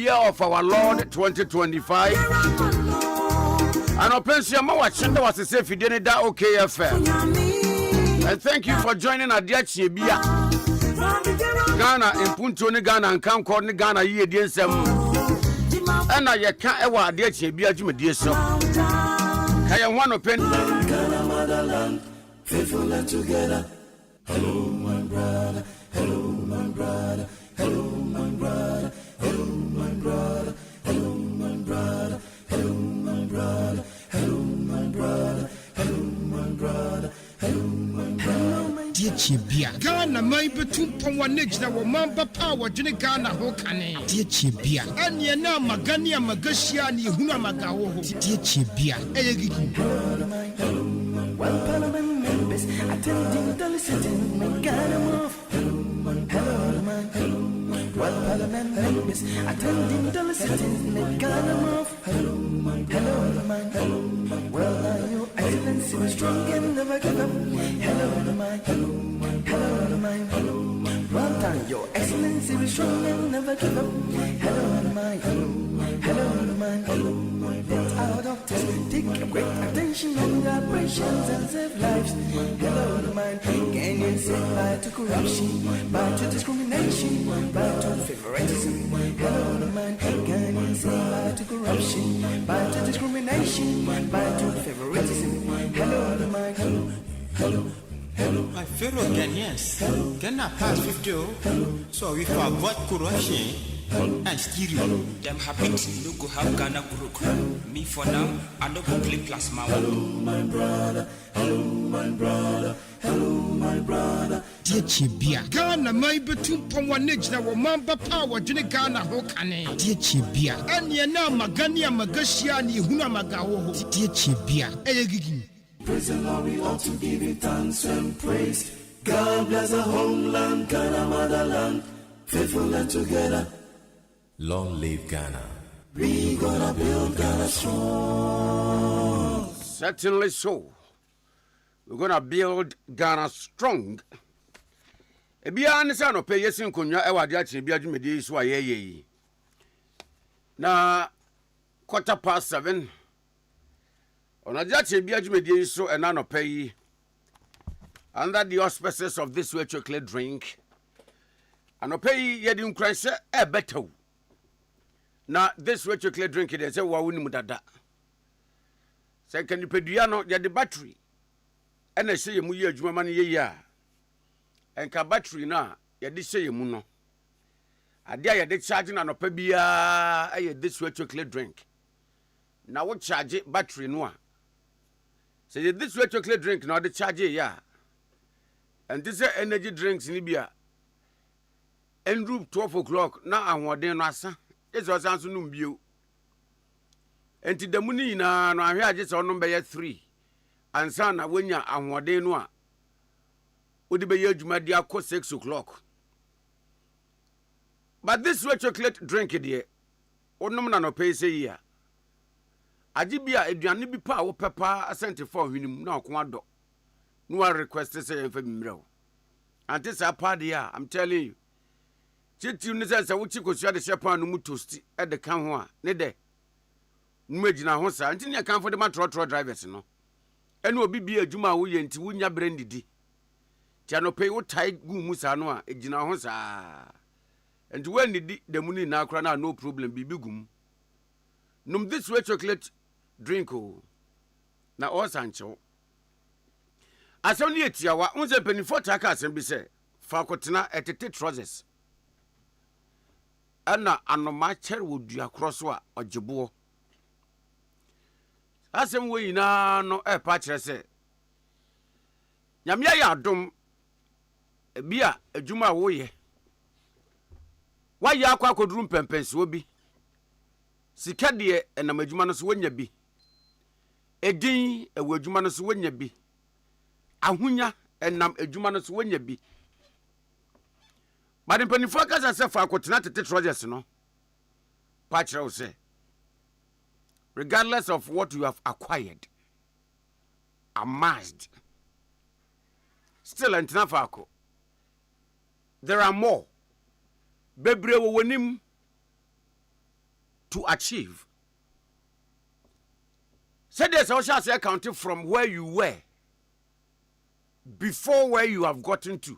year of our Lord 2025. And our pension was a safe dinner that OKFM. And thank you for joining Ade Akye Abia. Ghana in Punto ni Ghana and Camp Court ni Ghana ye DSM. And I can't ever Ade Akye Abia Jimmy so. I am one open Ghana motherland, faithful and together. Hello, my brother. Hello, my brother. Hello, my brother. Hello, my brother. Hello, my brother. Hello, my brother. Hello, my brother. Hello, my brother. Hello, my brother. Ade Akye Abia. Ghana mai betum pon na wo mamba power dwene Ghana ho kane. Ade Akye Abia. Anye na magani amagashia ni hunu amagawo ho. Ade Akye Abia. Eyegigi. One parliament members attending the listening my Ghana move. Hello, my hello, my one parliament members attending the listening my Ghana move. Hello, my hello, my well are you excellency was strong and never give up. Hello, my hello, my one time your excellency was strong and never give up. Hello, my hello, my let our doctors take great attention on the operations and save lives. Hello, my can you say bye to corruption, bye to discrimination, bye to favoritism? Hello, my can you say bye to corruption, bye to discrimination, bye to favoritism? Hello, my hello. My fellow Ghanaians, Ghana past 50, so we forgot corruption and stealing. Them happy to go have Ghana broke. Me for now, I don't go play plasma. Hello, my brother. Hello, my brother. Hello, my brother. Ade Akye Abia. Ghana mai betum pon na wo mamba power dwene Ghana ho kane. Ade Akye Abia. Anye na magani amagashia ni hunu amagawo ho. Ade Akye Abia. Eyegigi. Praise the Lord, we ought to give it thanks and praise. God bless the homeland, Ghana motherland, faithful and together. Long live Ghana. We gonna build Ghana strong. Certainly so. We're gonna build Ghana strong. Ebia nisa no pay yesin konwa e wade ache bia dwumedi so ayeye. Na 7:15. On Ade Akye Abia dwumedi so ena no pay under the auspices of this chocolate drink. Anopay yedi nkranse e better. Na this chocolate drink dey say wa woni mudada. Say kan pedua no ye the battery. E na hye yemu ye adwuma ma no ye ya. Enka battery na ye de hye yemu no. Ade a ye de charge na nopa bia e this chocolate drink. Na wo charge battery no a. Say this chocolate drink na de charge ya. And this energy drinks ni bia. En group 12 o'clock na ahoden no asa. Eso sanso no mbio. Enti damuni na no ahwe age se ono be 3. Ansa na wonya ahoden no a. Odi be ye adwuma dia ko 6 o'clock. But this chocolate drink there. Onom na no pay say ya. Agi bia aduane bi pa wo pepa asente for hwenim na okon ado. No one requested say em fa mimrew. Ante sa party a I'm telling you. Chitiu ne say wuchi kosua de shepan no mu toast e de kan ho a ne de. Nu magina ho sa ante ne kan for de ma trotro drivers no. Ene obi bi adwuma wo ye nti wunya brandidi. Ti anope wo tai gu mu sa no a egina ho sa. Enti when didi de mu ni na akra na no problem bibi gum. Num this way chocolate drink o. Na o sancho. Asem ni etiawa unse penifo taka asem bi se fa kotena etete trousers ana anoma cher wodua kroso a ogebo asem wo yina no e pa kire se nyamya ya adom bia adwuma wo ye wa ya akwa koduru pempense obi sika de enam adwuma no so wonya bi edin ewo adwuma no so wonya bi ahunya enam adwuma no so wonya bi but penifo kasa se fa akotena tete trousers no patch say regardless of what you have acquired amassed still antina fa ako there are more bebre wo wonim to achieve. Said there's also say counting from where you were before where you have gotten to.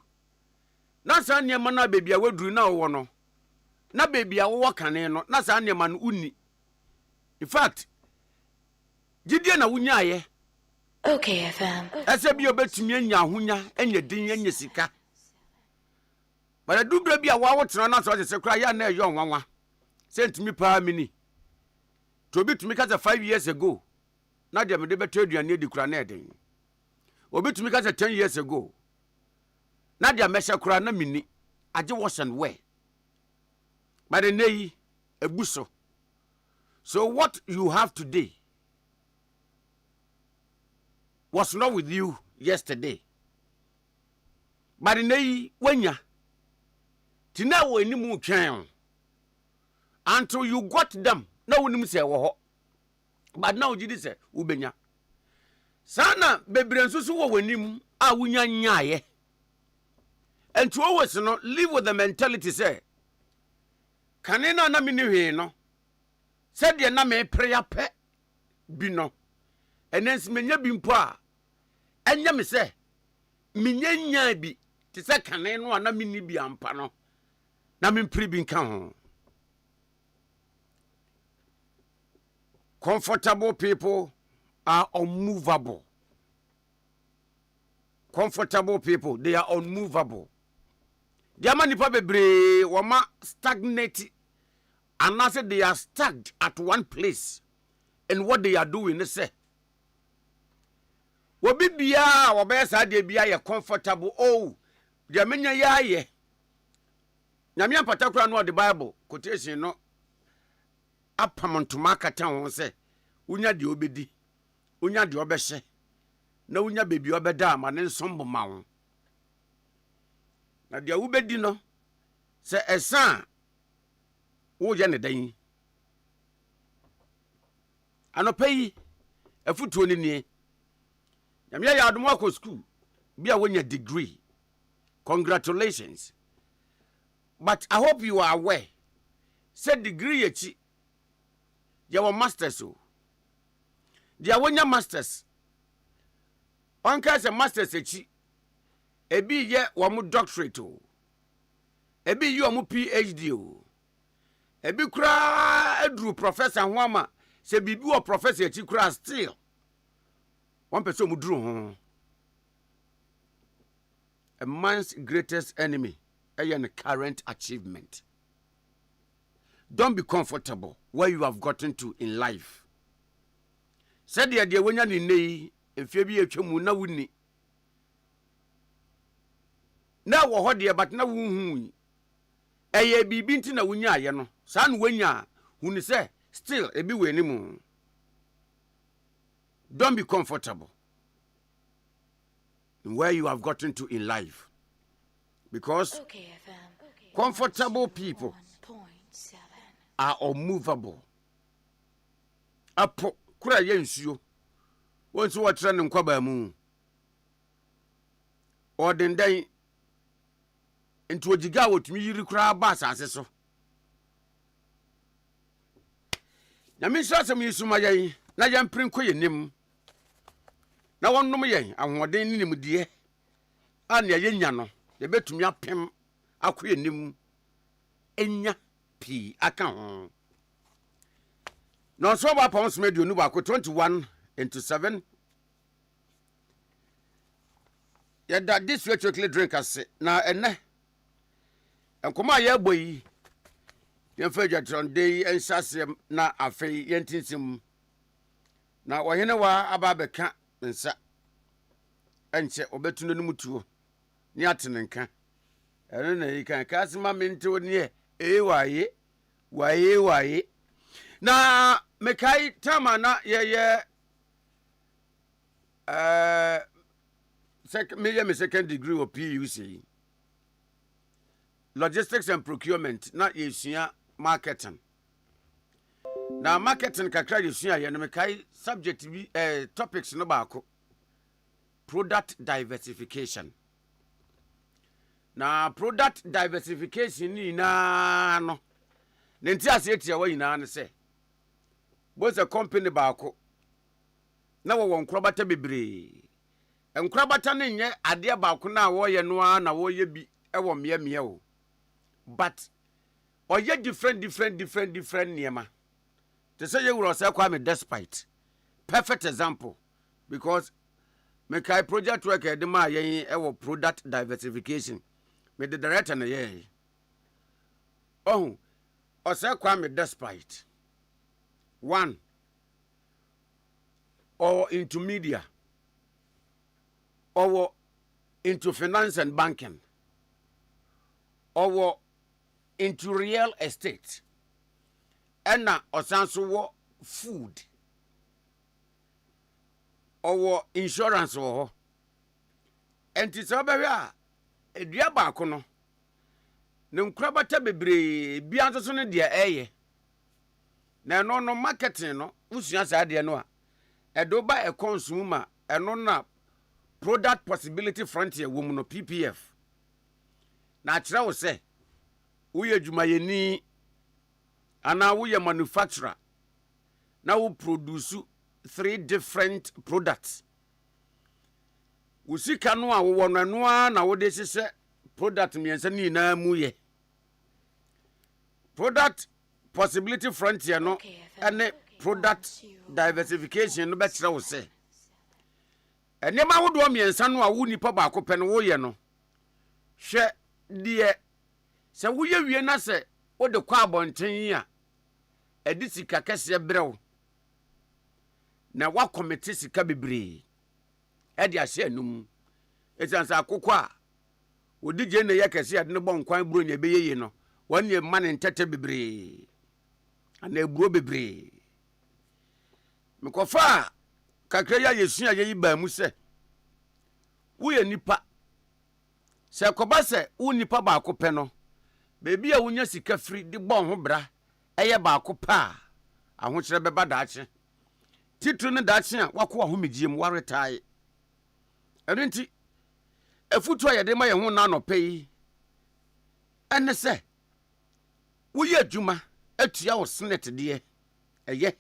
Na sa nyema na baby awaduru na wo no. Na baby awo kane no, na sa nyema no uni. In fact, gidie na wunya ye. Okay, FM. Ese bi obetumi anya ahonya, enye din enye sika. But do bra bi a wa wotena na so se kra ya na eyo nwanwa. Sentimi pa mini. To obetumi ka 5 years ago. Na dem de beto aduane edi kura na eden. Obetumi ka 10 years ago. Na dia mesha kura na mini. Age wash and wear. But the nay ebuso. So what you have today was not with you yesterday. But the nay wenya. Tina wo enimu twen. Until you got them. Na wonim se wo ho. But now you say ubenya. Sana bebre nsusu wo wanim a wunya nyaaye. And to always no live with the mentality say kanena na mini hwe no. Said de na me prayer pe bi no. Enens menya bi mpo a enya me say menya nya bi te say kanena na mini bi ampa no. Na me pri bi nka ho. Comfortable people are unmovable. Comfortable people, they are unmovable. Diama nipa bebre wama stagnate, and I said they are stuck at one place, and what they are doing is say. Wabi biya wabesa de biya ya comfortable. Oh, diamenya ya ye. Nyamia patakura no the Bible quotation no. Apamontuma kata won se unya de obedi unya de obehye na unya bebi obeda ma ne nsombo ma won na de ubedi no se esan wo ye ne dan anopai afutuo ni nie nyamia ya adom akọ school bia wonya degree. Congratulations. But I hope you are aware say degree echi your masters o. Dia wonya masters. Onka se masters echi. Ebi ye wo mu doctorate o. Ebi ye wo mu PhD o. Ebi kura edru professor Nwama se bibi wo professor echi kura still. One person mu dru ho. A man's greatest enemy is the current achievement. Don't be comfortable where you have gotten to in life. Said the idea when you're in the February na wuni. Now what dear but na wun. Eye be binti na wunya yano. San wenya wuni say still e be we nimu. Don't be comfortable in where you have gotten to in life. Because comfortable people are unmovable. Apo kura yensuo. Once what trend nkwaba mu. Or den dan into ojiga wotumi yiri kura ba asase so. Na mi so asem yisuma yen na yen prinko yenim. Na wonnom yen ahoden ni nimdie. Ania yenya no, ye betumi apem akoyenim enya pi aka ho. No so ba pons medio nu ba ko 21:7. Ya da this way chocolate drink ase na ene. Enkoma ya boyi. Ye fa jatron dey ensasem na afei yentinsim. Na ohene wa aba beka nsa. Enche obetuno no mutuo. Ni atenenka. Eno na yikan kasima mento ni waye. Na mekai tama na ye second degree of PUC. Logistics and procurement na yesua marketing. Na marketing kakra yesua ye no mekai subject bi topics no baako. Product diversification. Na product diversification ni na no. Nenti ase etia wa ina ne se both a company baako na wo nkrobata bebre nkrobata ne nye ade baako na wo ye no a na wo ye bi e wo mie o but oye different niema to say you will say Kwame despite perfect example because me kai project work e de ma yen e wo product diversification me the director na ye oh o say Kwame despite one or into media or into finance and banking or into real estate and na osanso food or insurance or and it's over here a dua baako no ne nkrabata bebre bia nso ne de eye na no marketing no usua sa de no a edo ba e consumer eno na product possibility frontier woman no PPF na kire wo se wo ye dwumayeni ana wo ye manufacturer na wo produce 3 different products wo sika no a wo no no na wo de sese product miensa ni na mu ye product possibility frontier no and product diversification no be kire wo se enema wo do miensa no a wo nipa ba ko pe no wo ye no hwe de se wo ye wie na se wo de kwa abonten a edi sika kese brew na wa committee sika bebre e de ahye anum esansa akokọ a wo dige ne ye kese ade ne bon kwan bro nya be yeye no won ye man ntete bebre ana eburo bebre mekofa kakra ya yesu ya yi ba mu se wo ye nipa se koba se wo nipa ba ko pe no bebi a wonya sika firi de bon ho bra eye ba ko pa aho kire beba daache titru ne daache a wako ho megiem waretai enti efutu a yede ma ye ho na no pei ene se wo ye adwuma atua wo snet de eye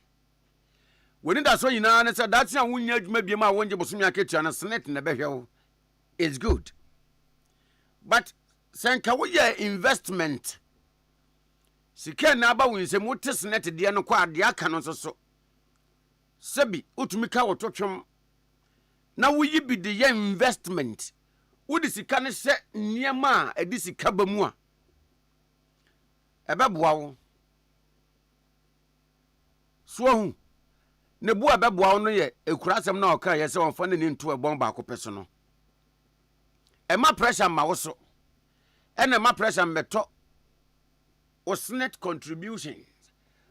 woni da so yina ne se daache a wonya adwuma biem a wonje bosomi aketua na snet ne behwe wo is good but senka wo ye investment sika na ba wonse motes net de no kwa de aka no so sebi utumika wototwem na wo yi bi de ye investment wo de sika ne se niema a edi sika ba mu a ebeboa wo so hu ne bu abeboa wo no ye ekurasem na oka ye se wonfa ne ntu ebon ba ko peso no ema pressure ma wo so ene ma pressure meto osnet contributions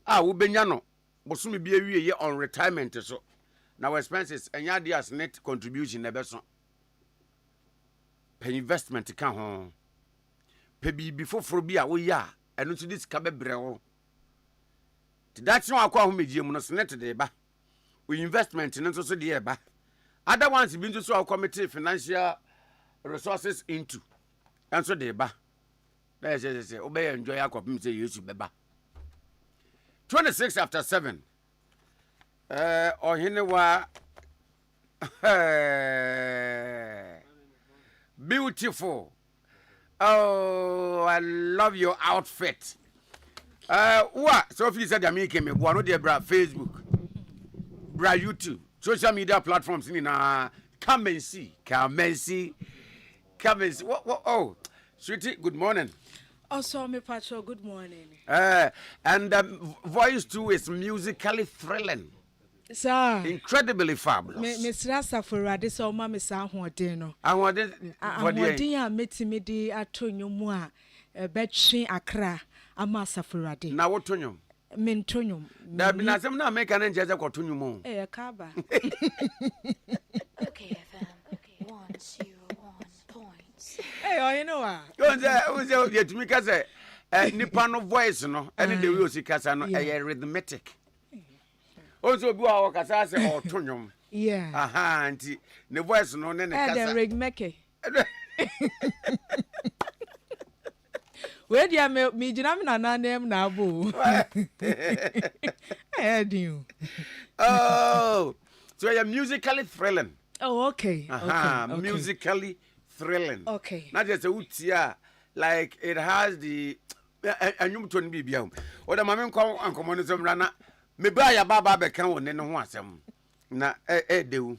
wo benya no bosumi bi awie ye on retirement so na expenses enya dia net contribution na beso pay investment ka ho pay bi foforo bi a wo ya eno so dis ka bebre wo ti that no akwa ho megiem no net de ba we investment no so de e ba other ones bi nso so committee financial resources into and so de ba na say obey enjoy akopim say yesu beba 26 after 7 ohenewa beautiful. Oh, I love your outfit. What Sophie said I make me one of bra Facebook, bra YouTube, social media platforms in come and see. What oh, sweetie, good morning. Also, me Pacho, good morning. And the voice too is musically thrilling. Sir, incredibly fabulous. Miss Rasa for Radis or Mamma Sahuadino. I wanted for the dear metimidi at Tonyumwa, a betchin Accra, a massa for Radi. Now what Tonyum? Mentonium. There be nothing now make an angel for Tonyum. A caba. Okay, FM. 101 points. Hey, you know what? Don't say, yet me say, Nippon voice, no, any the wheels he casano, a rhythmic. Also, go our casas or Tonyum. Yeah. Aha, auntie, the voice no, then a rig meke. Where do you make me? Jinamina name now, boo. Eddie. Oh, so you're musically thrilling. Oh, okay. Okay. Musically thrilling. Okay. Not just a utia, like it has the and you turn be beyond. Or the mamma call and communism rana. Me buy a baba become one and one some. Na do.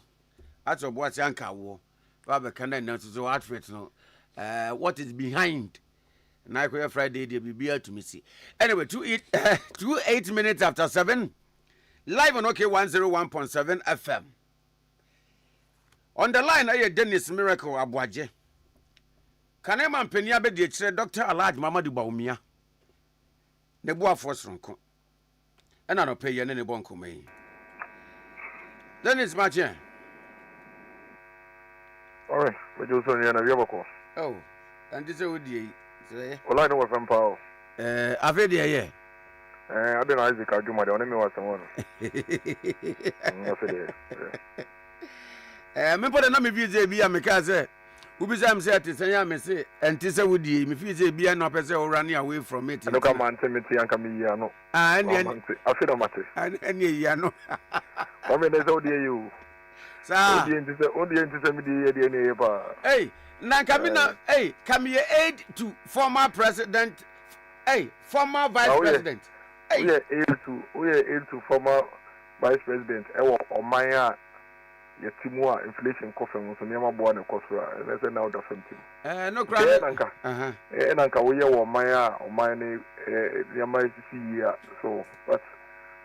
That's what's Yanka war. Baba can then so outfit no. What is behind? Now Friday they be here to me see. Anyway, 8 minutes after 7. Live on OK 101.7 FM. On the line, I Dennis Miracle Abuaje. Can I man Penia be the Dr. Alaj Mama du Baumia? Ne boa force ronko. And I don't pay any bonko me. Dennis Machin. All right, we do so near Yabako. Oh, and this is what you say. Well, I know what I'm power. I've read it. I don't know Isaac. I do my own. Was someone. Me put a name of you, be a mekaze. Who be some said to say, I say, and Tissa would ye, if you say, be an officer or running away from it. Look at man, Timothy, and Camilla. And I feel no matter. And ye, no. I mean, there's all you. Sir, only into the hey, now Camina, hey, come here aid to former president, hey, former vice president. We are aid to former vice president. Or my Timua inflation coffin, so near my boy and Cosra, and that's an out of him. No crime. And Uncle, we are Maya or my name, Yamai, so, but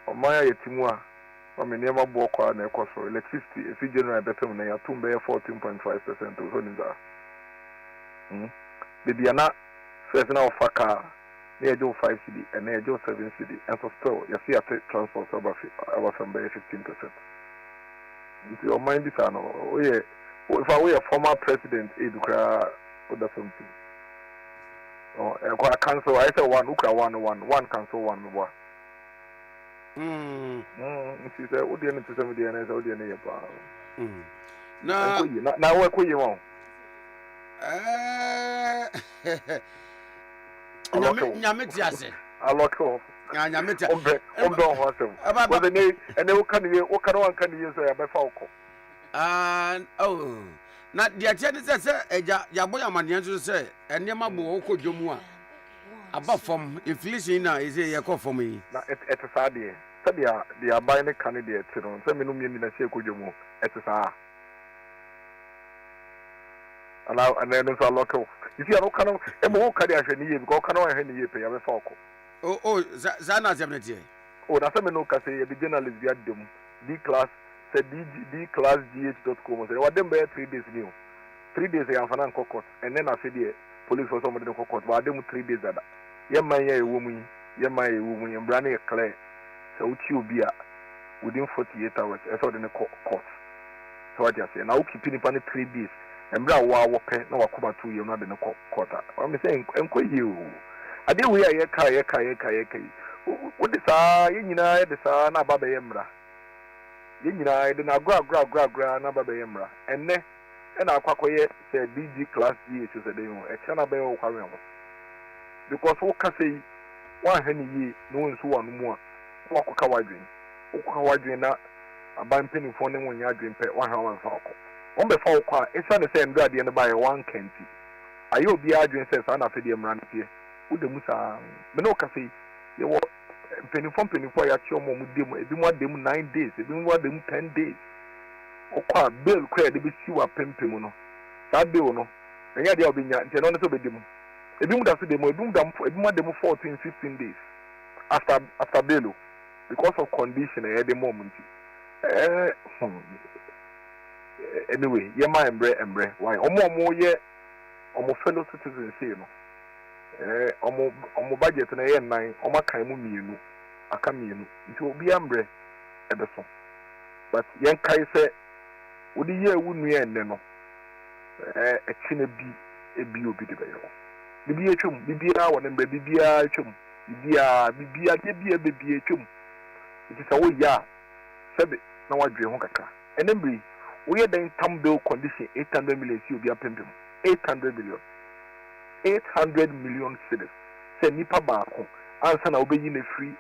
on Maya Timua. I mean, near my boy and Cosra, electricity, if you generate better than a 14.5% of Honda. Baby, I'm not first now for car, near Joe 5 CD and near Joe 7 CD, and so still, you see, I take transport over from by 15%. Your mind is no. If I were a former president, it would cry or something. Oh, I cancel. I said one, one cancel one more. She said, "What do you need to send me the answer? What do you need?" No, now what could you want? I lock off. And they can use a falco. And oh, not the attendant says, Yaboya Manian say, and Yamabu Oko Jumua. Above from inflation is a call for me. It's a sad day. They are buying a candidate. Send me no meaning a shake with you. It's a sad. And then it's a local. If you are no kind of a more cardiac, go canoe and you pay a falco. Oh, Zana Zemnetier. Oh, that's a menoka say a journalist via them. D class said D class GH.com. What them bear 3 days new. 3 days I have an uncle court, and then I said, police for somebody in the court, but them 3 days that. Yamaya woman, and Branny Clay. So you be within 48 hours, I saw in the court. So I just say, now keeping it on 3 days. And Brown Wow Pay, no, I come 2 years, not in the quarter. I'm saying, you. I did we are yeka. What is the son of Baba Emra? Then I grab Naba Emra. And then, and I quack said DG class G is a day, a channel bell. Because what can say 1 henny, no one's one more. Walk a kawadrin, a band penny for them when you drink 1 hour and falco. On the falco, it's on the same grad and by 1 Kenty. I will be arguing says, I'm not for them run here. Who the Musa, Benoka say, you were penny for your chum with them, if you want them 9 days, if you want them 10 days. O qua bill credit be see a pimpimono. That bill no. And yet they'll be not to be them. If you would have them, if you want them 14, 15 days after bill because of condition at the moment. Anyway, yeah, my embrace. Why? More yet, almost fellow citizens, you know. Omo budget na ye nine oma kan mu mienu aka mienu nti obi ambre ebeso but yen kai se odi ye wunu ye nne no ekine bi ebi obi de beyo bibi etwum bibia wona mba bibia etwum bibia de bia bibia etwum nti sa wo ya sebe na wadwe ho kaka enembri wo ye den tam bill condition 800 million si obi apempem 800 million cedis. Say nipa baako ansa na obeyi na free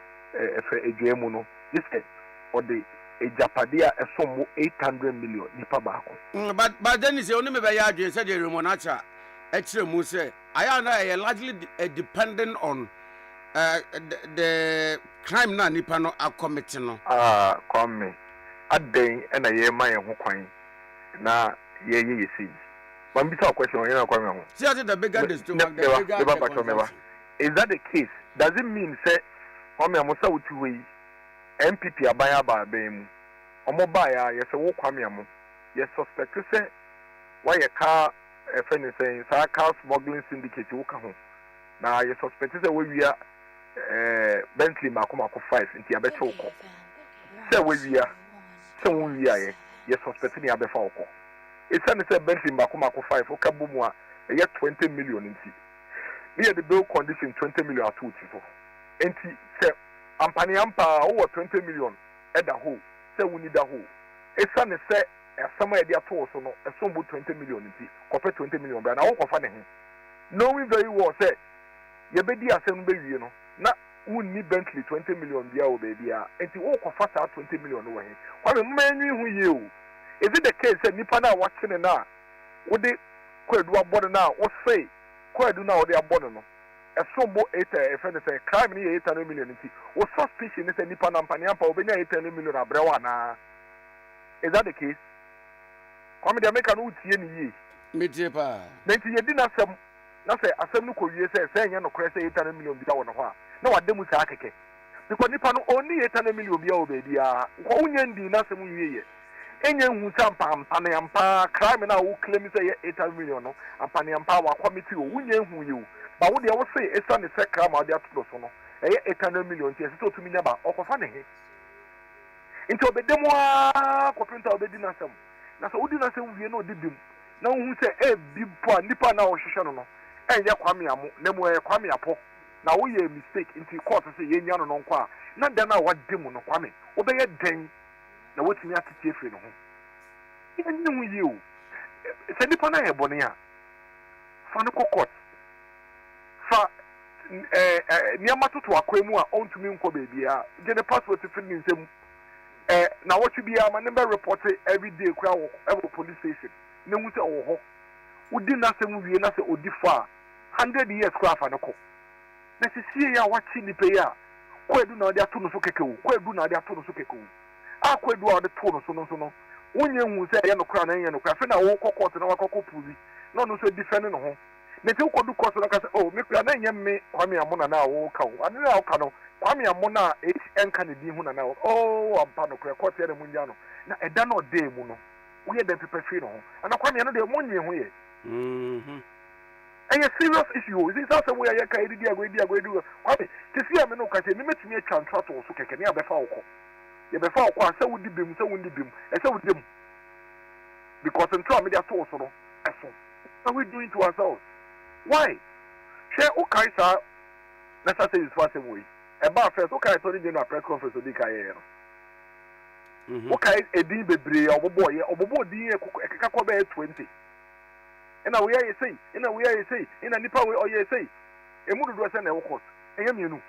efe edwemu no yese ode ejapadia esomo 800 million nipa baako. But then is only me be ya adwen say the remonacha ekire mu say aya na largely dependent on the crime na nipa no committee no. Kwame aden na ye ma ye ho kwan na ye yesi. One bit of question you know Kwame. See the bigger the stomach the bigger. Is that the case? Does it mean say Kwame Amosa utuwe MPP abaya ba bemu omo ba ya ye se wo Kwame Amo ye suspect say why ye car friend saying sa car smuggling syndicate wo ka ho na ye suspect say we wia Bentley makomako 5 nti abeche wo ko say we wia say wo wia ye suspect ni abefa wo ko it's say Bentley makomako 5 wo ka bomu a ye 20 million nti we the bill condition 20 million atu so nti say ampani ampa over 20 million at the hole say we need a hole it's say some idea to so no some 20 million nti kope 20 million bra na wo kofa ne he knowing very well say ye bedi asem be wie no na wunni Bentley 20 million bia o baby a nti wo kofa sa 20 million no he kwa me manwi hu ye o is it the case say nipa na wa kene na wo de kwadu abodo na wo say kwadu na wo de abodo no esombo 8 if say crime ni 800 million nti wo suspicion say nipa na mpani ampa obenya 800 million abrewa na is that the case? Kwame de make no tie ni yi me tie pa na nti ye di na say asem no ko wie say nya no kore say 800 million bi da wo no ho a na wade mu sa akeke because nipa no oni 800 million bi a wo be dia ko unya ndi na asem wie ye enye hu sa mpa na yampa crime na wo claim say 800 million no ampa na yampa wa committee o unya hu ye o ba wo de wo say esa ne say crime a de ato so no 800 million ti ese to tumi nya ba okofa ne he nti obedemu a kopinta obedi na asem na so udi na asem wie na odidim na hu say bi po nipa na wo hwehwe no enye Kwame Amo na mu Kwame Apo na wo ye mistake nti court say ye nya no nko a na den na wademu no Kwame obeye den na wotumi atete efiri no ho enye hu ye o se nipa na ye bone a fa no court fa niama toto akwemu a ontumi nko beebi a je ne passport fi ni nsem na what be a man report every day kwa every police station na hu se wo ho udi na se mu wie na se odi fa 100 years kwa fa no ko na se sie ya wachi ni pe ya ko edu na odi ato no so kekewu ko edu na odi ato no so kekewu a ko edu a odi to no so no wonye hu se ye no kra na ye no kra fe na wo kokot na wakoko puzi no no so defend no ho na te ko du ko so na ka se oh me kra na nye me Kwame Amo na wo ka wo anu na wo ka no Kwame Amo na enka ne di hu na wo oh ampa no kra ko te na munya no na eda no de mu no wo ye den pepe fi no ho ana Kwame no de monye hu ye and a serious issue is this somewhere you can do Kwame to see am no ka se me metumi atwa ntwa to so keke ne abefa wo ko ye befa wo ko asa wo di bim se wo ndi bim e se wo dem because ntwa me dey to so no eso what are we doing to ourselves? Why? Share okay, sir. Let's say it's for some way. About first, okay, I told you in a press conference. Okay, a D baby, or boy, or boy, dear, a 20. And now we are say, in a way I say, in a nipa way, or you say, a mood dress and a course. I am you know.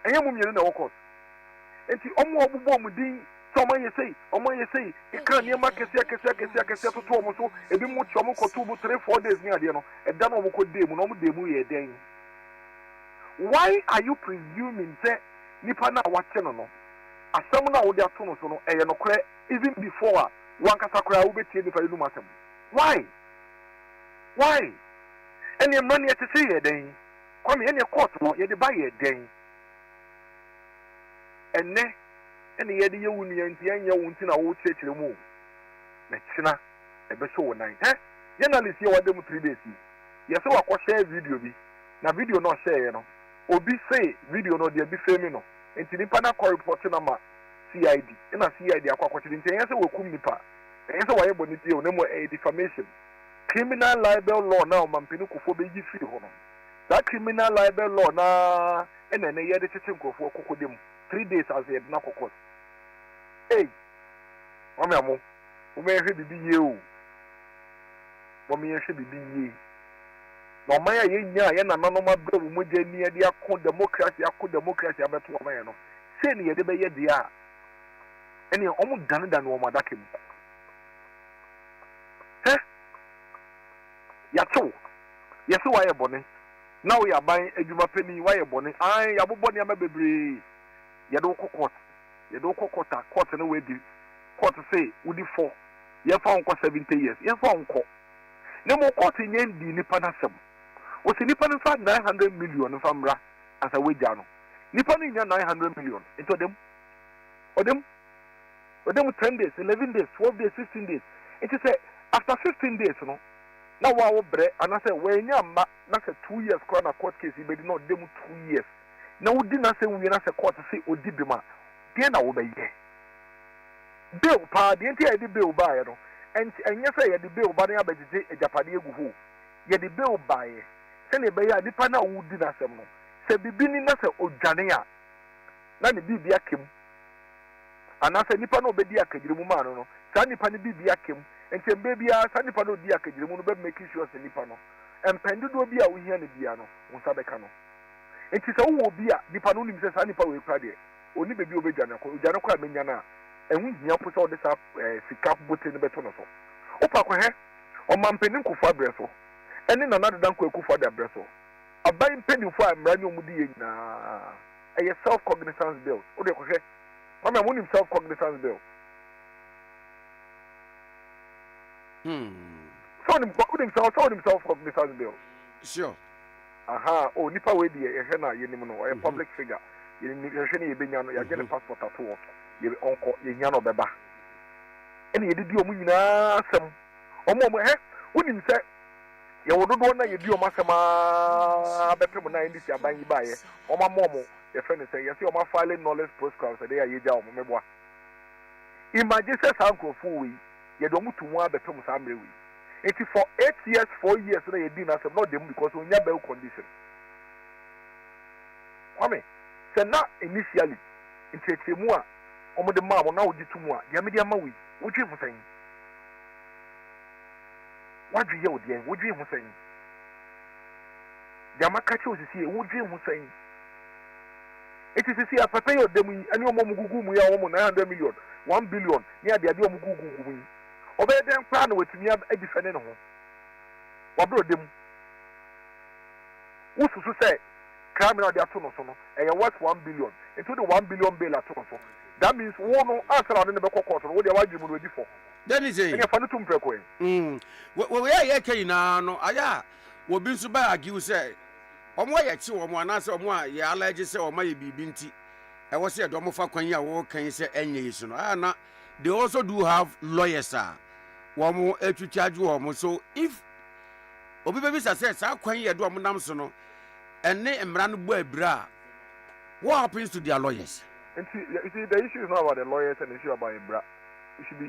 I am you know, of course. And the Omo Bomudi. Someone you say, you can't hear my case to Thomas, a bit more chomo for 2-3-4 days near the no, and done over could demo, no demo ye dang. Why are you presuming that Nipana watching no? As someone out there to no, and no credit even before one Casacra will be taken for you, madam. Why? And your money to say a day. Come in your court, you buy a day. And ne. And the idea you and the won't know what church you move. Mechina, a beso 9. Journalists, you are them 3 days. Yes, so I could share video. Na video not share, no. Obi say video no, there be famino. And Tinipana call reporting number CID. And a CID, I quite didn't answer with Kumipa. And so I abonnet you no more a defamation. Criminal libel law now, Mampinuku for baby free honor. That criminal libel law na and then a year the church for Kokodim. 3 days as a knuckle court. Hey, Mamo, who may be you? Mommy should be ye. no man ya nya ya na no ma bro mu je ni de akọ democracy abeto o man no say ni ye de be ye de a ene omu dan o madake mu yato yeso wa ye bone na wo ya ban adwuma pani wa ye bone an ya bobọ ne ama bebre ye do court court no we di court say udi 4 ye fa onko 70 years ye fa onko ne mo court nye ndi nipa na sem o se nipa no fa 900 million fa mra asa weja no nipa no nya 900 million into them odem 10 days 11 days 12 days 16 days it is say after 15 days no na wa wo bre ana say we nya mma na say 2 years kwa na court case be di no dem 2 years na wo di na say we na say court say odi bi ma de na wo be ye bill pa de nti e di bill ba ye no enye say ye di bill ba na abegije ejapade egu ho ye di bill ba ye se ne be ya nipa na wo di na sem no se bibi ni na say odwane a na ne bibi akem ana say nipa na obedi akagire mu ma no sa nipa ne bibi akem enti mbebia sa nipa no di akagire mu no be make sure say nipa no empende do bi a wo hia ne bia no wo sa beka no enti se wo bi a nipa no nim say sa nipa we kwa de oni bebi obedwane ko odwane ko amenya na enwu hia po so de sa sika bote ne beto no so opa ko he o mampeni nkufo abreso ene na nadu dan ko ekufo da abreso aban peni fo amra ni omudi ye na eye self cognizance bill o de ko he mama mo nim self cognizance bill so nim self cognizance bill sure aha o nipa we di ye he na ye nim no o public figure ye ni hwe ni ye benya no ya gene passport ato ye onko ye nya no beba ene ye didi omu nyina asem omo he wonim se ye wododo na ye di omu asem a bepem na ndisi aban yi baye omo momo ye fe ne se ye se omo file knowledge postcard se de ya ye ja omo meboa imagine se sankrofo we ye do mutumu abepem sa amre we it for 8 years 4 years na ye di na asem no dem because onya bail condition kwame se na initially ntetemu a omo de ma mo na odi tumu a dia me dia ma wi wodwe hu san wadwe ye odi en wodwe hu san dia maka che osisi e wodwe hu san eti sisi a papa yo dem yi ani omo mugugu mu ya omo 900 million 1 billion ni ade ade omo gugu mu yi obe den kra na wetumi adifene ne ho wabro dem ususu say criminal they are to no so no e worth 1 billion into the 1 billion bail at so that means wo no answer on the be court no wo dey wagi mu no di for then is e fa no tum preko we ya kai na no aya wo bi nso ba agi say omo ya chi wo mo anase omo a ya allergy say omo ya bibi nti e wo say do mo fa kwan ya wo kan say enye yisu no na they also do have lawyers wo mo etwitwaju wo mo so if obi be bi say sa kwan ya do mo nam so no ene emra no bo abira what happens to their lawyers? And see, the issue is not about the lawyers and the issue about Ibra. It should be,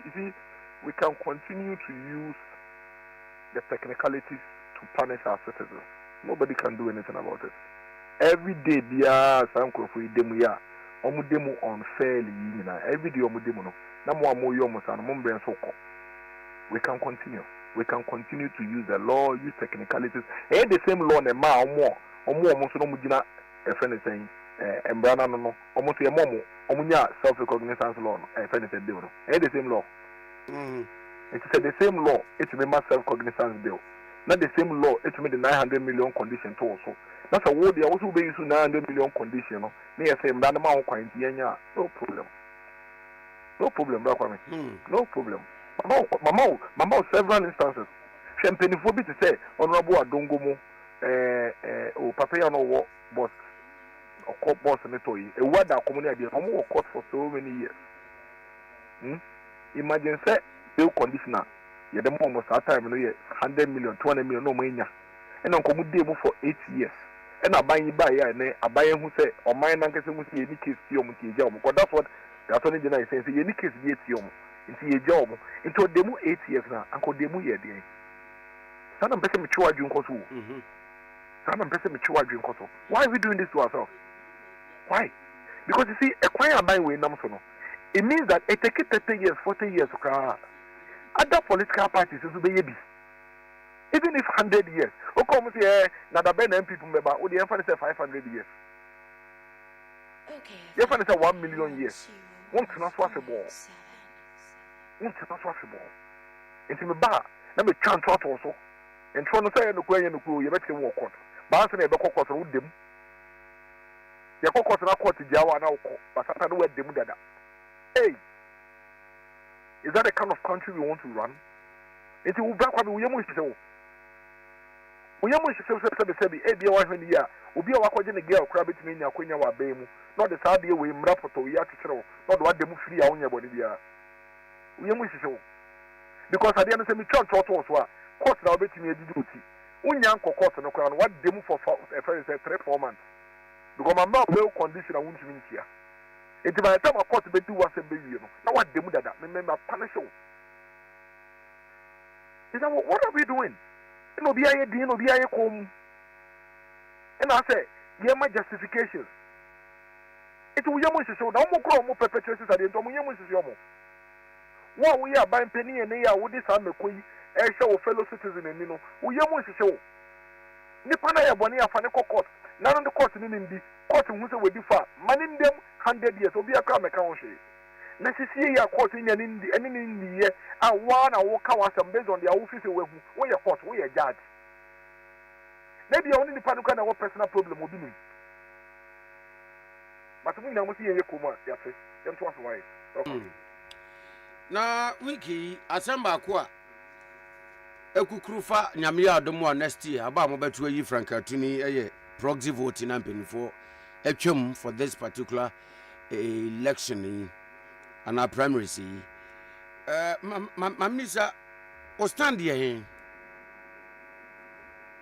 we can continue to use the technicalities to punish our citizens. Nobody can do anything about it. Every day, some demo unfairly. Every day, we can continue. We can continue to use the law, use technicalities. And the same law, saying. Embrana no almost a momo omunya self recognizance law definitive bill the same law it is the same law it may self cognizance bill not the same law it may the 900 million condition to also that's a word they also be using 900 million condition no me say embrana ma kwant yenya no problem bra kwame no problem mama several instances champagne for to say honorable adongo mo o papa ya no wo boss or court boss and a word that community almost court for so many years. Imagine say bill conditioner, you the almost that time 100 million, 200 million no money. And on commute demo for 8 years. And I buy you by a buyer who say or mine and get any case because that's what the attorney general is saying. Any case get into a job into a demo 8 years now, and could demo year day. Some person mature drink also. Some person mature drink also. Why are we doing this to ourselves? Why? Because you see, a quiet buy way namsono. It means that it takes 30 years, 40 years to cry. Other political parties will be Even if 100 years, o come say na da be na people member, o dey emphasize say 500 years. Okay. You find say 1 million years. Won't not swap a ball. Won't not swap a ball. It's in the bar. Let me chant out also. And trying to say no way no you bet him walk out. But I never court with them. You court na court Jawa now, but I know where them dada. Hey, is that the kind of country we want to run? It will back what we almost say. We almost say, hey, be a wife in the year. Will be a walk in the girl, crab it mean your queen, our baby. Not the Saudi way, Mrapoto, we have to show. Not what they move free on your body. We almost show. Because at the end of the church, also, court now betting me a duty. When young court and what they move for 3-4 months. Because my mouth well condition, I won't mean here. It's by the time I court be do was a baby. Now what they move that, remember, punish you. Is that what are we doing? No, be a deal, no, be a home. And I say, yeah, my justifications. It will almost show no more perpetrators at the end of the what we are buying penny and they are with this army, a show fellow citizen and you know, we almost show. Nipana Bonia Faneco court, none of the court in the court who will differ, manning them 100 years will be a crime account. Necessary court in the year, and one I walk out some based on their office where your court, we are judge. Maybe only the Panuka and our personal problem will be me. But we now see a Yakuma, yes, them twice why. Na wiki asamba kwa ekukrufa nyamia adomo next year aba mo betu yi frankatuni eye proxy voting na mpenifo etwem for this particular election and our primaries mamisa o stand here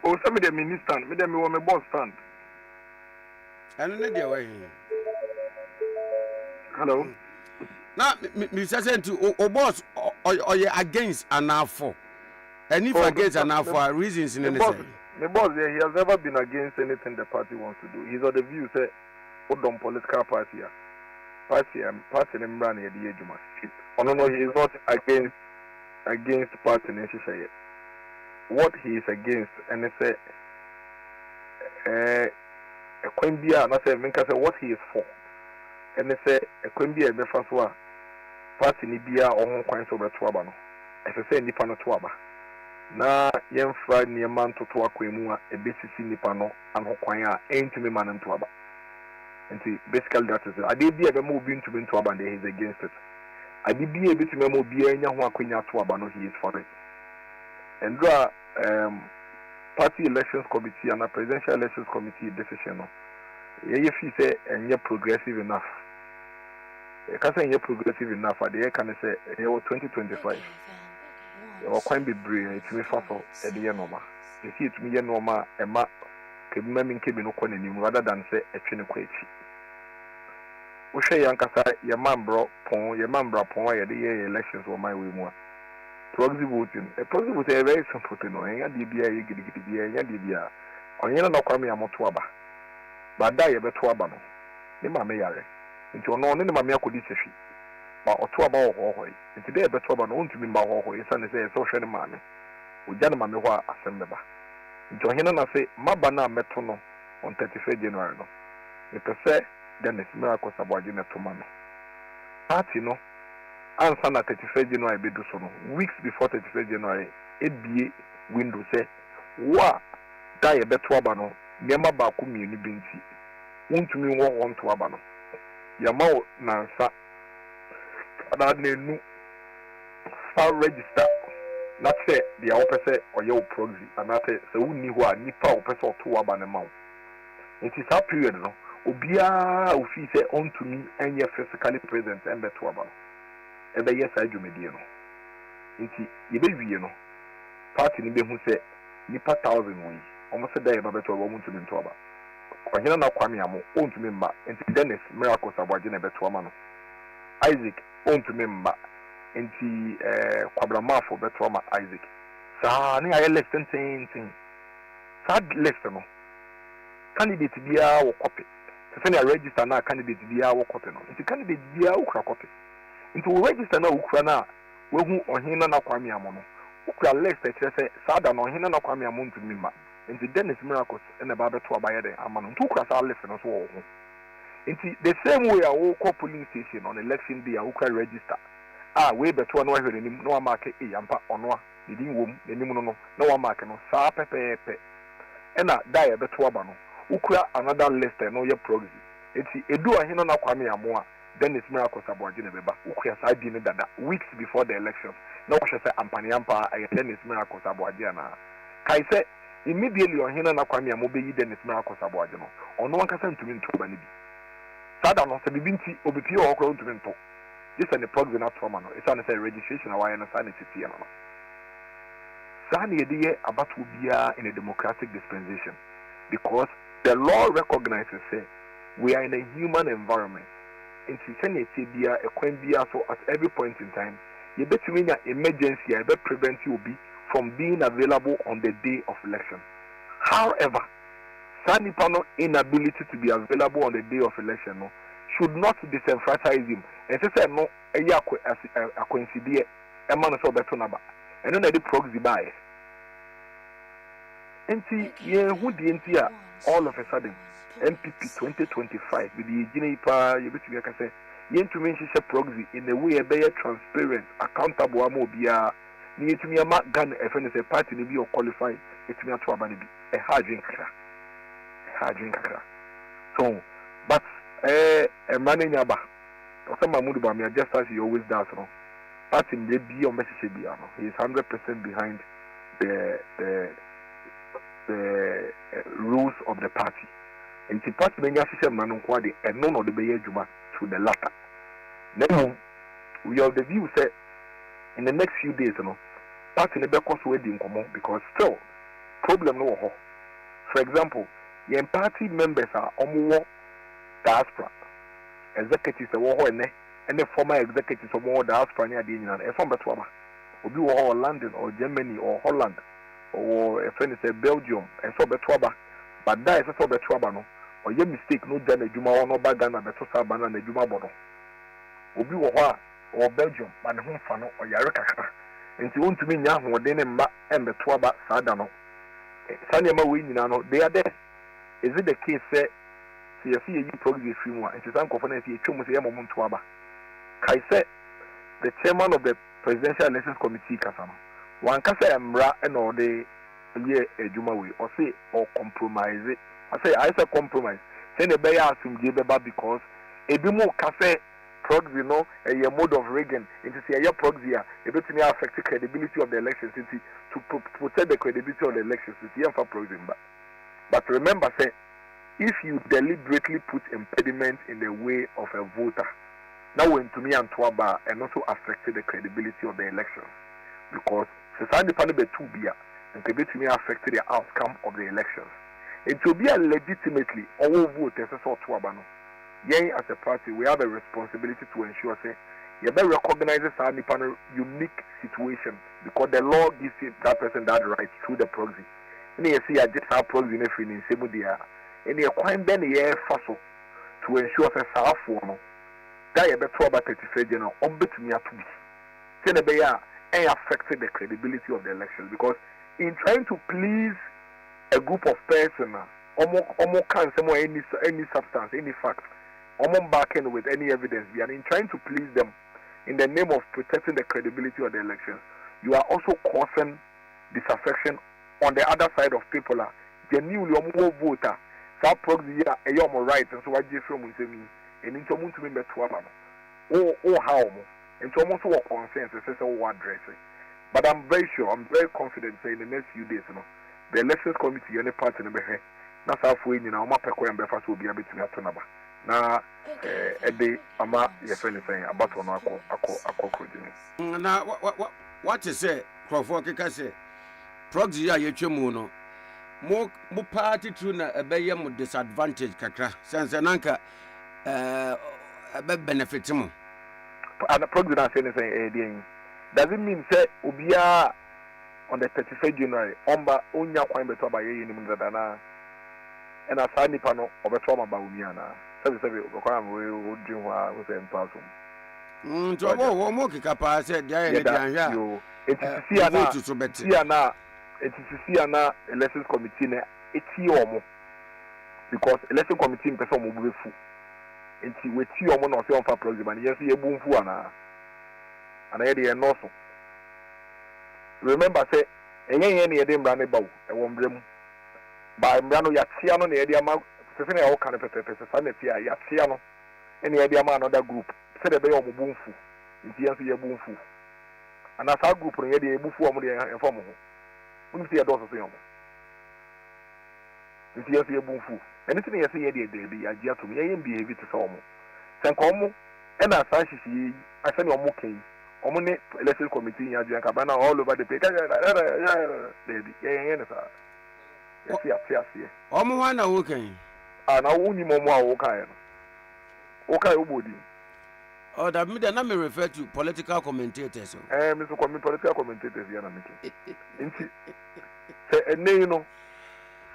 o some the minister me dem me boss stand anu ne dia we hello na me say to o boss or you against an for and if against an for reasons in anything the boss there he has never been against anything the party wants to do. He's on the view say odom political party party them run here the ejuma no he is not against party necessarily. What he is against and say a kwembia na say menka say what he is for and they say a kwembia be faswa party ni bia ohun kwan so beto aba no ese say nipa no to aba na yemfra niema ntoto akwemu a ebesisi nipa no anho kwan a entumi man nto aba. And basically that is it. Ade bia be mo bi ntumi nto aba and he is against it. Ade bia betumi mo bia nya ho akwanya to aba no he is for it. And party elections committee and a presidential elections committee decision no ye fi say enye progressive enough. Can't say you're progressive enough. At the can say you're 2025. You're quite be brave. It's me for at the end of you see it me normal a map. Keeping keeping no corner rather than say a chin quachi. Ushe Yankasa, your man brought pon, your man brought pon, the year elections were my way more. Proxy voting. A proxy voting is very simple to know. And DBA, you get the DBA. OHENENANA KWAME AMOH. But die a better abano. Nima mayare. Into no one in my milk could eat a sheep. But or 2 about Hoy. And today, better about own to me about Hoy, son is a social man. With Janama Mewa assembly. Into OHENENANA say, Mabana metono on 31st January. If I say, then it's miracles about Jena to Mano. Party no, answer na 31st January be do so no. Weeks before 31st January, it be window say, wa die a better abano, Yama Bakumi ni binti. Won't to me want to abano. Yamao Nansa that new file register not say the opposite or your proxy and that is the only one nipa opposite or 2 abanamount. It is that period no Obia ufi say on to me and you're physically present and the 2 aban. And the yes I do mediano. Inti you know party ni who say nipa 1,000 we almost a day about 2 to me to about. OHENENANA KWAME AMOH own to member into Dennis miracles about Jena Betuamano. Isaac own to member into Quabrama for Betuama Isaac. Sani I left and saying sad list no. Candidate be our copy. Send a register now candidate be our copy no. Into candidate be our copy. Into register now Ukraina who OHENENANA KWAME AMOH ukura list ekire say sada no hena na kwame amuntu mima nti Dennis Miracles na ba beto abaye den ama no ntu ukura sa list no so wo ho nti the same way a wo call polling station on election day a ukura register we beto no ahwere nim no mark ampa ono a din wom nim no na mark no sa pepepe ena da ya beto aba no ukura another list no ye proxy nti edu ahena na kwame amoa Dennis Miracles aboagye ne beba ukura sa di ne dada weeks before the elections na wo hwese ampaniampa Dennis Miracles aboagye na kai se immediately ohena na kwame amoa be yi Dennis Miracles aboagye no ono ankasa ntumi ntoba ne bi sada no se bibinti obepie wo okra ntumi nto this and the proxy na trauma no it's an say registration away na sanity no sani yediye abatu bia in a democratic dispensation because the law recognizes say we are in a human environment in society bia ekwan bia so at every point in time you between an emergency you be prevent you be from being available on the day of election. However, sani pano inability to be available on the day of election no should not disenfranchise him. And say no eya coincide e man so beto na ba eno na di proxy buy enti ye hu di enti a all of a sudden MPP 2025 with the Gine pa you bet we can say ye to mention proxy in a way be transparent accountable amobia ni to me ama gan e friend say party ni bi o qualify it me ato aba ni bi e hard drink kakra so but manage aba Dr. Mahmoud Bamia, just as he always does, no. Party may be on message. He is 100% behind the rules of the party. And the party may have said, "Manunkwadi," and none of the Bayajuma to the latter. Now, we have the view that in the next few days, party may be wedding because still problem no. For example, the party members are almost diaspora. Executives and the former executives of more diaspora near the Union, a former Twaba, or be or London or Germany or Holland or a friend say Belgium, and so Betwaba, but that is a Betwabano, or your mistake, no Jana Juma or no Bagana, Betosa Banana Juma Bono, or be or Belgium, but home fano or Yaraka, and to want to mean Yahoo or Denema and Betwaba Sadano. Sanyama Winano, they are there. Is it the case, say? You see a proxy framework, and it's unconfident you choose a moment to Abba. Kai said, the chairman of the Presidential Elections Committee, Kasano, one Kasa Mra and all day year a Jumawi, or say, or compromise it. I say compromise. Send a bay out from Jebeba because a Bimo Cafe proxy, no, a mode of Reagan, into say a proxy, a bit to affect the credibility of the elections to protect the credibility of the elections, it's for proxy. But remember, say, if you deliberately put impediment in the way of a voter, now when to me and Twaba and also affected the credibility of the elections, because society panel be too bia and to me affected the outcome of the elections. And to be a legitimately all voters as well Twaba no. Yea, as a party, we have a responsibility to ensure say you better recognize the society panel unique situation because the law gives that person that right through the proxy. And you see, I just have proxy in every in Semudia. And you acquire then a fossil to ensure that half one that you better about 33 general on bet me to be. Senebea affected the credibility of the elections because in trying to please a group of persons, almost can't say any substance, any fact, almost backing with any evidence, and in trying to please them in the name of protecting the credibility of the elections, you are also causing disaffection on the other side of people. Genuinely, voter. That proxy a yom right and so I just from me and into moon to me met oh how and to almost what consensus is all addressing. But I'm very sure, I'm very confident say in the next few days, the elections committee and the party number here, that's halfway in our map and breakfast will be able to have Tonaba. Now a day ama your friend is saying about one now what is it? Crawford say proxy are your mo party through na ebeye mo disadvantage kakra sense nanka benefit mo and the program saying doesn't mean say obia on the 31st January omba onya kwan beto abaye nim ndana and asani pano obeto ma ba umia na sebe okwan we odwin ho a wo se mpaso to mo kika pa say dia ye dia elections committee na eti omo because election committee mpesa omo bubefu enti weti omo na ose onfa president yes ye bunfu ana ye de no so remember say enye ne ye de mbra ne bawo e wo mbra mu ba mbra no ya tia no na ye de ama sese na ya wo kan pepepe sese na tia ya tia no ene ye de ama another group se de be omo bunfu enti yes ye bunfu ana sa group no ye de bunfu omo de inform ho unu se ye do so yo nti yes ye bunfu anything yes ye de be ya gia to me ye behave to so omo senko omo e na sa hihie asa ne omo kan omo ne election committee ya gia ka ba na all over the place baby ye ne sa yes ya tiasie omo wa na wo kan na wo ni momo a wo kan no wo kan obodi oh that me na me refer to political commentators me so political commentators ya na me nti se ene no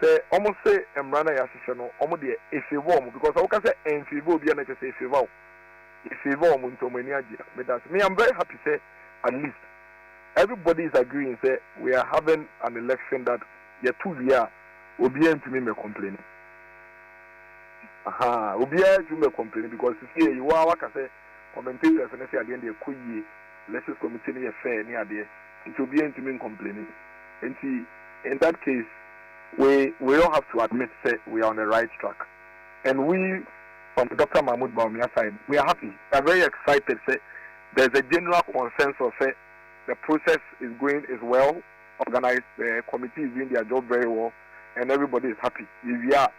say almost say emrana ya hihye no omo de efevo omo because I can say enfevo obi na say efevo omo nto mani agye me I'm very happy say at least everybody is agreeing say we are having an election that ye 2 year obi ntumi me complain obi ntumi me complain because here you are can say commentators and say at the end dey koyi elections committee ni fair ni ade nti obi ntumi complain nti in that case we all have to admit say we are on the right track, and we from Dr. Mahmoud Bawumia side we are happy. We are very excited. Say there's a general consensus. Say the process is well organized. The committee is doing their job very well, and everybody is happy. We are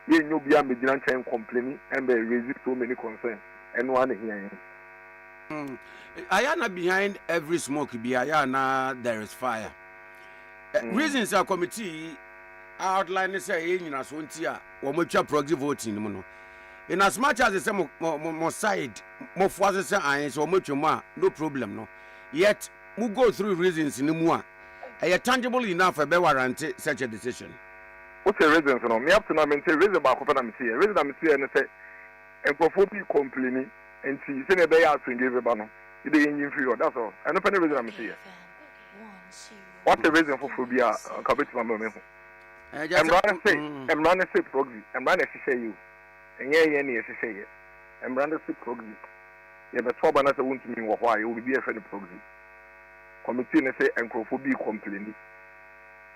no be a Medinan chain complaining and they raise so many concerns. And one here. Ayana behind every smoke be Ayana there is fire. Reasons our committee outline say nyina so ntia wo matwa proxy voting mu no in as much as say mo side mo force say an so matwa mu a no problem no yet we go through reasons ni mu a tangible enough be warrant such a decision. What's the reasons no me up to now me say reason ba ko na me say reason na me say na say enkofo bi complaining enti say na be ya to give ba no e dey yin free that's all I no pay reason na me say what the reason for phobia ka beti ma me ho Emrana say proxy. Emrana say you. And yeah, near say it. Emrana say proxy. Yeah, but 12 banana won't mean why you will be a friend of proxy. Committee say encophobia complaining.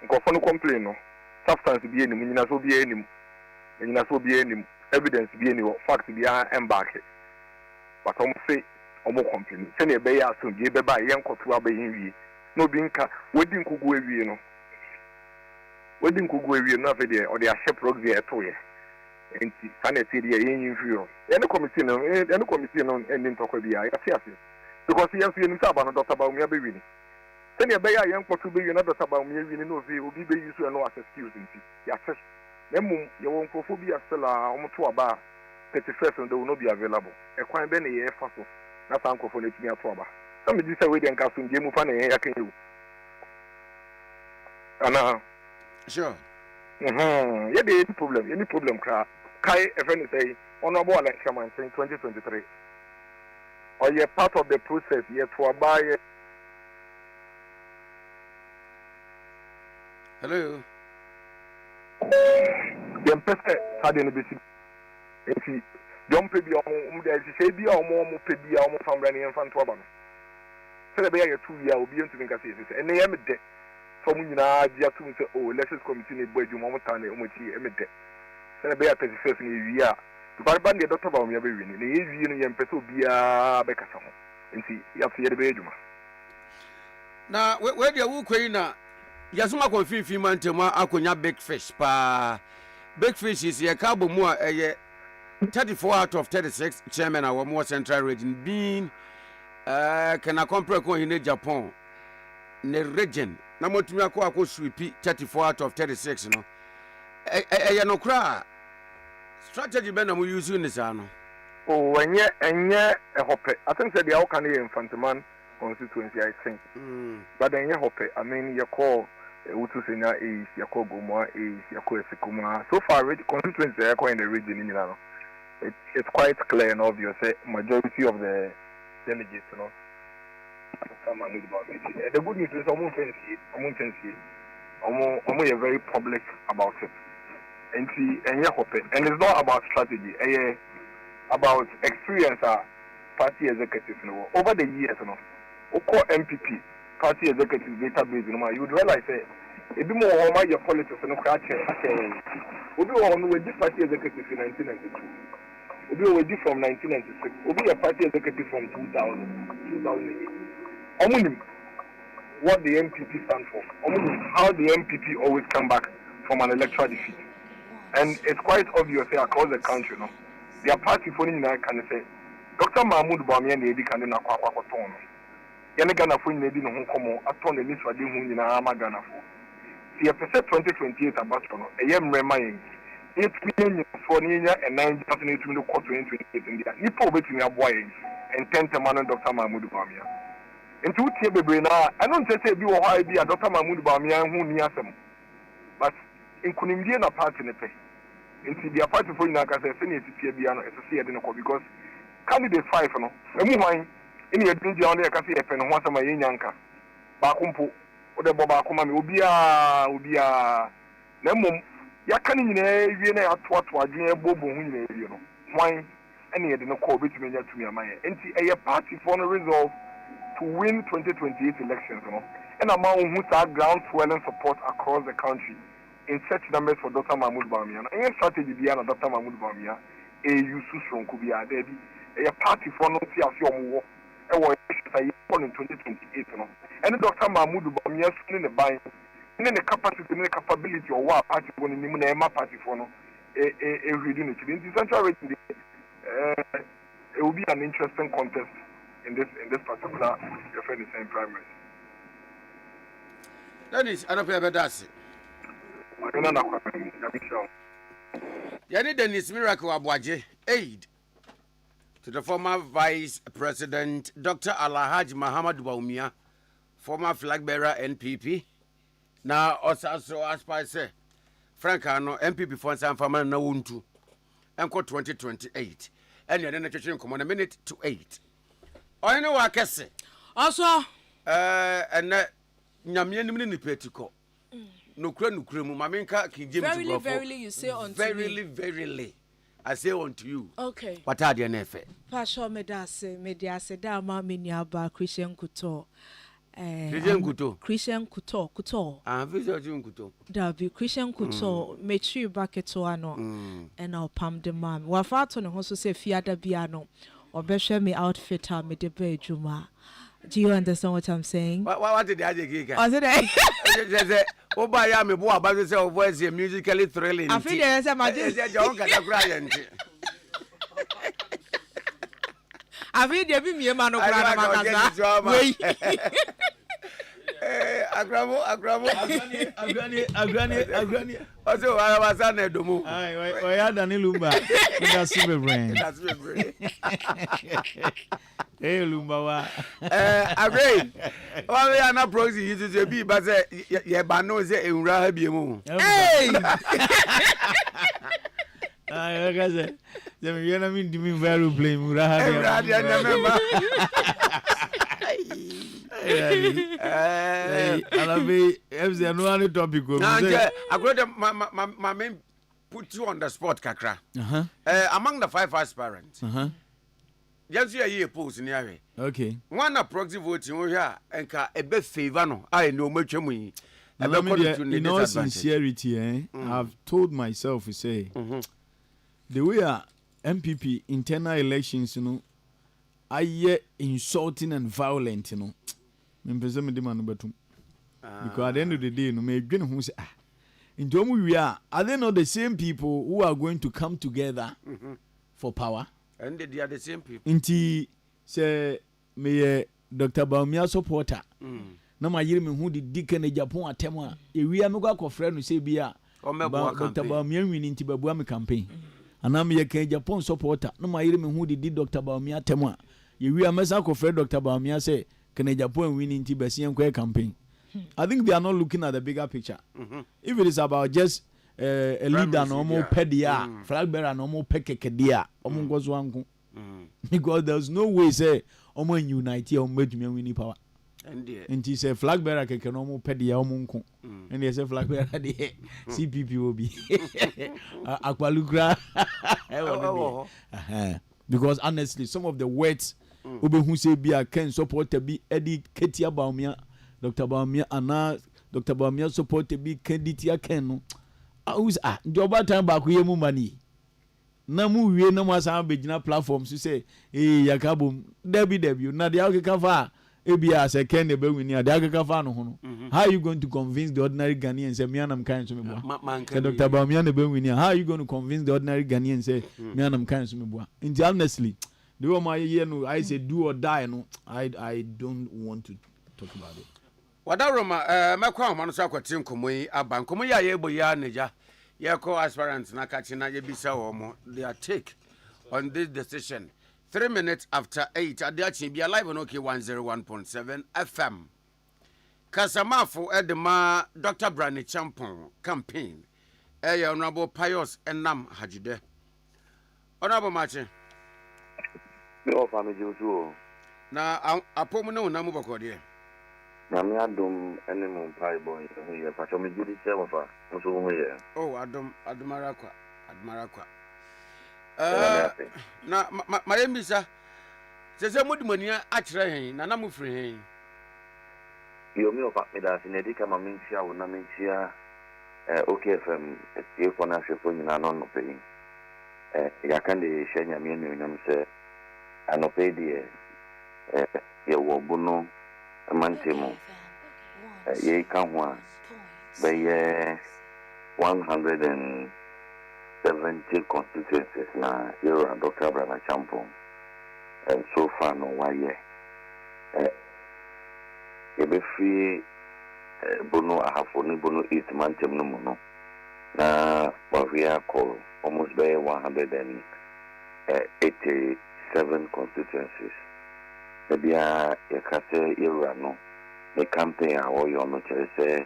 Encophone complain no. Substance be any, you know, so be any, and you know, so be any evidence be any fact be embarked. But I'm say, more complaining. Send a bay out to give by young cotua by him. No being wedding could go away, you know. Wedding could go away enough there or they are ship proxy at 2 years. And sanity in view. Any committee on ending talk with the because he has been about Dr. Bawumia Baby. Send a bay young for 2 billion others about me, you know, they will be used to no excuse. Yes, then you won't go for be a seller almost to a bar 31st and they will not be available. A quite many years fossil. That's uncle for letting me a trouble. Some of this away and casting game of funny, I can you. Sure. Yeah, any problem, Kai, a friend say, honorable election in 2023. Or you're part of the process, yet to buy. Hello. The person had in the basic. If he don't pay your say be or more pay be almost from running in front of them. So the bear 2 years will be into make a season, and they am dead. Some you know, just to say, oh, elections committee in Boy Jumon and Omuchi, so the bear 31st in a year. To buy band the Dr. Bawumia be winning, the easy and Peso be a Becca. And see, you have to hear the bedroom. Now, where the Ukraine, Yasuma Kofi Mantema, Akonya big fish, pa. Big fish is a cabo more a 34 out of 36 chairman our more central region being can I compare in Japan, the region. Namotumia ko sweepy 34 out of 36 no. No cry. Strategy ben am using this ano. Oh, when a hope. I think that the Alcani Infantaman constituency, I think. But then you hope. I mean, you call Utusina is your call Goma is your call Sikuma. So far, constituency are in the region in Milano. It's quite clear and obvious. Majority of the delegates, you know, The good news is almost fancy. Almost very public about it. And it's not about strategy. About experience. Party executives, over the years, MPP party executive database, you would realize a bit more of your politics and we'll be on with this party executive in 1992. We'll be with this from 1996. We'll be a party executive from 2008. What the MPP stands for. How the MPP always come back from an electoral defeat. And it's quite obvious across the country, their party for can say, Dr. Mahmoud Bawumia na edi kande na kwa ton. Yene Ghana fo nyina di no ho komo aton ni swade hu nyina ama Ghana fo. Si efese 2028 abato no eye mrema yen. Etumi fo ni nya enan jaso na etumi no 2028 ndia. Nipa obetumi aboa yen. Entente man Dr. Mahmoud Bawumia. Enti utie bebre na eno ntese bi wo ha bi a Dr. Mahmoud Bawumia hu ni asem. But inkunimdie na party ne pe. Enti dia party fo nyina ka se ne titie bia no esese ye de no ko because candidate 5 no emu hwan ene yedin dia on dey ka say efe no ho asama ye nyanka ba kumpo o de bo ba kuma me obia na mum ya kan nyina wie na atoato adwen ebobo hu nyina wie no hwan ene yedin no ko betumi nya tumi amaye enti eye party for no resolve to win 2028 elections no and amount who start ground swelling support across the country in such numbers for Dr. Mahmoud Bawumia no any strategy bia na Dr. Mahmoud Bawumia use sonko bia there be a party for no see as your war in 2028 no and Dr. Mahmoud Bawumia in the buy in the capacity and the capability of what party for the name party for no reading it in the central rating it will be an interesting contest in this particular the same primary. Dennis, I don't feel better. Yani Dennis Miracle Abwaje aid to the former Vice President Dr. Alhaji Muhammad Bawumia, former flag bearer NPP. Now also as say Frank ano MPP for some farmer na wuntu. Enko 2028. And you're then a come on a minute to 8. I know what I can say. Also and nyamye ni petiko. Nukre mu mamenka King James verily you say unto verily I say unto you. Okay. What are the nefe? Pastor mediase da ma meniaba Christian Kuto. Christian Kuto. Ah, visit Kuto. Da be Christian Kuto mechi baketo ano. And I'll pam the mam. Wa fato no so say fiada biano. Obehwe me outfit ha me de bedjuma. Do you understand what I'm saying? What did the Ade Akye? Was it? Oba ya me bo about say voice musically thrilling. I feel there is a magic. I feel there be me man no cry makasa. Wait. Agrani. Also, I was an edomu. I had an ilumba. That's super brain. Hey, Lumba. Agree. Well, we are not proxy. You to be, but yeah, but no, say in Rahabimu. Hey! I said, you're not mean to me very blame Rahabia. I'll be no other topic. I got my main put you on the spot, Kakra. Among the 5 aspirants. Just a year post in the okay. One proxy voting here and a best favor. No, I know much of me. In all sincerity, I've told myself to say the way MPP internal elections, I insulting and violent, because at the end of the day, who say, are they not the same people who are going to come together for power? And they are the same people. Inti say me Dr. Bawumia supporter. Na ma yire me hu di dikene Japan atema. Ewia me kwa kofre no say bia. Dr. Bawumia win inti babua me campaign. Ana me ye kan Japan supporter. Na ma yire me hu di Dr. Bawumia atema. Ewia me sa kofre Dr. Bawumia say can Japan win inti besi en campaign. I think they are not looking at the bigger picture. If it is about just a leader no more pedia, flag bearer no more pekekedia, because there's no way say omo unite or make me win power. nti say flag bearer keke no mo pede ya mo nko and say flag bearer de CPP obi akwalukra because honestly some of the words obehu say bia ken supporter bi edi ketia baumia Dr. Baumia ana Dr. Baumia supporter bi kenditia ken no ndi oba time ba ko yemu mani na mu wie na mo asan begina platform so say yakabom debi na dia okeka fa ebia say ken de be wini dia okeka fa no ho how are you going to convince the ordinary Ghanaian say me anam kan so me boa Dr. Baumia na be wini how are you going to convince the ordinary Ghanaian say me anam kan so me boa and honestly the one my year no I say do or die no I don't want to talk about it wadaroma mekwa ma no so akwati nkomoyi aba nkomoyi a ye boya neja ye ko aspirants na kachi na ye bisa wo mo their take on this decision 3 minutes after 8 Ade Akye Abia live on OK 101.7 FM Kasamafo edema Dr. Brani Champon campaign honorable Pius Enam Hajide honorable Mache me o family juju na apomu na unamu bakode na me adom ene mo pai boy ye pacho me judi che mo fa so mo ye adumarakwa na mayembisa sese mudimani a kire hen na mo firi hen yo me o fa me da sinedi kama menchia wo na menchia OKFM tie ko na hwefo nyina no pe ya kan de shenya me no nyam se anope die ye wo bunu mantemo ye kan ho be ye 170 constituencies na era Dr. Brana Champon and so far no why ye be free bunu ahafo ni bunu east mantem no mu no na we are call almost by 187 constituencies ebia yakase era no the campaign awo yo no chere say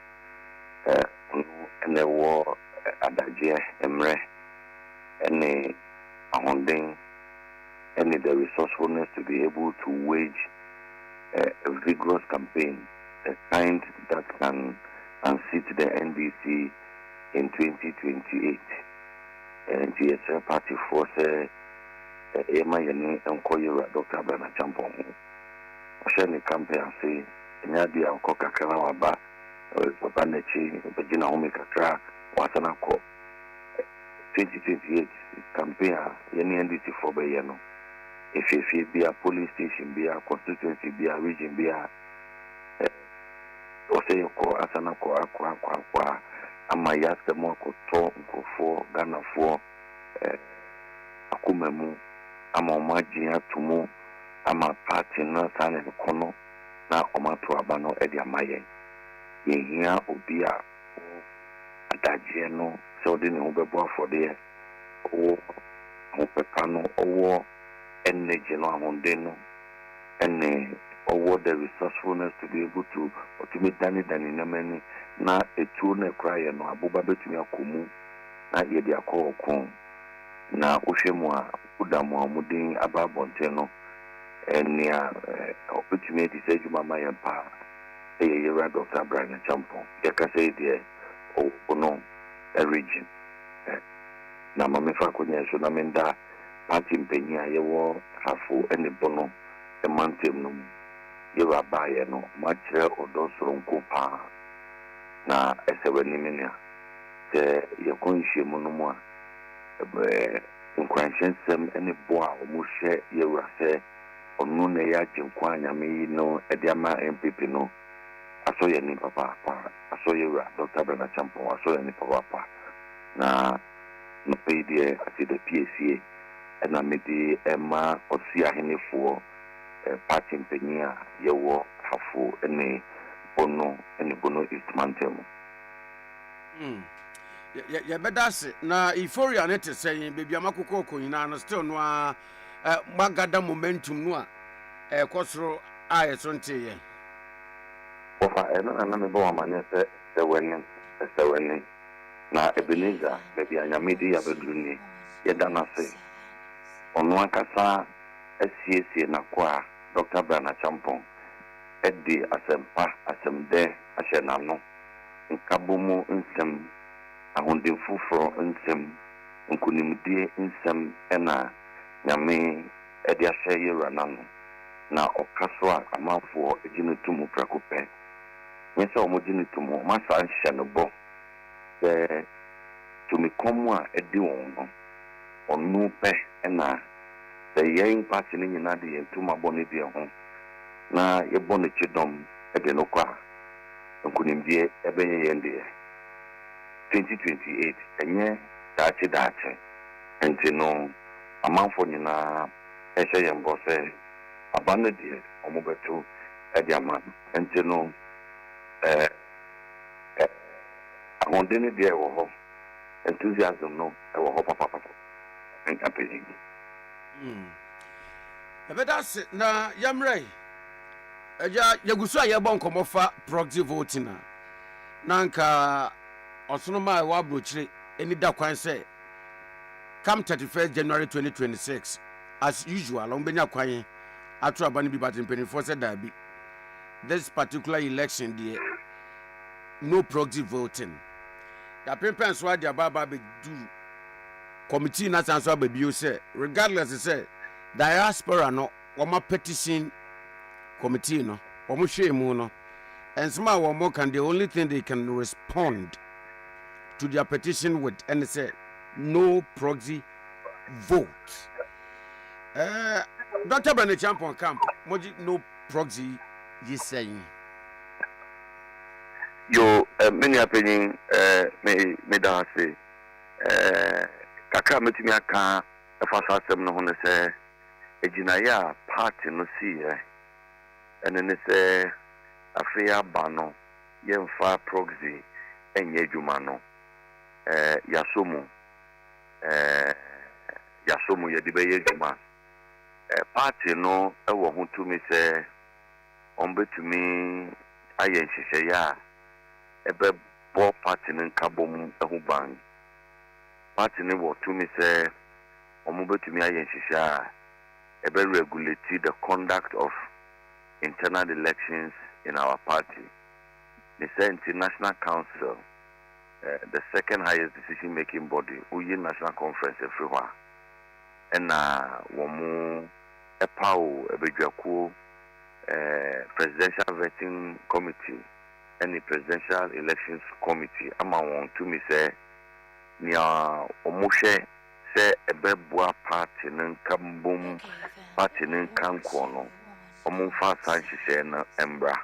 ene wo adaje emre ene ahonden ene the resourcefulness to be able to wage a vigorous campaign, a kind that can unseat the NDC in 2028. And the SR party force Emma Yeni and Koyura Dr. Brana Champon. Oshani campaign say Nadia Koka Karawaba, Banechi, Virginia Homikatra, Wasanako. 2028 campaign Yeni NDC for Bayano. If be a police station, be a constituency, be a region, be a Oseyoko, Asanako, Aqua, Amayaska Moko, Tonko for Ghana for Akumemu, Amaji Tumu, Ama Party, no sign of Kono, na Omato Abano, Edia Maye. Yehia Obia, Adageno, so didn't Ubebo for the Opepano, or energy no amondeno and award the resourcefulness to be able to automate than in na etu na cry no abuba betumi akomu na ye dia call kon na ohwemu a udamu amudin ababonte no enia opportunity to say you mama yempa ye Dr. Brana Champon ye ka say there no a region na mamefa konya so na menda party mpenya yewo hafo ene bono e mantem no yewo abaye no machire odosoro nko pa na eseweni minia te yekonhye mu no mu a nkwansensem ene bo a omuhye yewo ase onu na ya jinkwa anyame yi no ede ama MPP no aso ye ni papa aso yewo Dr. Brana Champon aso ye ni papa na no pede ati the PCA and I made the Emma or see a henny for party penia, yewo, hafu, and bono, and bono is mantem. Yeah, but that's it. Now, if you're not saying, baby, I'm a cocoa, you know, still no magada momentum, no, a costro, I son to ye. Of I am a woman, the winning, now Ebenezer, baby, I am media of a gloomy, yet I say. On one kasa SCSC na kwa Dr. Brana Champon ɛde asɛmpa asɛmdɛ ahyɛ n'ano nkabomu nsɛm ahonden foforɔ nsɛm nkonimdie nsɛm ɛna nyame ɛde ahyɛ yɛwura n'ano na ɔka so a amanfoɔ agye no to mu prako pɛ nyɛ sɛ ɔmogye no to mu ɔmasa nhyɛ no bɔ sɛ tumikɔm a ɛdi wɔn no ɔno pɛ ɛna sɛ yɛn party no nyinaa de yɛn tum abɔ ne deɛ ho na yɛbɔ no kyedɔm ɛde no kɔ a nkonimdie ɛbɛyɛ yɛn deɛ 2028 ɛnyɛ daakye nti no amanfoɔ nyinaa ɛhyɛ yɛn bɔ sɛ aba no deɛ ɔmo bɛto ɛde ama nti no ahoɔden no deɛ ɛwɔ hɔ enthusiasm no ɛwɔ hɔ papapapa nkampɛyi ɛbɛda se na yɛmmerɛ agya yɛgu so a yɛbɔ nkɔmmɔ fa proxy voting a na nka ɔsonoma a ɛwɔ aborɔkyire ani da kwan sɛ come 31st January 2026 as usual ɔmbɛnya kwan ato aba no bi but mpanimfoɔ sɛ daabi this particular election deɛ no proxy voting yɛapempɛn so ade abaaba bɛdu committee na san so ababio sɛ regardless sɛ diaspora no wɔma petition committee no wɔmo hwɛ mu no ensma wɔmo can the only thing they can respond to their petition with and say no proxy vote. Dr. Bernard Champon Camp, moji no proxy ye saying. Yo, many opinion, me da say, kakra metimi aka efasa asem no hono se ejinaya party no see ene ne se afia ba no yemfa proxy enye adwuma no yasomu yedi be adwuma party no ewo ho tumi se ombetumi aye nhyehyɛ ya ebe bo party no nkabom ehu ban party no wo tumi se ombetumi aye nhyehyɛ a ebe regulate the conduct of internal elections in our party. The National Council, the second highest decision making body, Uyi National Conference everywhere. And womu epao ebejuaku Presidential Vetting Committee and the Presidential Elections Committee. Ama won to me say nia omoshe se ebeboa party nkambum party nkankono omumfa sanhye na embra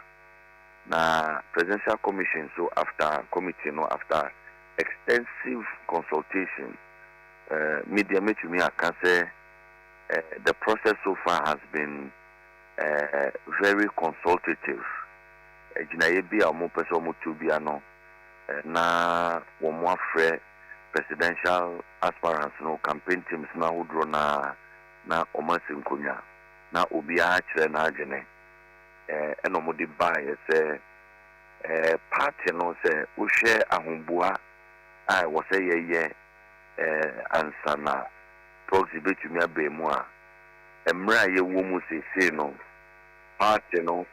na Presidential Commission so after committee no after extensive consultation media metumi aka say the process so far has been very consultative ejinaye bia omo person omo tu bia no na wo mo afre presidential aspirants no campaign teams na wodro na omasinkonya na obi a kire na adwene eno mo di buy say party no say wo hwe ahombua ai wo say ye ansana proxy betumi abemu a emra ye wo mu sese no party no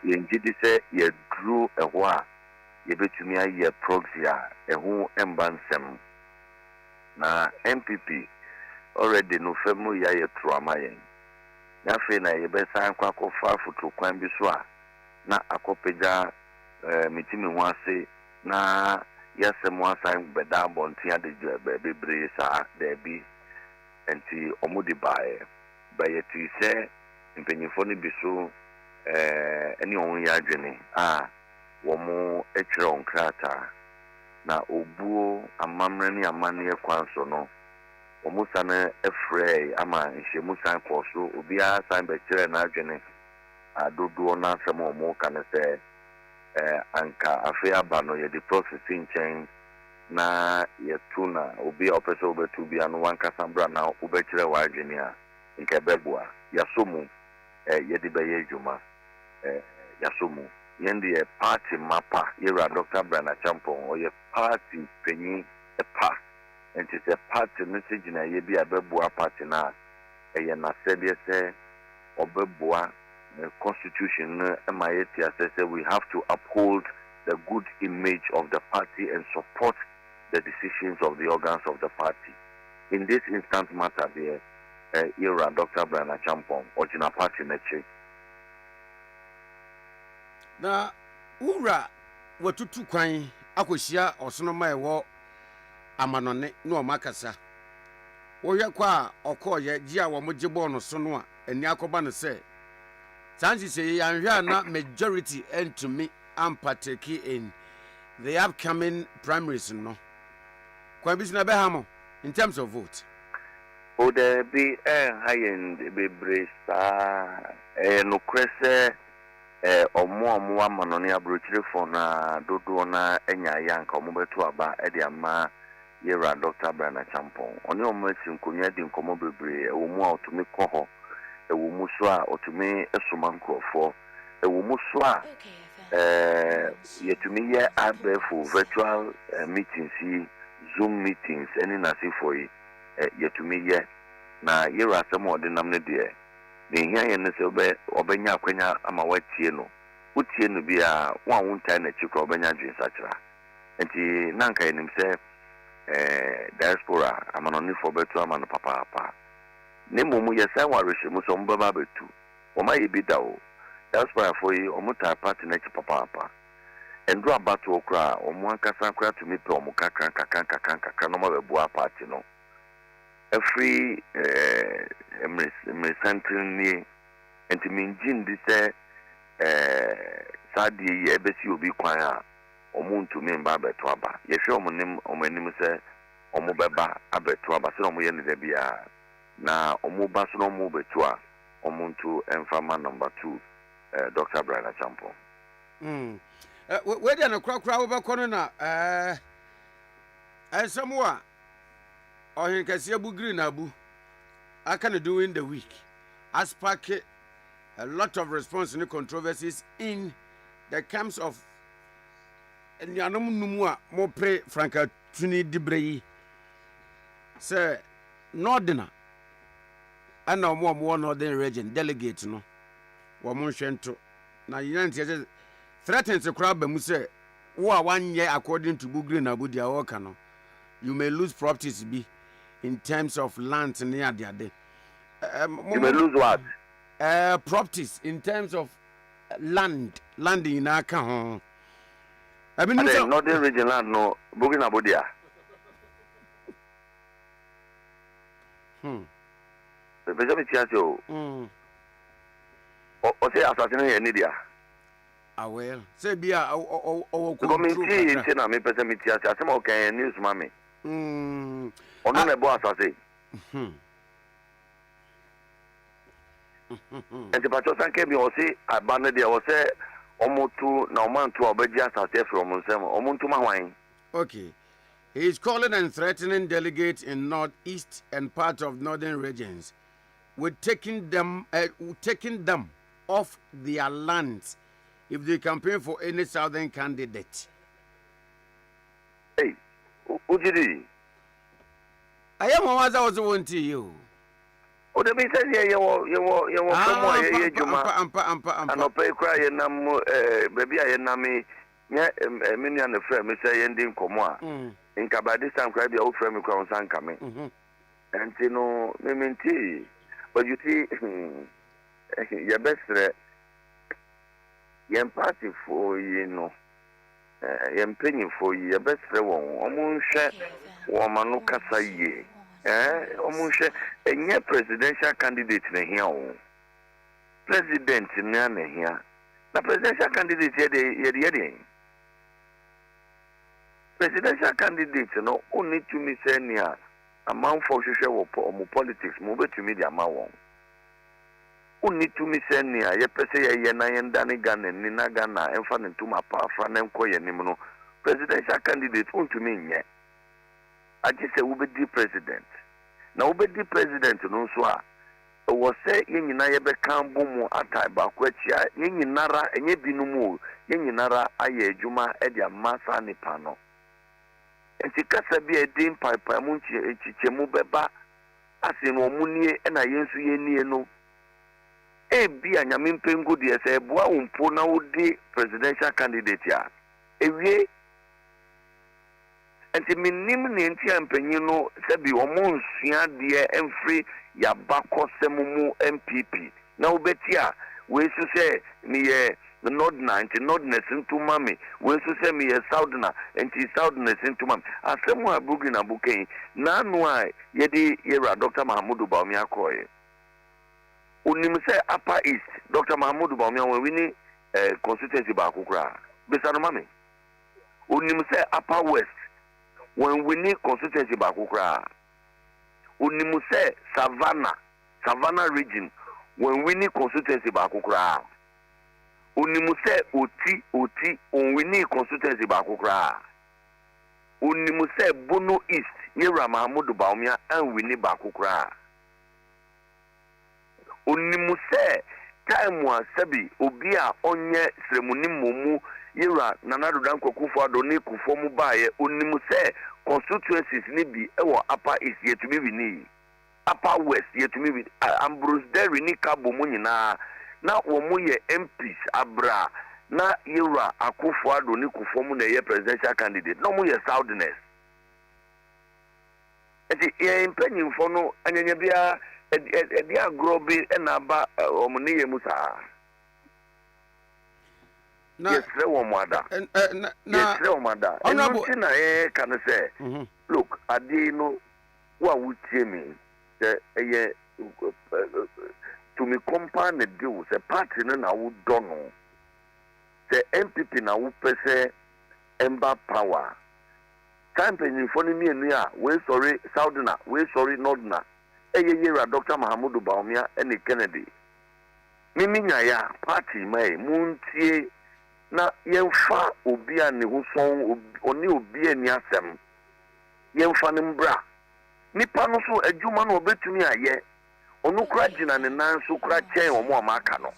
yenjidi say ye drew eho a ye betumi aye proxy a eho embansem na MPP already no femu ya ye trauma yen na fe na ye be san kwa kofa futu kwan bi so a na akopeja mitimi ho ase na yasem asan beda bontia de bebre sa de bi enti omudi bae bae ti se mpenyifo ni biso eni on ya adwene a wo mo etwere onkrata na obuo amamre ni amane kwan so no omusa na efrey ama nhye san koso obia san be kire na adwene adodo na asem omo kan se anka afia ba no ye the process in chain na ye tuna obia opeso obetu bia no wanka sambra na obekire wa adwene a nke beboa yasomu ye de be ye dwuma yasomu yende party mapa yera Dr. Brana Champon or ye party penny pa and it's a party message na ye bi abeboa party na ye na said ye say obeboa constitution says we have to uphold the good image of the party and support the decisions of the organs of the party. In this instance matter there, era Dr. Brian Achampong, original party neche. Na ura watutu kwan akosia osonoma ewo amanone na omakasa. Wohwe kwa okoye gia wo mogebo no so no a ani akoba no se. Sanji say yanhwa na majority to me am partake in the upcoming primaries no. Kwa bisna be hamo in terms of vote. O there be high-end bebresa no kwese omo amanone abrochire for na dodo na enya yanka omo beto aba e de ama yera Dr. Brian Achampong oni omo asinkonya di nkomo bebre ewo mu a otumi koho ewo mu so a otumi esoma nkrofo ewo mu so a yetumi ye abefo virtual meetings Zoom meetings any nasi for yetumi ye na yera asemo de namne de ne hia ye ne se obenya akwanya ama watie no utie no bia wan wuntai na chikro obenya dwen sachira enti nanka enim se diaspora amanoni for betu amano papa ne mumu ye sai warishe mu so mbaba betu o ma yebida o diaspora for yi omuta party na chi papa endro abato okra omu ankasa akra to me pe omu kakran no ma bebu party no every central ni enti minjin di se sadi ye besi obi kwan a omu ntumi mba beto aba ye hwe omu anim se omu beba abeto aba se omu ye ne da bia na omu ba so omu beto a omu ntu emfama number 2 Dr. Brian Achampong we dey na krakra wo be kono na somewhere ohin kase abu green abu aka na during the week as spark a lot of response and controversies in the camps of nyanom numu a mo pre franka tuni dibre say northern ana mo northern region delegate no wo mo hwento na united threatens the crowd mu say wo a one year according to Bugri na Budia work no you may lose properties be in terms of land near the you may lose what properties in terms of land in aka ho northern region land no Bugri na Budia Bejo mi tiase o o say assassin ye ni dia aware say bia o committee in na me person mi tiase asem o kan news mami ono na bo assassin and the patrol sanke bi o say abane dia o say omotu na omantu obaji assassin from nsem omuntu mahwan okay. He is calling and threatening delegates in northeast and part of northern regions with taking them off their lands if they campaign for any southern candidate. Hey, Ujidi. I am always also want to you. Oh, the business here, you cry baby, I am many and the friend, Mr. Ending Comoa. In Kabadis and cry the old friend of Crown San coming. And you know, tea. But you see, your best young party for you know, young penny for your best friend, Omusha, woman, Casaye, Omusha, a near presidential candidate in here. President in here. The presidential candidate here, presidential candidates no only to me say near amount for social politics move to me the amount only to me say near ye pese ye na ye ndani Ghana ni na Ghana emfa ne to ma pa fra na nko ye nim no presidential candidate on to me nye agi say we be president na we be president no so a wo say ye nyina ye be kan bomu atai ba kwachia ye nyinara enye binumu ye nyinara aye adwuma e dia masa ni pano enti kasa bi edin paipai mu chichemu beba ase no munie na yensu ye nie no be a nyamimpengu de say boa umpo na wodi presidential candidate ya ewie enti minim ne enti ampanyin no se bi omo nsua de emfri ya bakosemu MPP na obeti a we so say ni ye Nord 90 Nordness into mami we so say me ye Southern enti Southness into mami asemu abugi na buken na no ai ye di yera Dr. Mahamudu Bawumia koye unim say Upper East Dr. Mahamudu Bawumia when we ni constituency ba kokura besano mami unim say Upper West when we need constituency ba kokura unim say Savannah region when we need constituency ba kokura unimu se oti on we need constituency ba kokura unimu se Bono East yera Mahamudu Bawumia and we need ba kokura unimu se time wa sabi obi a onye seremoni momu yera Nana Dodan Kwakufu Adoni Kufuomu baye unimu se constituencies ni bi ewo Upper East yetumi bi ni Upper West yetumi bi Ambrose Derry ni Kabo mu nyina na womu ye MPs abra na yera Akufo Adoni Kufuomu na ye presidential candidate no mu ye Southness eti ye impanyimfo no anyanya bia edi agrobi na ba omuni ye musa na yesre womada yesre womada eno na ye kan say look ade no wa wutie mi ye to me compound the deal say party no na wo do no say MPP na wo pese ember power campaign for ni enu a we sorry Southerner we sorry Northerner yera Dr. Mahamudu Bawumia and Kennedy mimi ya party mai muntie na yemfa obi a ne ho son oni obi ani asem yemfa ne mbra nipa no so adwuma no obetumi aye onu kura jina ne nan so kura chen omo amaka no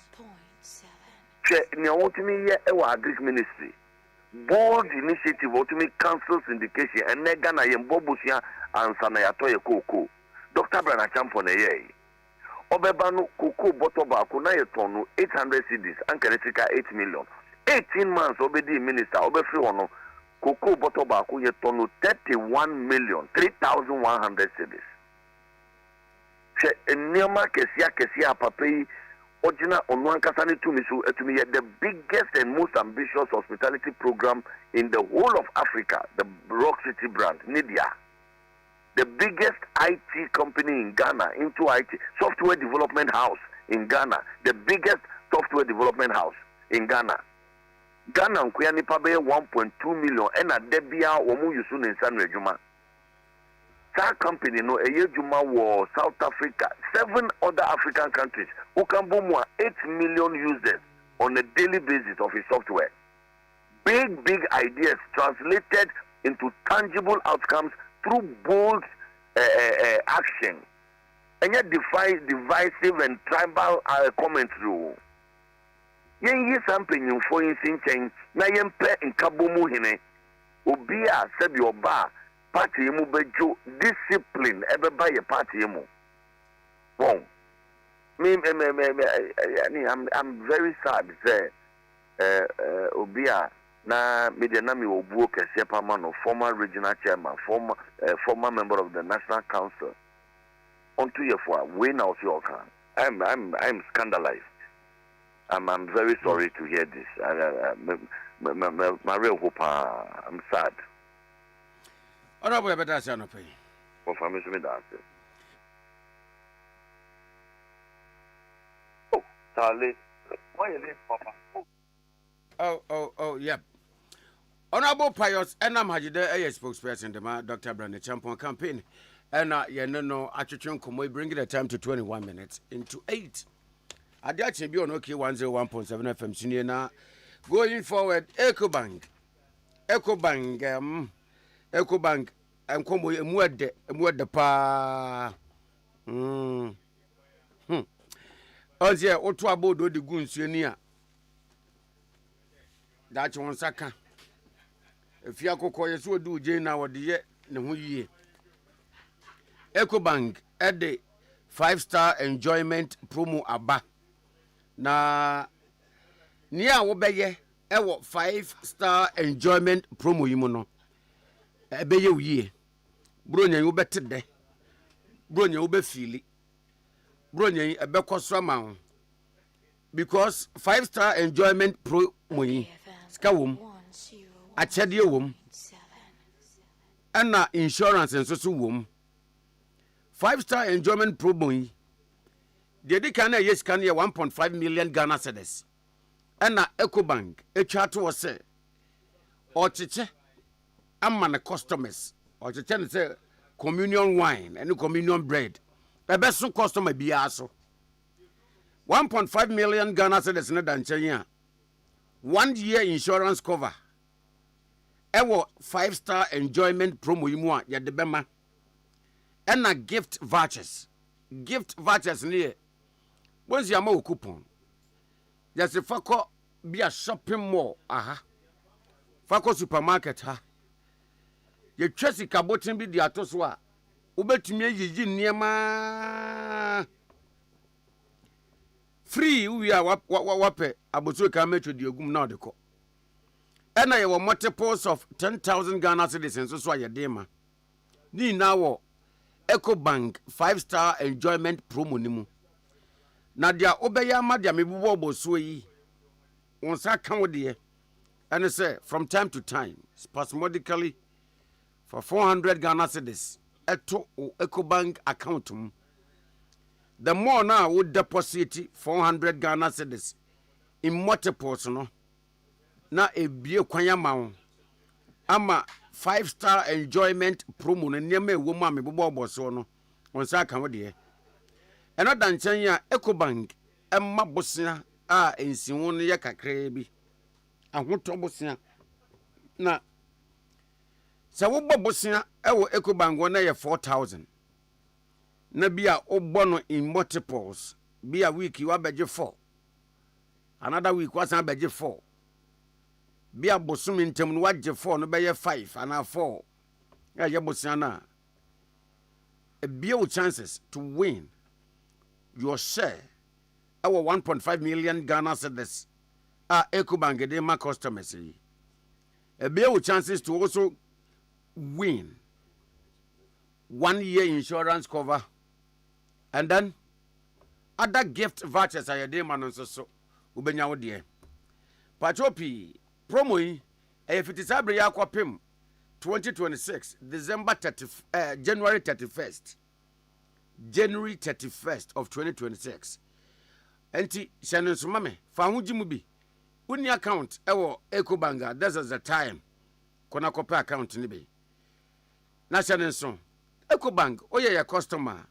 che ne wotumi ye e wa agric ministry bold initiative wotumi council syndication and nega na ye mbobusia ansa na yato ye koko Dr. Brana Champo na ye obeba no koko bottle ba ko na ye tonu 800 cedis ankere sika 8 million 18 months obedi minister obefri wono koko bottle ba ko ye tonu 31 million 3100 cedis Nyama kesia papai Ojina Onwankasa ni tumi so etumi the biggest and most ambitious hospitality program in the whole of Africa, the Rock City brand, Nidia. The biggest IT company in Ghana into IT, software development house in Ghana, the biggest software development house in Ghana. Ghana nkuya nipa be 1.2 million ena debia omu yusu ninsan rejuma. That company no Juma war South Africa, 7 other African countries who can boom 8 million users on a daily basis of his software. Big ideas translated into tangible outcomes through bold action. And yet divisive and tribal commentary. Yen something for instance, na yempe in kabomu hine, obia sebi oba. Party mu bejo discipline ebe ba ye party mu. Bon. I'm very sad say obia na media na mi obuo kese pamano former regional chairman former member of the National Council onto ye for we now see I'm scandalized. I'm very sorry to hear this. My real hope I'm sad. Honorable Abedasa no pay. For family me that. Oh, Charlie. Why you leave, Papa? Oh, yep. Honorable Pius Enam Hajide a spokesperson the Dr. Brandon Champion campaign. And no attrition come bring the time to 21 minutes into 8. Ade Akye Abia on OK 101.7 FM Sunina. Going forward, EcoBank, and come with the pa. Ozie, otu abodo de gunsuania. That one saka. If you are kokoye so do je na wode ye ne ho yie. EcoBank at the 5-star enjoyment promo aba. na nia wo beye ewo 5-star enjoyment promo yi mu no ebeye wiye bro nyan wo betede bro nyan wo be fili bro nyan ebe koso ma because 5-star enjoyment promo yi ska wom achede wom ana insurance nso so wom 5-star enjoyment promo yi de dika na yes kan ye 1.5 million Ghana cedis ana EcoBank etwa to wose ocheche amma na customers ocheche ne say communion wine and communion bread ebeso customer bia so 1.5 million Ghana cedis na danchen ya 1 year insurance cover ewo 5-star enjoyment promo yi mu a ye de bema ana gift vouchers ne once you have a coupon, there's a fako be a shopping mall, fako supermarket, you trust the cabotin be the atoswa, ubet me ye near free, we are wape, abosu kame to the ogum now the co. And I have multiples of 10,000 Ghana citizens, so your dema. Ni now EcoBank 5-star enjoyment promo nimu. Na dia obeya ma dia mebubo boso yi onsa kan wo de and say from time to time spasmodically for 400 Ghana cedis eto EcoBank account the more now would deposit 400 Ghana cedis in multiples no na ebie kwanya ma ama 5-star enjoyment promo no nyame wo ma mebubo boso no onsa kan wo de ena danchan ya EcoBank emma bosia a ensiwo no ye kakra bi ahoto bosia na se wo bobosia ewo EcoBank wo na ye 4,000 na bia obo no in multiples bia week you abeje 4 another week was abeje 4 bia bosum ntem no waje 4 no be ye 5 ana 4 ya ye bosia na e bia chances to win your share our 1.5 million Ghana cedis EcoBank de my customers a bear chances to also win 1 year insurance cover and then other gift vouchers are de man so ubenya wo de patropi promo yi e fitisabre ya kwapem 2026 December 30 January 31st January 31st of 2026. Enti shanon so mame fa ho gimu bi. Uni account ewo EcoBank this is the time. Kona kope account ni bi. Na shanon so EcoBank oye your customer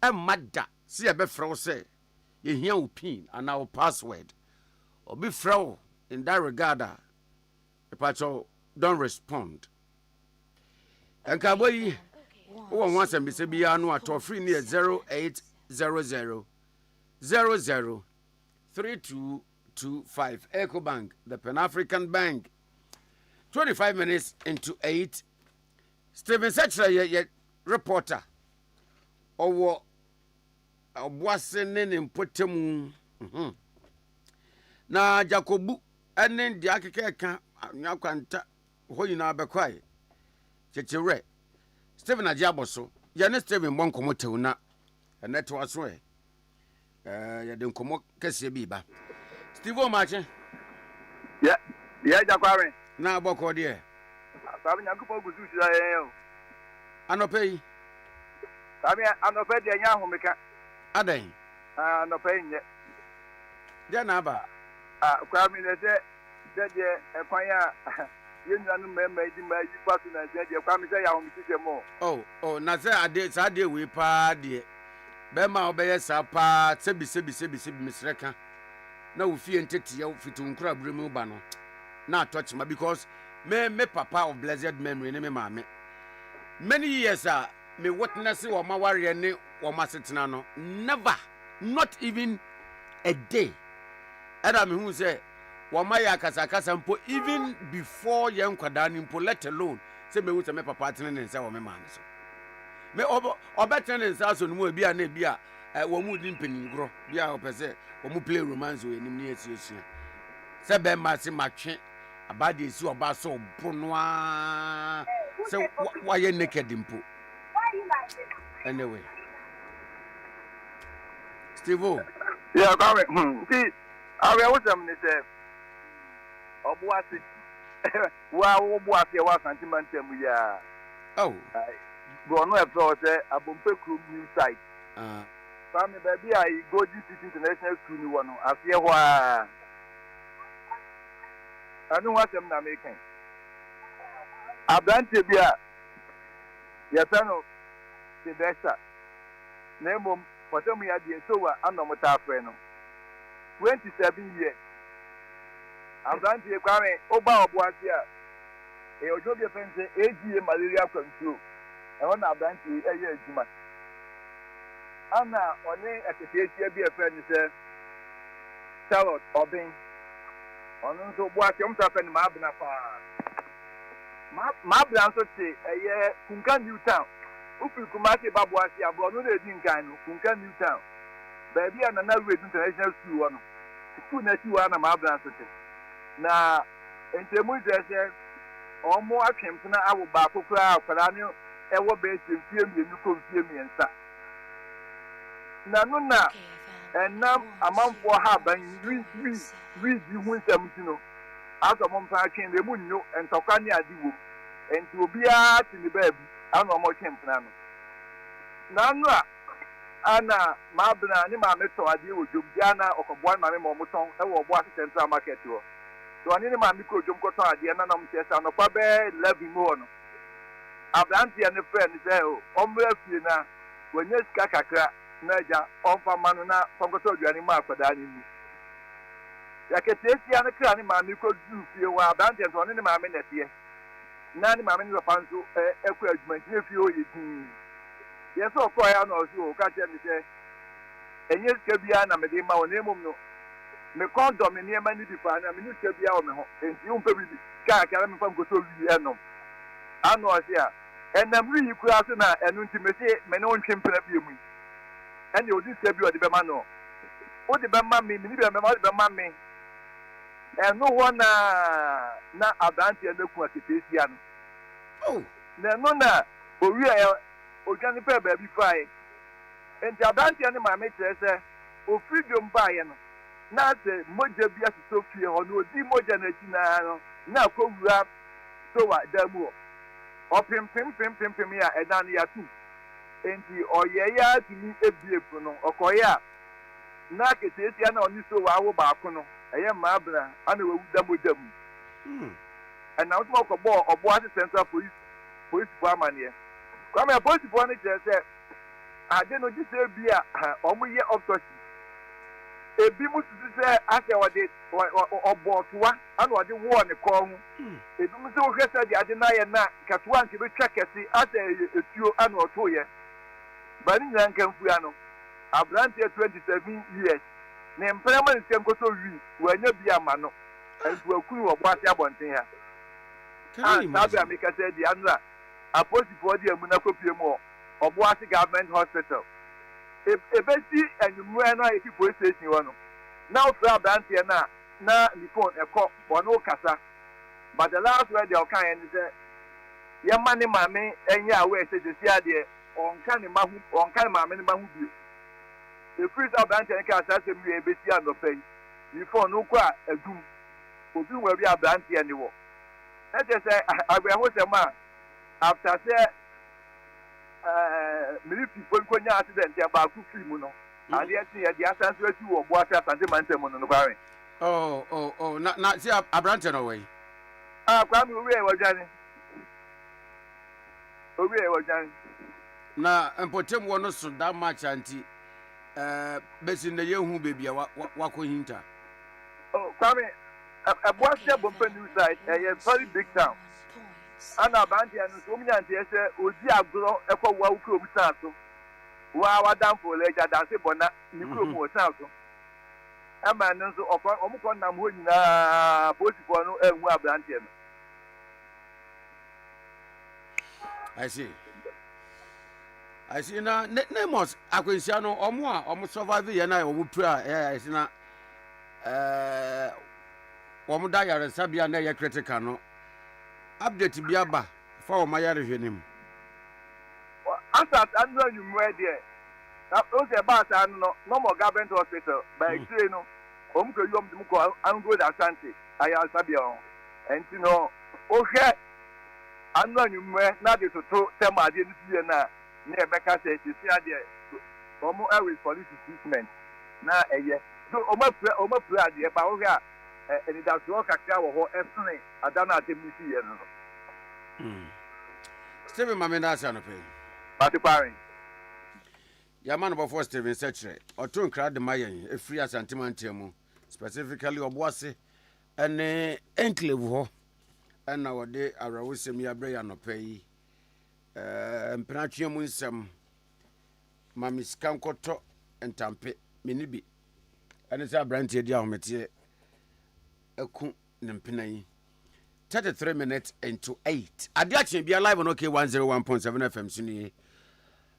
e madda si e be frɛ say ye hia wo pin and our password. Obi frɛ in that regard the patrol don't respond. Enka boy One once and be no at free near 0800 3225 EcoBank, the Pan-African Bank. 25 minutes into 8. Stephen Setcher, reporter. Or wasn't in Potem. Na Jacobu, and then the Akika Nakanta, who you know, be quiet. Chere. Stephen Ajaboso, Yana Stephen Bon Comotuna, and that was way. You don't come Cassibiba. Steve O'Martin. Yeah, Jacquari. Now, Boko dear. I'm not going to do I no pay. I'm not paying the young woman. Are they? I'm not paying yet. Janaba. Kwame, that a fire. You know, remember, you pass in a day. You come say, I want to see more. Oh, Naza, I did we party. Bema obey sapa, sebi, Miss Reka. No fear and take you fit to crab remove banner. Now touch me because me papa of blessed memory, name mammy. Many years, me witness or my warrior ne or my sitinano. Never, not even a day. Adam who say, Wamaya Casacasa mpo even before young Kwadani mpo let alone say me wuta me papa tene nsa wo me man so me obetre nsa so no mu bia na bia wo mu di mpeni gro bia opese wo mu play romance we nim ne asiesia se be ma se matwe abade esi oba so bonoa se wa ye naked mpo anyway Steve yeah come see awe wo sam ne se obuase wa wo buase wa sentimental ya oh go no e pro se abompe crew new site family baby I go City International School ni wono afie ho a anu wasem na making abrante bia ya tano the besta nemo potem ya die so wa anomota afre no 27 years abrante kwame oba obuase a e ojo bi fense AGA malaria control e wona abrante eye adwuma ana one aketiesie bi efren se Charlotte Obin onu so buase umtafe ni maabna fa maabna so te eye Kunka New Town ufi kumase babuase abo no na di nkan no Kunka New Town baby ana na we international school wono school na ti wa na maabna so te na entemu je omo atwempena awo ba kokura akwara ne ewo be semfie mienu komfie miensa na no na enam amanfo ha ban wi di hu nsam tino aso mo mpa twen le mu nyo entokwa ne adiwo enti obia ti ni baabi ana mo twempena no na no a ana mabna ni ma meto ade wo dwobia na okobwa ma me mo moton e wo obo ase central market wo so ani ni ma mi ko dwom ko ton ade na na mo tesa no kwa be 11 mo no abrantia ne friend say o omra fie na wanya sika kakra naja onfa manu na fonkoto aduani ma akwada ni ni yaketesi an kra ni ma mi ko du fie wa abrantia so ni ma me netie na ni ma me ni fanso ekwa adwumanti ne fie o yedin yeso ko ya no so o ka che ni se enye sika bia na me de ma wona emum no me condom ni ema ni difa na me ni sika bia o me ho enti un pe bi ka ka me fam ko so wi enom ano asia enam ri kura so na enu nti me se me ne ontwe mpena bia mu ene odi sika bi odi be ma no odi be ma me ni be ma odi be ma me enu ho na abanti e meku aketesi ano oh na no na owi e ogani pe ba bi fai enti abanti ne ma me kire se ofidom ba ye no na se moja bi aso fie ho no odi moja na ti na no na akowura so wa damu opim pim ya edan ya tu enti oye ya timi ebiefu no okoya na ketesi na oni so wa wo ba ko no eye ma abra ana wewu damu ana wo ko bo obo ase central police for amanie kwame police for ni je ade no ji se bia omo ye autopsy ebi mu tu se ase wode obotoa ana wode wo ne ko hu ebi mu se wo hwesa de ade na ye na katoa nke be twa kese ase etuo ana oto ye bani nyankan fuya no abrante 27 years ne mprema ne senkoto wi wanya bia ma no entu akuru wo boase abonten ha sabi amika se di anra aposi for di amuna kopie mu oboase government hospital ebesi anyumwe na yeki police station wo no na ofra abrante na ni phone eko wono kasa but the last word they kan en say ye mane mame enya awe se desi ade onka ni mame ni mahu bi the first abante en ka say mi ebesi anopai ni phone no kwa adum obi wa bi abante en wo na je say agbe ho se ma after say many people konya accident ya ba ku film no ade ati ya di asanso ati wo bo asa asante mantem no kware oh na see abrante no way kwa mi owi e wajani na empotem wo no so that much anti besi na yehu bebia wakohinta oh kwa mi abuase bompa new side a very big town ana bandi anu so mi nante ese odi agro ekọ wa ukro mu san so wa wadam for leja dance bona ni kro mu san so ama no so omukọ nam ho nyina posifo no enwu abrante no I see I see na nemos akwensia no omo a omo survive ye na omo pra I see na omo da yare sabia na ye critical no update bi aba fa o mayare hwenim Asa anu you there. That those about no more government hospital by say no ko yom ko an go da Asante aya sabia and you know okay anu you na de to tema de ni na na Emeka say ti see ade omo always police treatment na eye so omo pre ade ba wo ga and that so kakra wo ho efne adana atemisi ye no Steven Mamena Sanope Patipari Yaman before Steven Setchere or two crowd the Mayan a free as antimantemu specifically Obuasi and enclave ho and our day arawusemi abreya no pay Mpenachium winsem Mamis Kankoto and Tampe Minibi and it's a branch dia hometie eku nempinai 33 minutes into 8 Ade Akye Abia live on OK 101.7 FM sini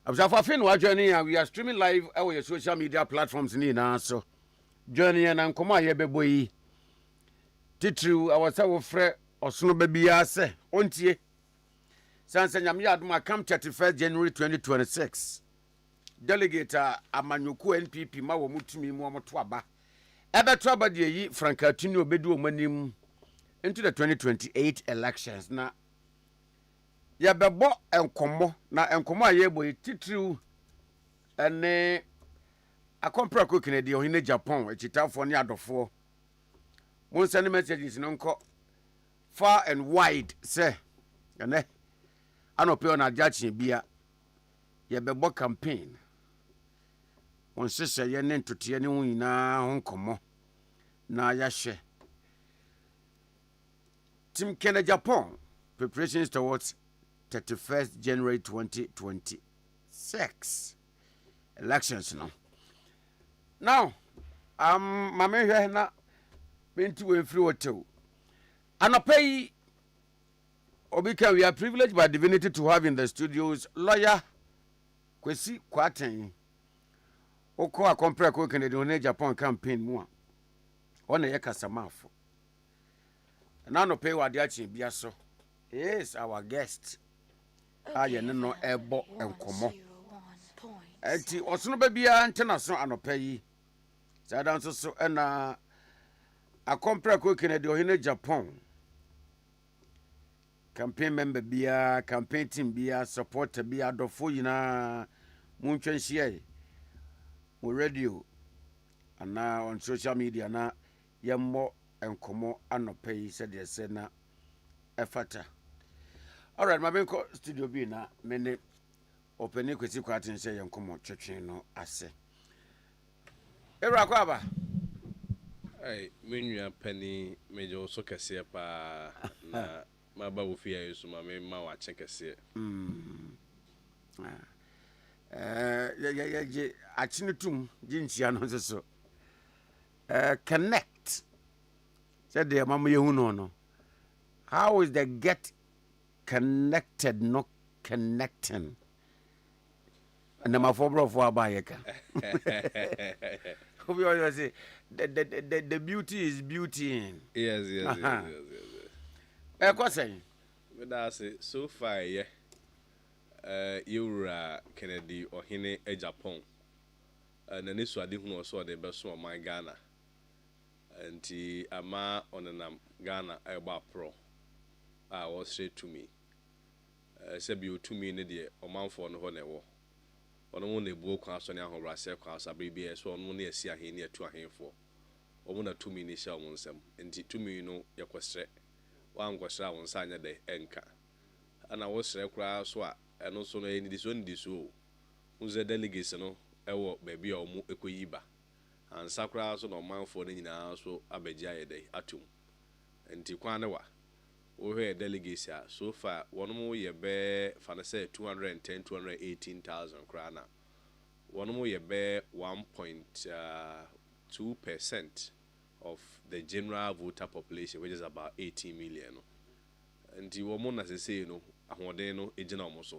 Absafafin wa journey we are streaming live our social media platforms ni na so journey na nkoma ye beboyi titru awasa wo frɛ osono babia se ontie sansa nyame adoma come 31st January 2026 delegate amanyoku NPP ma wo mutumi mu omoto aba ebeto aba de yi frankatuni obedi o manim into the 2028 elections na ya bebo enkomo na enkomo aye boy titru ene akompra ko Kennedy ohine Japan echitafo ne adofo won send messages no nko far and wide say ene anope na Ade Akye Abia ya bebo campaign won sese ye ne ntote ne hu nyina ho nkomo na ya hye Team Kennedy Japan preparations towards 31st January 2026 elections no. Now, mama hwe na benti we free hotel. Anopay Obika, we are privileged by divinity to have in the studios lawyer Kwesi Kwaten. Oko akompre ko Kennedy on Japan campaign mu a. Ona ye kasamafo. Now no pay Ade Akye Abia so. Yes, our guest. Aye no ebo enkomo. Enti osono ba bia ntena so anopa yi. Sada nso so na akompra ko Kennedy ohine Japan. Campaign member bia, campaign team bia, supporter bia dofo yina muntwenhie. Mo radio ana on social media na yemmo enkomo anopa yi said they say na efata. All right, my benko studio B na mene openi Kwesi Kwaten say enkomo twetwe no ase. Era kwaba. Hey, menua penny mejo so kese pa na maba wo fia yesu ma me ma wa che kese. Ya achinitum jinchia no so. Connect. Said the mama yehu no. How is the get connected, not connecting? And my for Abayeka. The beauty is beauty. Yes. Saying? But I say so far, yeah. You're Kennedy or Hine a Japan. And then this one didn't know so the best of my Ghana. And the ama on the Ghana about pro. I was straight to me. Said you to me in the day, or man for no one ever. On one they broke house on your rasa class, a baby, so on one near see a near to a handful. Or 1 or 2 minutes shall want some, and to me, you know, your question. One was on sign of the anchor. And I was a crowd swat, and also any this one this woe. Who's a delegation, I walk baby or mo equiba. And Sakras on man for the house, so Abejaya day, atum. And Tiquanawa. We delegates so far one more year bear fancy 218,000 krana. One more year bear 1.2% of the general voter population, which is about 18 million. And the woman as I say, no, a modeno agent almost.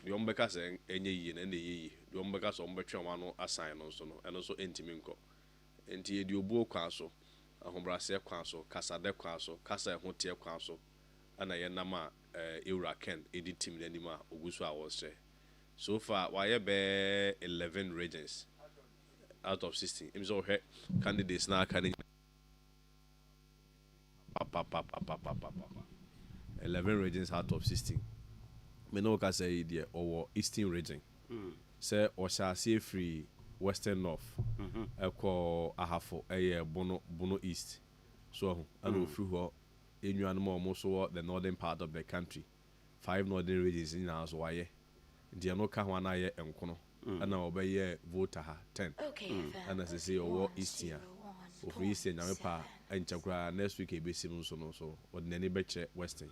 the ombeka say enye yi na yi the ombeka so ombetwe ma no assign no so no eno so entimi nko enti edi obuo kwan so ahombrase kwan so kasa de kwan so kasa ho tie kwan so ana ye nama Eura Ken edi team n'anim a oguso a was say so far why be 11 regions out of 16 im so candidates na can 11 regions out of 16 me no ka say there or eastern region say o sha see free western north eko ahafo bono east so and free ho enuan mo so the northern part of the country 5 northern regions in house why there no ka ho na ye enkono and obey voter 10 and as say o eastern of eastern na pa enchakura next week e besim so no so ordinary beche western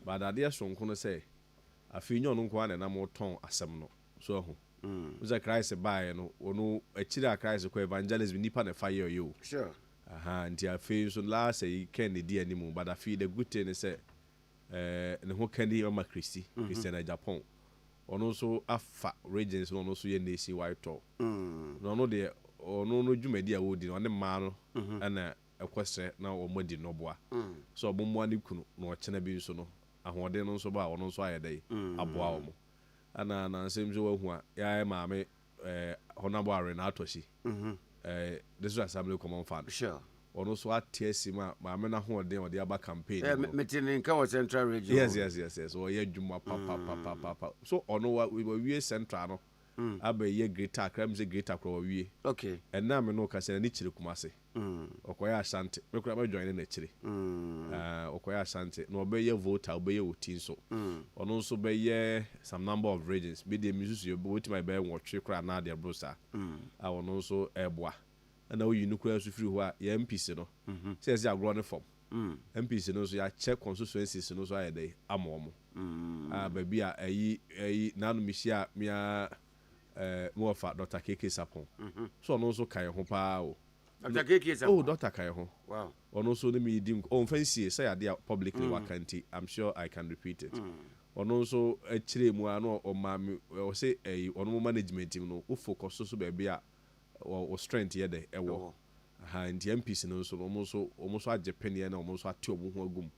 but ade so nkono say afi nyo no nko na mo ton asem no so ho uza Christ buy no onu akira Christ ko evangelism nipa na fire you sure nti afi so last say ken di animu but afi the good thing say ne ho ken di ma Christi Christian Japan onu so afa regions no so ye nation wide talk no de onu no dwumadi a wodi no ne ma no na ekwesre na omodi no boa so obomwa ne kunu no chena bi so no ahode no so ba ono so ayedai aboa omo ana na nsem so wahu a ya maame honabo are na atoshi this is assembly common fund sure ono so atiesi maame na hode ode aba campaign meeting in Kawa Central Region yes o ye dwuma papa so ono we wie central no aba ye greater crime say greater kwa wie okay and na me no ka se na chire kumase okoya asante me kura ba join na chire okoya asante no be ye voter be ye otin so ono nso be ye some number of regions be the mususu ye be my be nwotwe kura na de brosa ono nso eboa na wo yinu kura su firi ho a ye MPC no say say agro ne form MPC no so ya check constituencies no so ayede amomo ba bia ayi nanu mihia mia mo fa Dr. KK Sapon so no so kai ho pa o Dr. KK Sapon oh Dr. kai ho wow ono so ne me dim on fancy say ade publicly wakanti I'm sure I can repeat it ono so akire mu ano o ma me o say ono management team no o focus so ba bia o strength ye de ewo nti MPC no so omo so agepene na omo so ate omo ho agum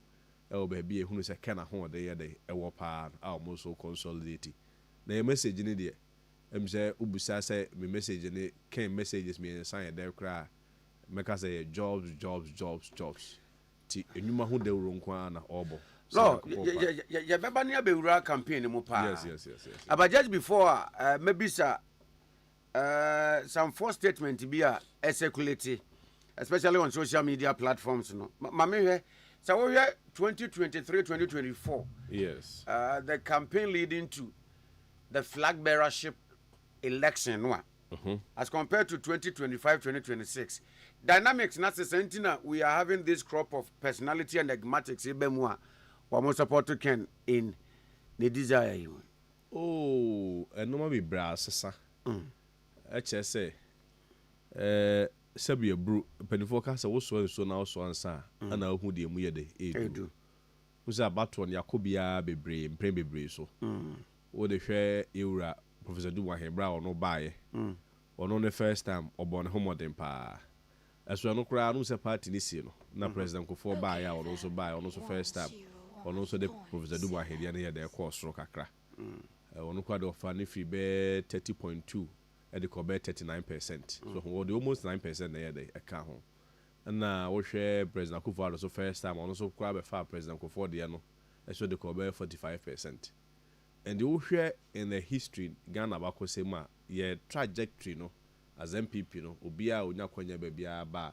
ewo ba bia ehunu se kana ho de ye de ewo pa a omo so consolidate na message ni de say ubusa say me message ni can messages me sign there cry make us say jobs ti enuma ho de ronko na obo no ya beba ni abewura campaign mu pa yes about just before maybe sir some first statement be a circulate especially on social media platforms no mama here so we 2023-2024 yes the campaign leading to the flag bearership election no as compared to 2025-2026 dynamics na sentina we are having this crop of personality and enigmatics ebemu wa mo support to Ken in the desire you enoma be bra sesa say sabia bru penifo ka se wo so na wo so ansa ana hu de mu ye de edu uza baton yakobia bebre mpre bebre so wo de hwe Eura Professor Duwa Hebra ono bae ono ne first time obon homodem pa eso no kra no se party ni si no na president Kofo bae a ono so bae ono so first time ono so de Professor Duwa Hebra ne ye de course ro kakra ono kwa de ofa ne fi be 30.2 e de ko be 39%. So wo de almost 9% na ye de e ka ho na wo hwe president Kofo so first time ono so kwa be fa president Kofo de no eso de ko be 45%. And you share in the history Ghana bako sema ye trajectory no as MPP no obia onya kwanya bia ba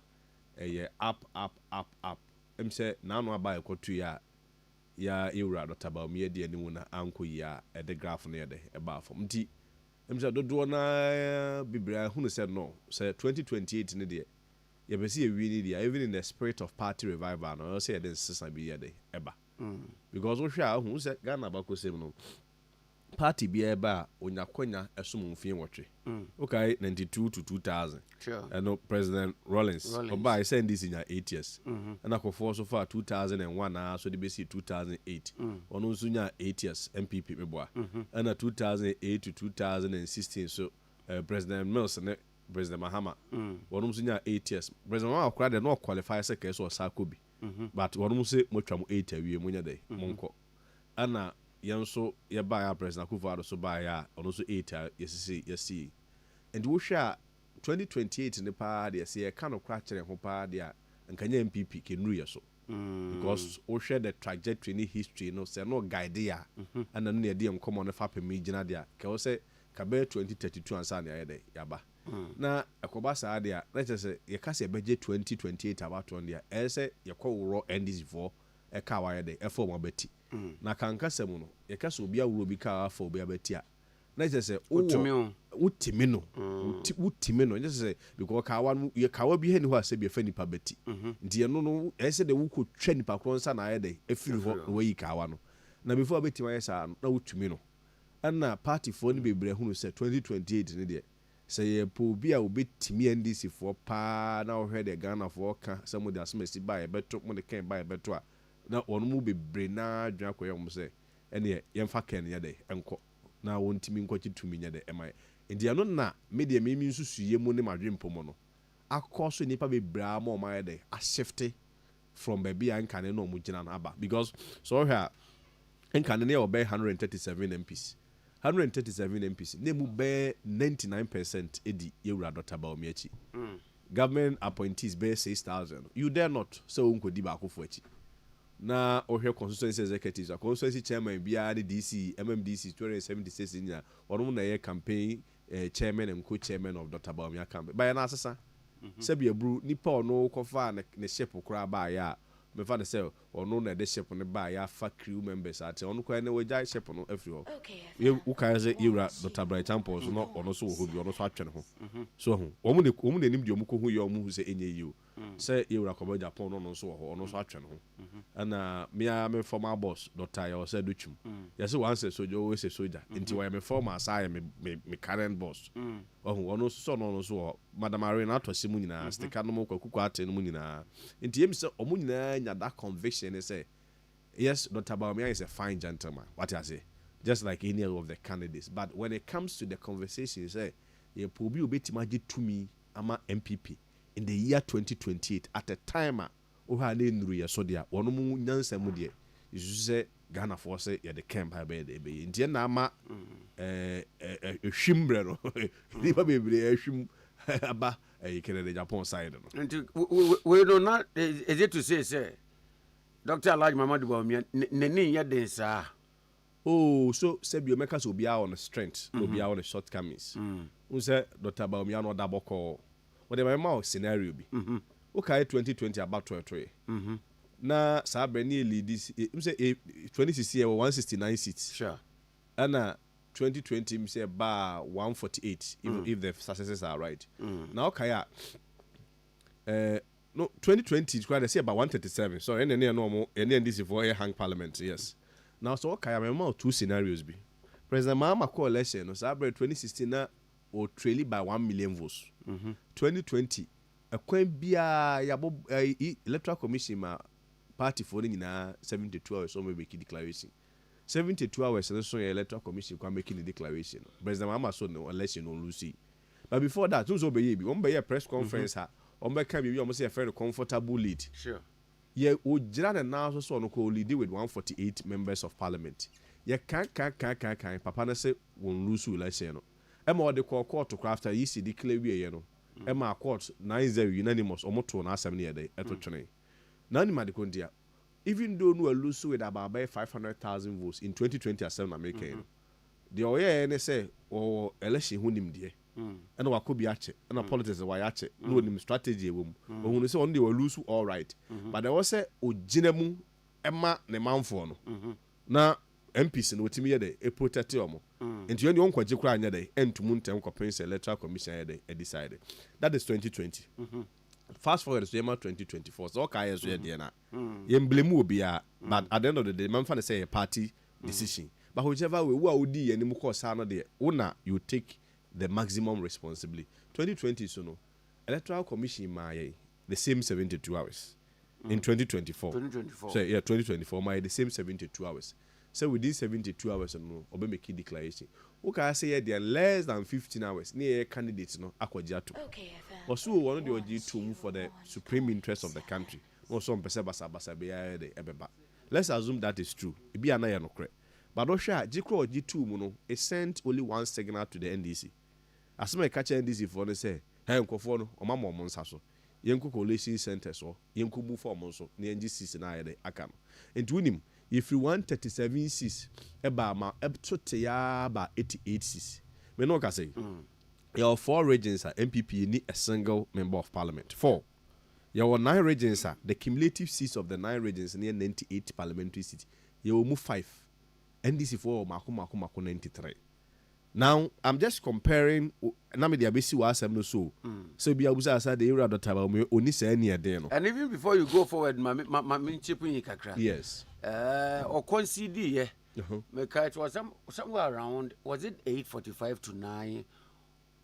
ye up say na no aba ekotu ya Eura Dr. Baumie de ani na anko ya e de graph no ye de e ba fom nti say dodo na biblia hunu said no say 2028 ni de ye be see wi ni de even in the spirit of party revival no say den sesa bi ye de eba because wo hwe a hu say Ghana bako sema no party biara ba onyakonya esum mfie wotwe okay 92 to 2000 sure and President Rollins oba I send this in your 8 years and akofo so far 2001 so the basic 2008 ono so nya 8 years MPP meboa and 2008 to 2016 so President Mills and President Mahama ono so nya 8 years President Mahama kwade no qualify as case or sakobi but ono so motwa mo 8 awie munya dey monko ana yanso ye buy a President Akufo-Addo so buy a ono so 8 yesi and wo hwa 2028 ne pa de se ye kan okra kire ho pa de a nkanya MPP kenuru ye so because wo hwa the trajectory ni history no se no guide ya ana no ye de enkomo no fa pemi gina de a ke wo se ka be 2032 ansa na ye de yaba na akoba sa de a let us say ye ka se beje 2028 about on de a e se ye ko woro NDC for e ka wa ye de e fo mo beti na kanka semu no ye ka so bia wuro bi ka afọ bia beti a na je se utimi no je se because kawa no ye kawa bi he ni ho ase bi fa nipa beti nti ye no e se de wuko twa nipa kron sa na ye de efiri ho wo yi kawa no na before beti wa ye sa na utimi no ana party for ni bebre hunu se 2028 ni de se ye po bi a obetimi NDC for pa na wo hwe de Ghana for ka se mo de asmesi ba ye beto mo de kan ba ye beto a na onu mu bebre na adwa koye mo se ene ye mfa ken ye de enko na wontimi nkwachi tumi nye de ema ndi ano na media memi nsusuye mu ne madwempo no akoso nipa bebra ma o ma ye de a shift from baby anka ne no mu gina na aba because so here anka ne obey 137 MPs 137 MPs ne mu be 99% edi yewura Dr. Baomi achi government appointees be 6000 you dare not so unko di ba akofo achi na ohwe constituency executives a constituency chairman bia the DC MMDC 276 nya wono na ye campaign chairman and co-chairman of Dr. Baomi campaign ba na asesa sabi abru nipa ono kofa ne ship kura ba ya me fa de say ono na de ship ne ba ya fa crew members ate ono kwa ne wajai ship no afri ho ye uka ze yura Dr. Bright Campos no ono so ho bi ono so atwe ne ho so ho omu ne nim de omu ko hu ye omu hu se enye yi say yura ko Japan no so ho ono so atwe ne ho ana me former boss Dr. Yo said duchum yes one say soldier always say soldier nti why me former aside me current boss ono so no so Madam Arena atosi mu nyina sticker no mo kwakuku ate no mu nyina nti yem say omu nyina nya that conviction say yes Dr. Baomi is a fine gentleman what I say just like any of the candidates but when it comes to the conversation say ye probi obetima gi tumi ama MPP in the year 2028 at a time o ha na enuru ye so dia wono mu nyansa mu de isu se Ghana for say ye the camp ha be de be ntie na ama hwimbre no ni ba bebre hwim aba kene de Japan side no nti we do not is it to say Dr. Alhaji Mamadu Baomi neni ye den sa oh so sebio meka so bia on strength obia on shortcomings say Dr. Baomi no double call what the my scenario be okay 2020 about 12 na sabre ni lead this say 2016 we 169 seats sure and 2020 say ba 148 if the successes are right now okay no 2020 they say about 137 so any normal any this for a hang parliament yes now so okay I two scenarios be President Mahama coalition no sabre 2016 na or trail by 1 million votes 2020 a kwen bia yabo electoral commission ma party for nyina 72 hours so make declaration 72 hours so electoral commission kwa making the declaration President Mahama so no election on Lucy but before that so be bi on be press conference ha on be can be we say a very comfortable lead sure ye o gira na now so no ko lead with 148 members of parliament ye kan papa na say won lose election no ema the court to craft yi si declare we no ema court 9-0 unanimous omoto na asem ne ye dey etotwene na ni made kondia even though no lose with about 500,000 votes in 2020 as na make the oye ne say o election hunim de and wakobi ache and politics why ache no nim strategy ewom ohunu say on dey lose all right but there was say oginemu ema ne manfo no na MPs no timi ye dey e protect omo enti when you kwaje kura anya dey entumu ntem kopense electoral commission ye dey decide that is 2020 fast forward to 2024 so okay yes we dey na ye emblem obi a but at the end of the day man fa say a party decision but whichever way wo odi any mu course no de una you take the maximum responsibility 2020 so no electoral commission my the same 72 hours in 2024 so yeah 2024 my the same 72 hours so within 72 hours no obe make declaration who can say there less than 15 hours near candidates no akwajiato also one of the to for the supreme interest of the country also mpese basa be ya de ebeba. Let's assume that is true e be na ya no kre but osha jikro G2 mu no it sent only one signal to the NDC asema catch NDC for no say hey nkofo no o mama mo nsa so yenko coalition center so yenko bu for mo so na NGC na ya de aka no enti unim if you want 37 seats eba ma ebtote ya ba 88 seats me no ka say your 4 regions are MPP need a single member of parliament 4. Your 9 regions are the cumulative seats of the 9 regions near 98 parliamentary seats. You will move 5. NDC 4 mako 93. Now I'm just comparing. Nami the abesi was so. So be abusa asa the area that about only say any day no. And even before you go forward, my chipping kakra. Yes. Or concede yeah. It was somewhere around. Was it 8:45 to 9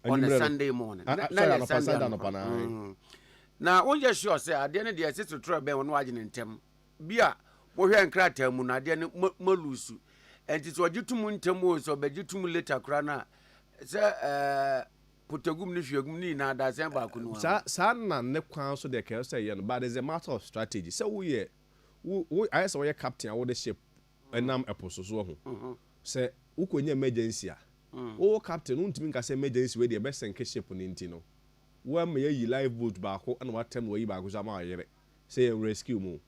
on a Sunday morning? Now, when you're sure, say, I didn't the assist to try on watching in tem. Bia, we are in crater, Muna, then Molusu. And it's what you to moon temos or bed you to later crana. Sir, put a gum if you're gumina, that's Embarkun. Sana ne council de say, but it's a matter of strategy. So we I saw your captain of the ship and I'm a posso. Say, Uko emergency. Oh, captain, won't mean I say emergency where the best and ship on Intino. When me ye live boat back and what time we back Zama say rescue mo.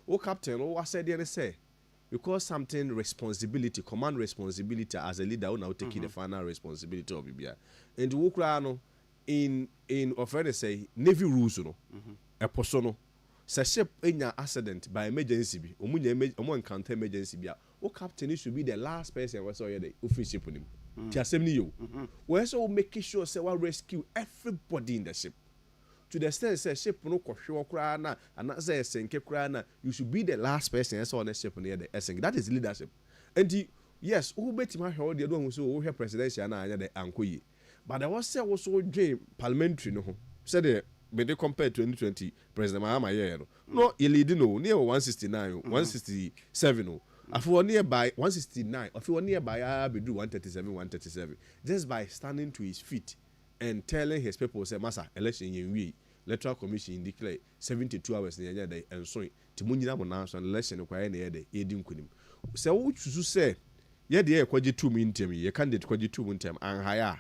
Oh captain, oh I said there say because something responsibility, command responsibility as a leader who now taking the final responsibility of Bibia. And to walk around in offering say navy rules no a personal say ship in your accident by emergency be omu encounter emergency be oh captain should be the last person we saw the office ship on him. We also making sure say we rescue everybody in the ship. To the extent say ship no kwhwe okra na and say senke kra na you should be the last person on the ship near the essence. That is leadership. And yes, who bet my hold the one so we presidential na anya the ankoyi. But there was say also dream parliamentary no. Say the be they compare 2020 President Mahama here no he leading no near 169 167 no. If you nearby 169, if you nearby, I be do 137. Just by standing to his feet and telling his people, say, Massa, election in we, electoral commission declare 72 hours in the day and so to Munina Monas and election require any day, aiding Kunim. So, what you say, yeah, the air quadri 2 min term, your candidate quadri 2 min term, and higher.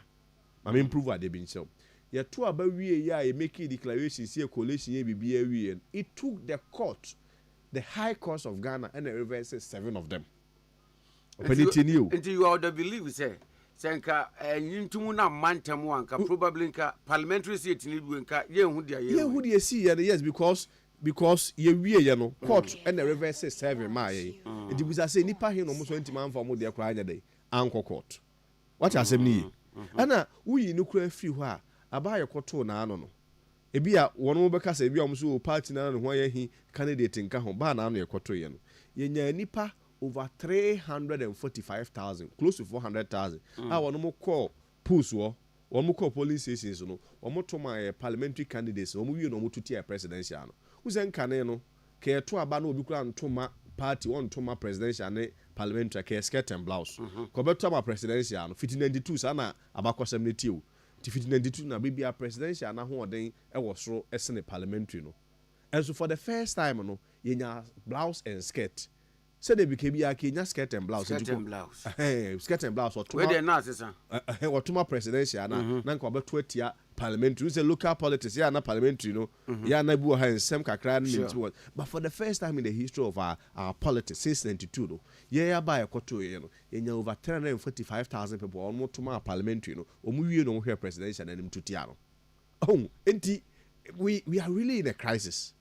I improve what they've been so. Yeah, 2 about we, making declarations here, coalition, BBA, and it took the court. The high cost of Ghana and the reverses 7 of them. Until you ought believe, say, Senka, and you to Muna Mantamuanka, probably parliamentary seat in Lidwinka, who do you see? Yes, because you know, court and the reverses 7 my. It was a say, Nipa here almost 20 man for their crying a day, Uncle Court. What I say, me? Anna, we no cry free wha, I buy a court na no. Ebia one mo beka say ebia omso party na no ho ye candidate nka ho ba na no ekoto ye no ye nya nipa over 345,000 close to 400,000 a one mo call polls wo one mo call polling stations no one mo to my parliamentary candidates one mo wi no mo tuti presidential no uzen kane no ke to aba na obi kura ntoma party one ntoma presidential ne parliamentary ke skirt and blouse ko beto ma presidential no 1592 sana abakosem ne tiu 1592 na bibia presidential na ho oden e wo soro esene parliamentary no. And so for the first time no yenya blouse and skirt. So they became Kenya skirt and blouse. Skirt and blouse. Skirt and blouse. Where they not sir. What to presidential na nko about 20 parliamentary. Say local politics ya na parliamentary no. Ya na bu ha nsem kakra na. But for the first time in the history of our politics since 92 no. Yeah ba ekoto ye no. Yenya over 345,000 people almost to my parliamentary no. Omu wie no hwe presidential na nim tutia no. Oh, enti we are really in a crisis.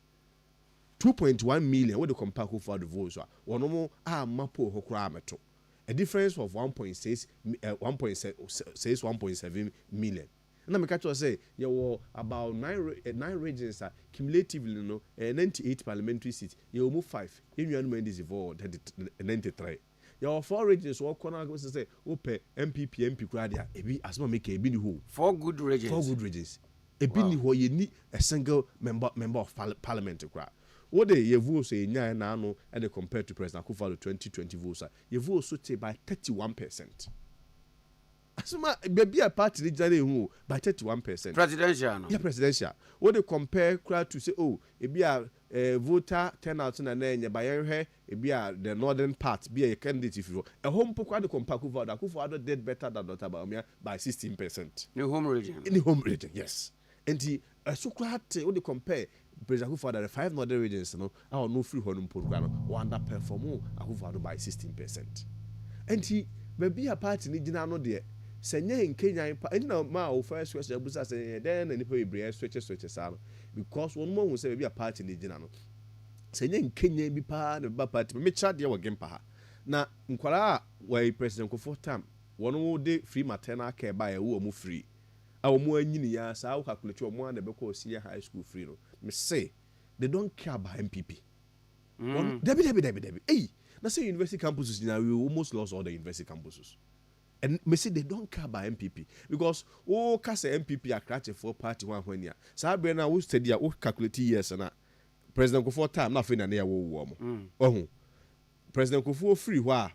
2.1 million what the compare who for the votes are one more mapo hokra meto a difference of 1.7 million. And I catch say you were about 9 regions are cumulatively 98 parliamentary seats you move 5 in your mind is vote 93 you your 4 regions wo kona go say ope MP kura dia ebi asema make ebi ni ho 4 good regions ebi ni ho ye ni a single member of parliament kura what the ye vote say nya na no and compared to President Akufo-Addo 2020 votes ye vote so take by 31%. Asuma baby a party jare hu by 31%. Presidential no. Yeah, presidential. What they compare crowd to say oh e be a voter turnout na na by here e be a the northern part be a candidate if you a home poco de compare Akufo-Addo did better than Dr. Bawumia by 16%. In the home region. In the home region, yes. And the so crowd what they compare President Akufo-Addo the 5 northern regions no our no free honum poco no underperform Akufo-Addo by 16%. And he baby a party ni jina no there senye in Kenya na ma o first question abusa say then na nipa ebre switch sa because one more who say be a party ni gina no senye in Kenya bi pa na ba party me cha de wo gempa ha na nkwara wa president Akufo time one wo de free maternal care ba e wo mu free a wo mu anyini ya sa wo calculate wo mu na be ko senior high school free no me say they don't care about MPP debi hey na say university campuses now we almost lost all the university campuses. And me say they don't care about MPP because kase MPP a for party one when ya. So na we study a calculate years na President Akufo time na fe na ya wo mo. President Akufo free wa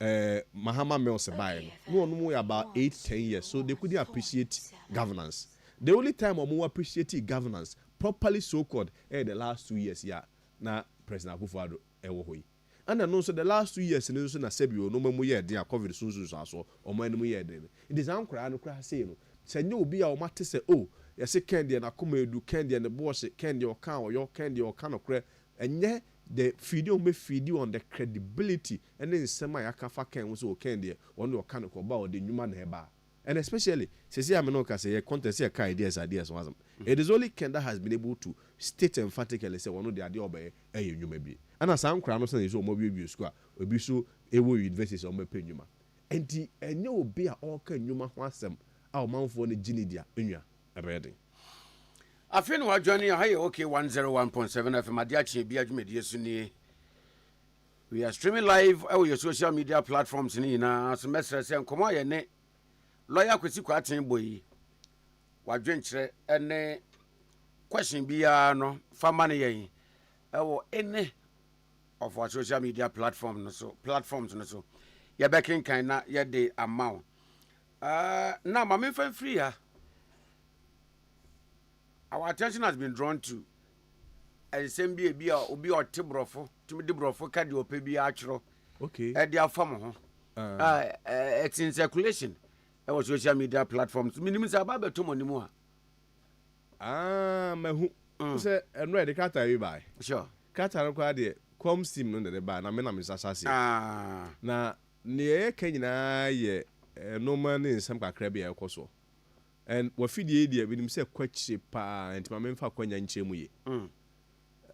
Mahama Mills buy no about 8-10 years so they couldn't appreciate governance. The only time we appreciate governance properly so called the last 2 years ya na President Akufo-Addo ewo hoyi. And then also the last 2 years in the Sebio, no more year, dear COVID soon so or my year. It is uncle and cry say no. Say no be our matter say, oh, yes, candy and I come do candy and the boss candy or can or your candy or can of credit. And yet the video may feed you on the credibility and then semi akafa can was so candy on your can of about the human heba. And especially, says Amenoka say a contest here ideas was. It is only Ken that has been able to state emphatically say one of the idea obey you may be. And as I'm crying, so is mobile square, will be so a university on my penuma. And the and you be a all can you want them our mouth for the Ginidia in your abiding. I feel what Johnny I okay 101.7 FM Ade Akye Abia Media Suni. We are streaming live on your social media platforms in as message and come on ne lawyer kwesi kwaten boy. Wadwenkyere ene question bia no fama ne yen ewo ene of our social media platforms no so ye backing kind na ye de amount now my main free here our attention has been drawn to and same be obi or tibrofo to me brofo card ope bi achro okay e dia fam ho it's in circulation our social media platforms minimum say about beto money mu a mahu say enro de kata we buy sure kata ko ade com sim no de ba na me na me sasase na ne kanyina ye no man in some kakra bia ekoso and what fidie dia binim say kwachi pa entima me mfa kwanya nchemu ye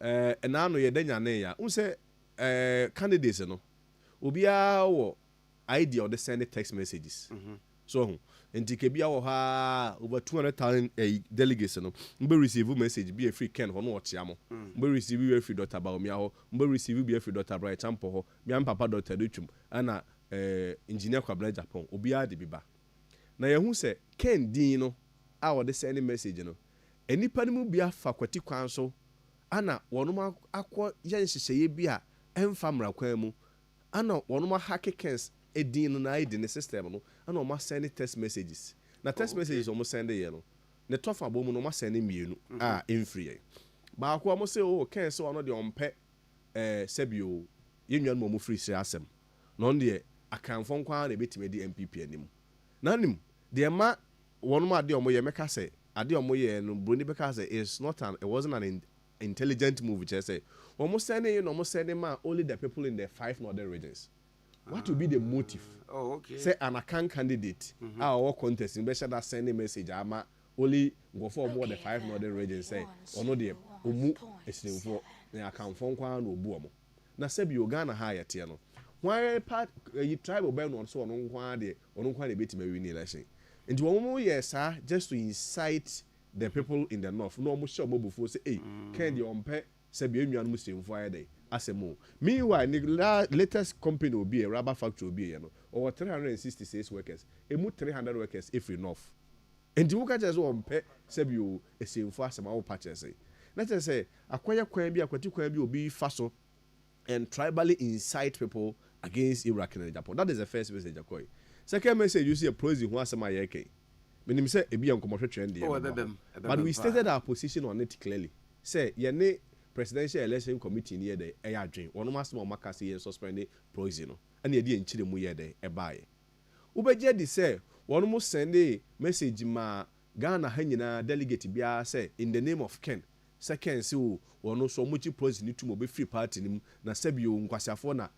and now ye danya na ya say candidates no obia wo idea of the send text messages so enti kebia wo ha over 200,000 delegates no mbe receive message be a free ken ho no otia mo mbe receive be free Dr. Bawumia ho mbe receive be free Dr. Bright Champo ho mi papa Dr. Dutchum ana engineer Kwabena Japan obia de biba na ye hu se ken din no a wo de send message no enipa ne mu bia fa kwati kwan so ana wono akọ yen hyehyeye bia emfa mra kwan mu ana wono hackers edin na ID system no ana o ma send text messages na text messages o mo send ye no ne tofa bo mu no ma send mienu a enfree ba akọ mo say o ken so ono de ompe sebio yenwan mo free say asem no de akanfo kwa na betime di MPP anim na nim de ma wono ma de omo ye meka say ade omo ye no broni beka say it wasn't an intelligent move which I say almost sending you almost sending ma only the people in the 5 northern regions. What will be the motive? Oh, okay. Say an account candidate our contest in better that sending message ama only go for more the 5 northern regions say or no the omu esin for na account phone kwa no obu omo na say bi Uganda ha yete no why part you tribal ben on so on kwa de betima win election and one yes just to incite the people in the north no mo sure mo before say hey can the ompe say bi enwan musim for ayde asemo. Meanwhile, the latest company will be a rubber factory will be, you know, over 366 workers. Emu 300 workers if enough. And you catch as one pet, said you a same for some our patches. Let us say, acquire Quambi, aquatic Quambi will be faster and tribally incite people against Iraq and Japan. That is the first message. Second message, you see a pros in one yake. Meaning, say, a be on commercial trend. But we stated our position on it clearly. Say, ye presidential election committee near the air dream. One must more Macassi and suspended poison. And ye didn't chill muye de a buy. Ubeje say, one must send a message ma Ghana Henina delegate Bia say, in the name of Ken. Second, so one so much poison to be free party na Sebio Nkwasiafona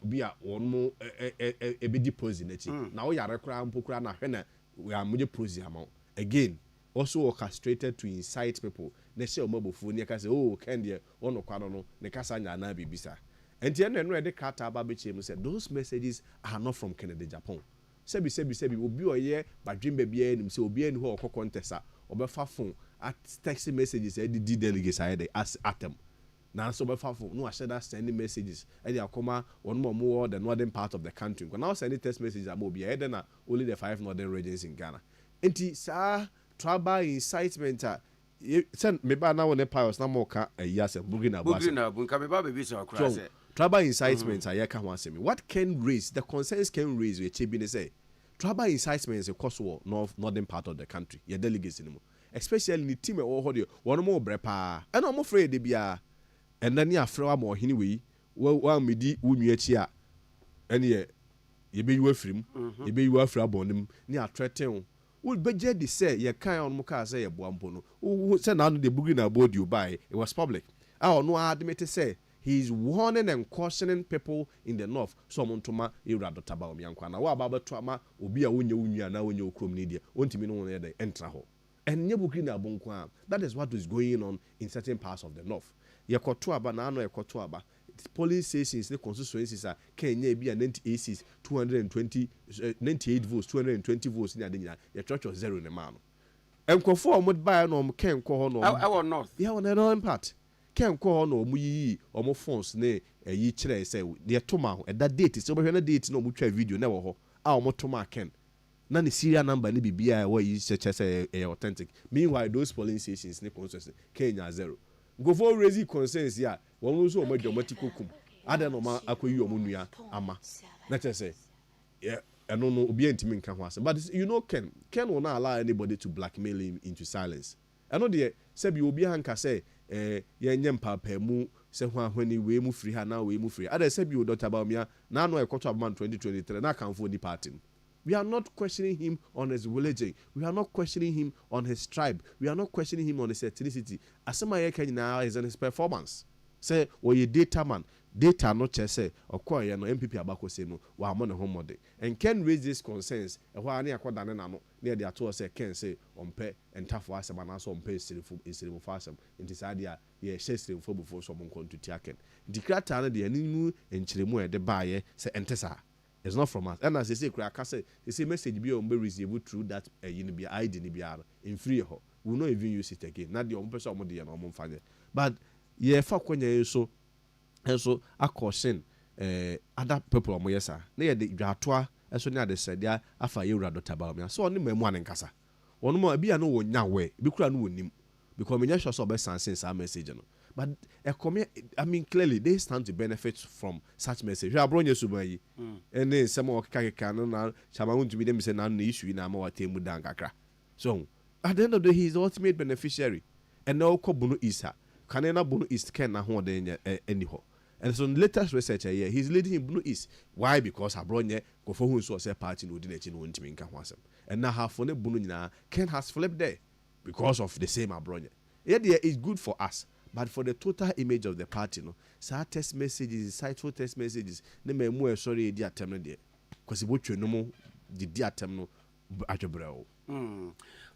bia one more a bit poison. Now you are a crown pokra na hena we are much poison amount. Again, also orchestrated to incite people. They say mobile phone, you can say, oh, Candy, one or Quanono, Nekasanya, and Bibisa. And the end of the Kata Babichim said, those messages are not from Canada, Japan. Sebi will be a year, but Jim Baby and himself be in who or contessa or Befa phone at texting messages, the delegates I as atom. Now, so Befa phone, no, I said that sending messages, and they are comma one more the northern part of the country. When now sending text messages, I will be only the 5 northern regions in Ghana. And sir, tribal incitement. Send me by now on the piles, no more a yes, and Bugina Bugina, tribal incitements are yaka one semi. What can raise the concerns can raise with Chibine say? Tribal incitements a cost war northern part of the country, your delegates anymore. Especially in the team or audio, one more brepa. And I'm afraid they be a and then ya throw more anyway. Well, me di Umiachia. And ye be you from, ye be you from Bonum, near threaten. Would budget the say ye kind on Moka say a buampono. Who sent out the booging about you by it was public. I don't know how to say he's warning and cautioning people in the north. Someone to ma irado taba Yankwana. What about trauma will be a unya now when you come near. Won't you know the enter hole? And Nebukina Bunkwa. That is what is going on in certain parts of the north. Yakotuaba Nano Yakotuaba. Police stations, the constituencies are Kenya be a 98 220 98 votes, 220 votes in Adina. Your church was zero in the man. And conform would buy no can call no our north. Yeah, on their own part. Can call no muyi or more phones nay a ye chere say dear Toma at that date is over a date no mutual video never ho. Our Motoma can. None is serial number ni be where you such as a authentic. Meanwhile, those polling stations, the constituency Kenya zero. Go for raising concerns here. One also made dramatic kum. I don't know, Akuyu Munia, Ama. Let us say, yeah, I don't know, be intimate can was. But you know, Ken will not allow anybody to blackmail him into silence. I know the Sebi will be Hanka say, Yan Papa mu, say when he we move free, now we move free. Other Sebi will not about me, now no a quarter of man 2023, and I can't for departing. We are not questioning him on his religion. We are not questioning him on his tribe. We are not questioning him on his ethnicity. Asama now is on his performance. Say, well, you data man. Data not just say, or call no MPP abako say no, or I'm on a home day. And can raise these concerns. And why I quite done near the atoll say, can say, on pay and tough for us, and also on pay instead of fashion. In this idea, yeah, she's for before someone come to Tiaken. The Kratana, the Animu, and Chilimu, the buyer, say, Entesa. It's not from us. And as they say, I say, they say message be on received through that be ID in free ho. We will not even use it again. Not the own person of the normal fire. But yeah, fuck when you so and so I caution other people on my sir. Near the Gratwa, as soon as they said, yeah, after you rather about me. So only my one in Casa. One more be a no one now way. Because me just saw best since our message. But I mean, clearly they stand to benefit from such message. We are brought you and then some more canon now. Shama to be them say no issue in our more team with Dankakra. So at the end of the day, he is the ultimate beneficiary. And now Kobuno is her. Kanena Bunu East can not hold anyhow. And so latest research here, he's leading in Blue East. Why? Because Abronye go for who saw a party no didn't want to make and now half on the Bununa Ken has flipped there because of the same Abronye. Yeah, it's good for us. But for the total image of the party, no, so text messages, insightful text messages, they may more sorry, dear term, dear. Because what you know, the dear term, no, at your brow.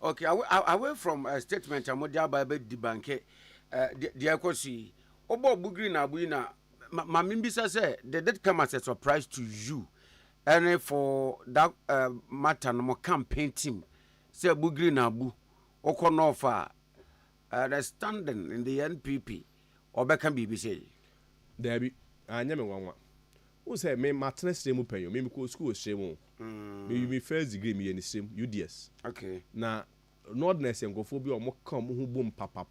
Okay, away from a statement, I'm going to the bank, dear Kosi, Obo Bugrina Buina, Mamimbisa said, that come as a surprise to you. And for that matter, no more campaign team, say Bugrina Bu, Okonofa. The standing in the NPP or can be say there be anya me wanwa who say me maternal stream mu penyo me ko school stream me first degree me in stream UDS okay na nordness nkofo bi omo kan mo hu bom papa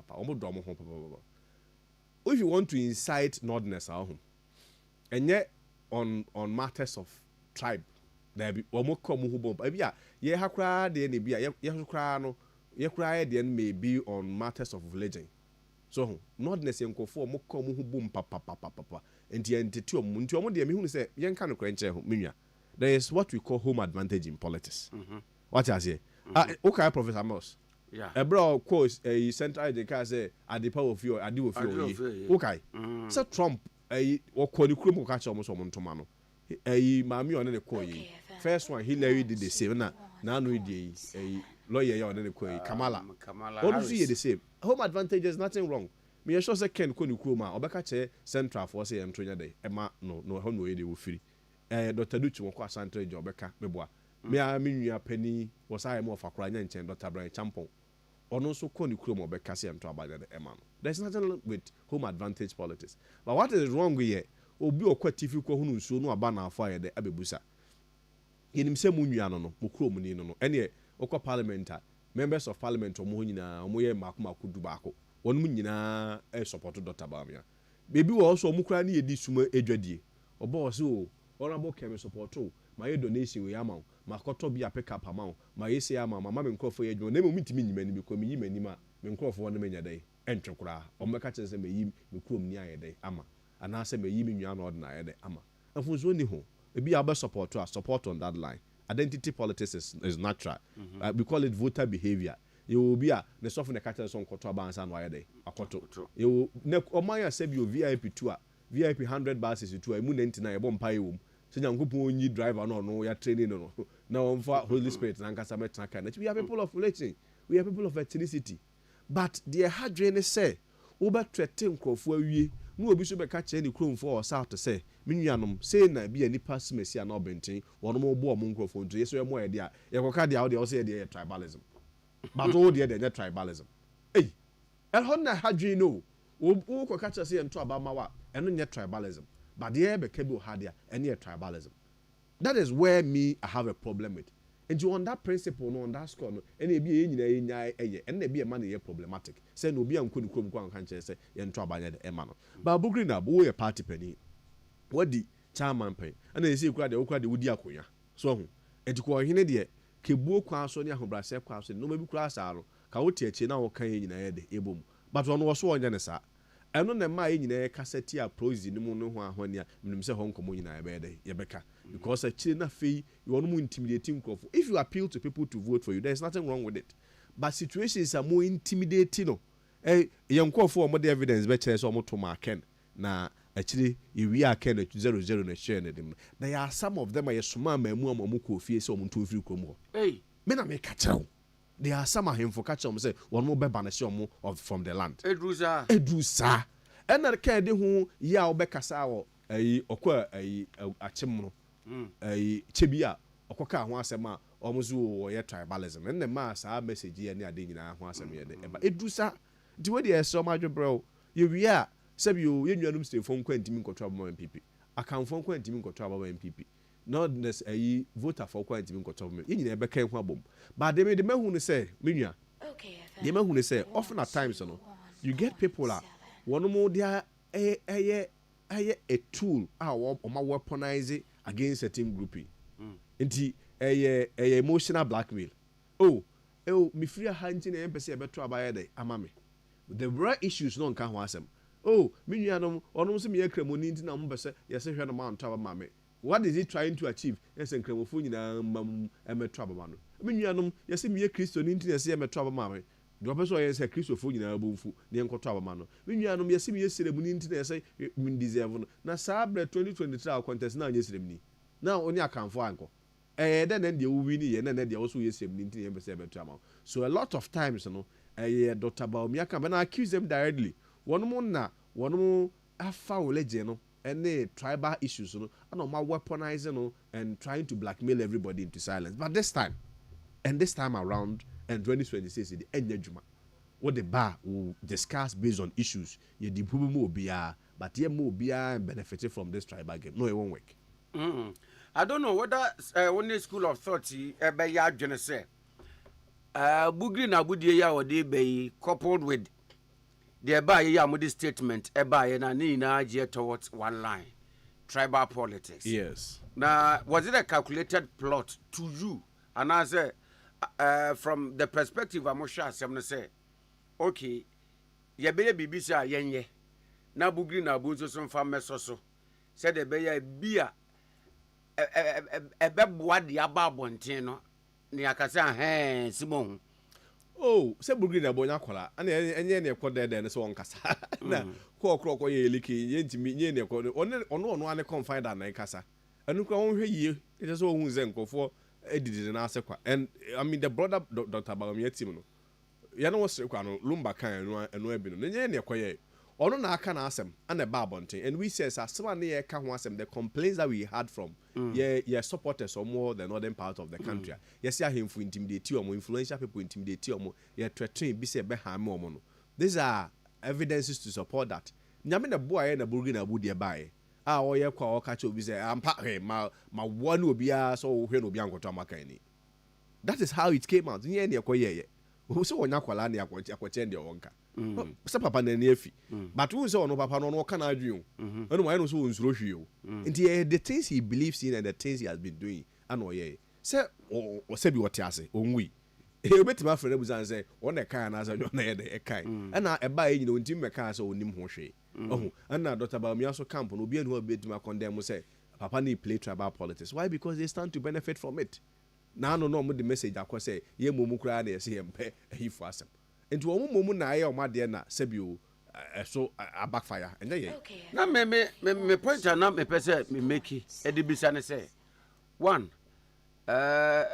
omo do mo ho papa if you want to incite nordness ahom enye on matters of tribe there be omo kan mo hu bom bia ye hakra de ne bia ye hakra no ye kra de may be on matters of religion so nordness nkofo omo kan mo hu bom papa enti entity omo de me hu say ye nka no kra nche ho menua there is what we call home advantage in politics what I say okay Professor Amos yeah bro course central agent say Ade of you Ade of you okay so Trump o ko ni krum ko ka che omo so ntoma no maami on ne ko yi first one Hillary did the same na no dey lawyer ya on ne ko yi Kamala all do the same home advantage is nothing wrong me sure say Ken ko ni krum a obeka che central for say entronya dey ema no ho no ye dey wo firi Dr. Duchi won Asante job beka meboa me a me nua pani was I more fakra nya nchen Dr. Brian Champon ono so ko ni kuro mo beka se ento abade de ema no there's nothing with home advantage politics but what is wrong here obi okwatifi ko hunu nsuo no aba na afọ ayede abebusa yenim se mu nua no mo kuro mu ni no ene okọ parliament members of parliament omo ho nyina omo ye makoma du baako wonu mu nyina support Dr. Bamia bebi wo so omo kura na yedi suma edwadie obo so o honorable kemi support o my donation we amount ma koto bi pick up amount ma yesi ama mama me nkrofo ye dwo na me mitimi nyima ni bi ko me yima ni ma me nkrofo no menya dai entwe kura o meka kyen se me yi me kurom ni ayedai ama ana se me yi me nwa na odna ayedai ama afunso ni ho ebi aba support on that line identity politics is natural we call it voter behavior you will be a the soft na catch son koto abansa no ayedai akoto you ne omanya se bi o VIP 2 VIP 100 buses to emu 99 ebom pai wom so nyankopon onyi driver no ya training no na onfa Holy Spirit na nkasa metna kan we are people of religion we are people of ethnicity but the hadre say oba threaten nkrofo awie no obi so be ka che ni kromfo o south say mennuanom say na bi anipa smesi na obenten wono mo bo mo nkrofo nto yeso ye mo ye dia ye koka dia o de o say dia tribalism but o dia dia tribalism eh el honna hadre no o koka che say nto abamawa eno nye tribalism but there be kebi ohadia any tribalism that is where me I have a problem with and you on that principle no on that score no any be nyina enya eye and be a man ye problematic say no be anko ni krom kwa kan che say ye nto abanya de ema no but bugri na bo ye party pani what the chairman pen and they say kura de okura de wudi akonya so ho ediko ohene de kebuo kwa so ne ahobrase kwa so no mabi kura sa no ka wote achi na wo kan ye nyina ye de ebom but ono wo so onya ne sa eno na ma nyina kaseti a prozi ni mu no ho ahwani a mnim se ho nkomo nyina ebede yebeka because actually na fei you want more intimidating crowd. If you appeal to people to vote for you, there's nothing wrong with it, but situations are more intimidating no young call for more evidence better so more to marken na actually if we are ken 00 na share them there are some of them are suma mamu amuko fie so omuntu ofiri kromo hey me na me catch there are some of him for catch say one more beba na share of from the land edrusa and na ka de hu ya obekasa wo okwa achim no chebia okoka ho asema omuzu wo ye tribalism and the mass our message here ni ade nyina ho asem ye de eba edusa di we dey so madwo bro ye wi a sebio ye nnuanum stay phone kwantimi nkotwa ba MPP akan phone kwantimi nkotwa ba MPP not this voter for kwantimi nkotwa ba ye nyina ebe kan ho abom but de me hu ne say menua de me hu ne say often at times no you get people a one more dia a tool o ma weaponize against certain grouping nti emotional blackmail me free a hand in empathy e beto abaye dey amame the real issues no nka ho asem me nuanom onom se me yakramoni nti na mo bese yese hwe no ma nto abamame what is he trying to achieve yese nkramofo nyina mam emeto abamano me nuanom yese me yakristo nti yese emeto abamame do be so yese kristofo nyina abomfu ne enkoto abamano me nuanom yese me yeseremuni nti na yese min deserve no na sabre 2023 contest na anyeseremuni na oni akanfo anko then the win ye na the also yeseremuni nti na yese beto amao so a lot of times no Dr. Baumia can accuse them directly one mo afa religion no any tribal issues no and weaponizing no and trying to blackmail everybody into silence but this time around and 2026 the enjuma what the bar will discuss based on issues ye di bubu obia but yeah, more be benefited from this tribal game. No, it won't work. I don't know whether only school of thought be ya adwene say bugri na budie ya ode be coupled with the ba ya modi statement ba ya na ni na je towards one line tribal politics. Yes. Now, was it a calculated plot to you? And I say from the perspective of Moshe Asem say okay ye be bibisa yenye na bugri na bunzo so fa meso so said the be ya bia ebeboa de aba abonten no ne akasa simon oh se bugri na bonya kola ana enye ne ekode de ne so onkasa na ko ye liki ye ntimi nye ne ekode ono ane confide na ikasa anu ko won hwe yie it so ohun ze nkofo edidide na asekwa and I mean the brother Dr. Baromia team no ya no wose kwa no lumba kan enu abi no nye ne ekoye ono na aka na asem ana ba abonten and we says asema na ye ka ho asem the complaints that we had from yeah supporters or more the northern part of the country yes ya hemfu intimidate or influential people intimidate or yeah threatening bi say be ha me omo no these are evidences to support that nyame na boy na burgi na budi e bae o ye kwa o ka che obi say ampa ma wonu obi a so wo hwe no obi ankoto amaka ni that is how it came out nye ne ekoye so wonya kwala na yakwache ndi wonka se papa na ni afi but who say ono papa no no kana adwun eno why no so nsuro hwie o nti the things he believes in and the things he has been doing and oye say o se bi wote ase onwi e obetima frere buzan say wona kan na asa na ye de kan na eba e nyina ontim meka say onim ho hwe ohu na Dr. Baromia so camp no obi enu obetima condemn say papa ni play tribal politics why because they stand to benefit from it na no mo the message akọ ye momu kura na ye say empe ehifu asem enti wo momu na ye o made na sebio so a backfire enye ye na me point na me pese me make edibisa ne say one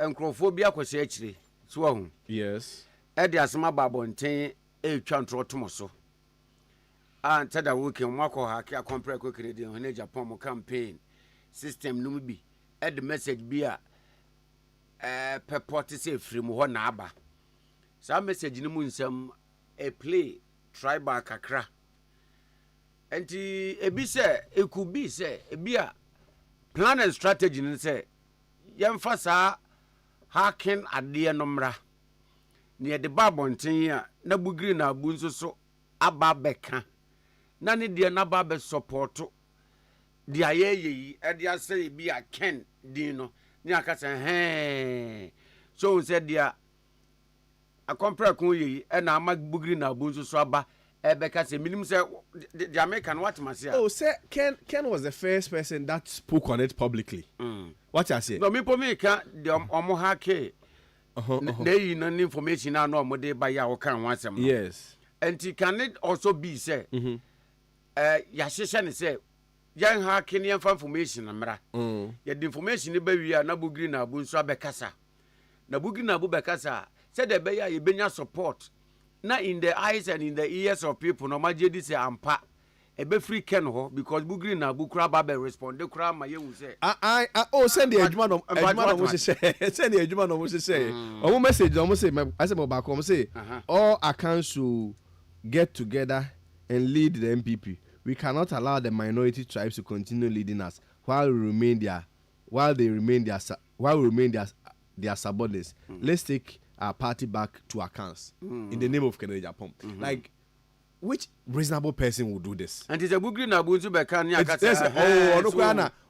enkrofobia kwese akire so ahun yes edi asema babonten etwa ntro tomoso and tada week mwako haki a compare ko kredi on Japan mo campaign system no bi ed message bia purport say free mo ho na aba sa message ni mu nsam a play tribal kakra enti ebi say it could be say ebia plan and strategy ni say yemfa sa hacking ade no mra ne de babonten a na bugri na abu nso so aba beka na ne de na ba be support de ayeye e de ase bi a ken din no ni akasa so said dia a compare kun yi e na ama bugri na abu nso so aba e beka se minim say the American what masia oh say Ken was the first person that spoke on it publicly what I say no me ka the omo hake they no information na no mo de ba ya wo kan wansem yes and can it also be say ya hyehyɛ ne say yan hake ne information mra ya the information ne ba wi na bugri na abu nso abekasa na bugri na abu bekasa say the be ya ye benya support na in the eyes and in the ears of people no majedi say ampa e be free ken ho because bugri na abu kura ba be respond kura ma yehu say oh send the adwuma no mo say send the adwuma no mo say o message no mo say I say mo back mo say all accounts to get together and lead the MPP. We cannot allow the minority tribes to continue leading us while they remain their subordinates. Let's take our party back to accounts in the name of Kennedy Japan. Like, which reasonable person would do this? And it's a bugri na bunzu be kan ya kasa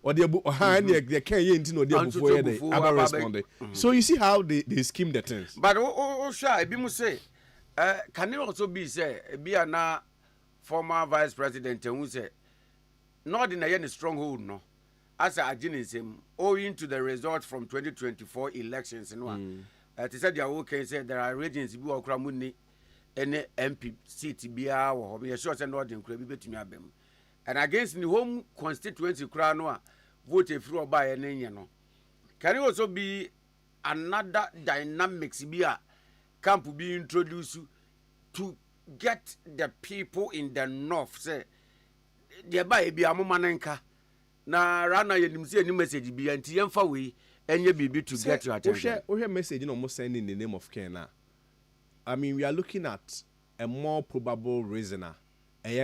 or the can ye ntino dey before they ever responded. So you see how they scheme the things. But sure ebi mu say can it also be say ebi na former vice president who say not in a stronghold no as a aginism owing to the result from 2024 elections no they said they are okay say there are regions bi okra munni any MP seat bia wo ho sure say no den kura bi betumi abem and against the home constituency kura no a vote free oba ye nenye no can it also be another dynamics bi camp be introduced to get the people in the north say they buy bi amoma nanka na rana yenim say any message bi anti yemfa we enye bibi to get your attention we hear message no almost sending in the name of Kenya. I mean we are looking at a more probable reasoner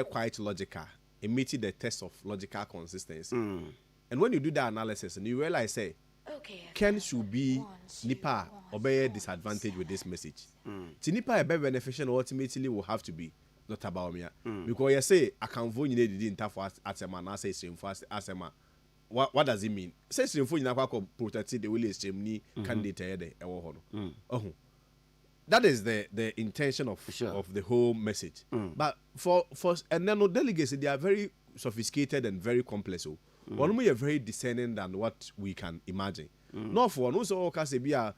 quite logical it meets the test of logical consistency. And when you do that analysis, and you realize, say, Ken should be nipa obey disadvantage with this message. Nipa a beneficial ultimately will have to be Dr. Baumia. Because you say I can vote you didn't have for asema and I say stream for asema. What does it mean? Say stream for you now protect the will stream ni candidate that is the intention of the whole message. But for and then no delegates, they are very sophisticated and very complex. One way are very discerning than what we can imagine. Not for no so case ebia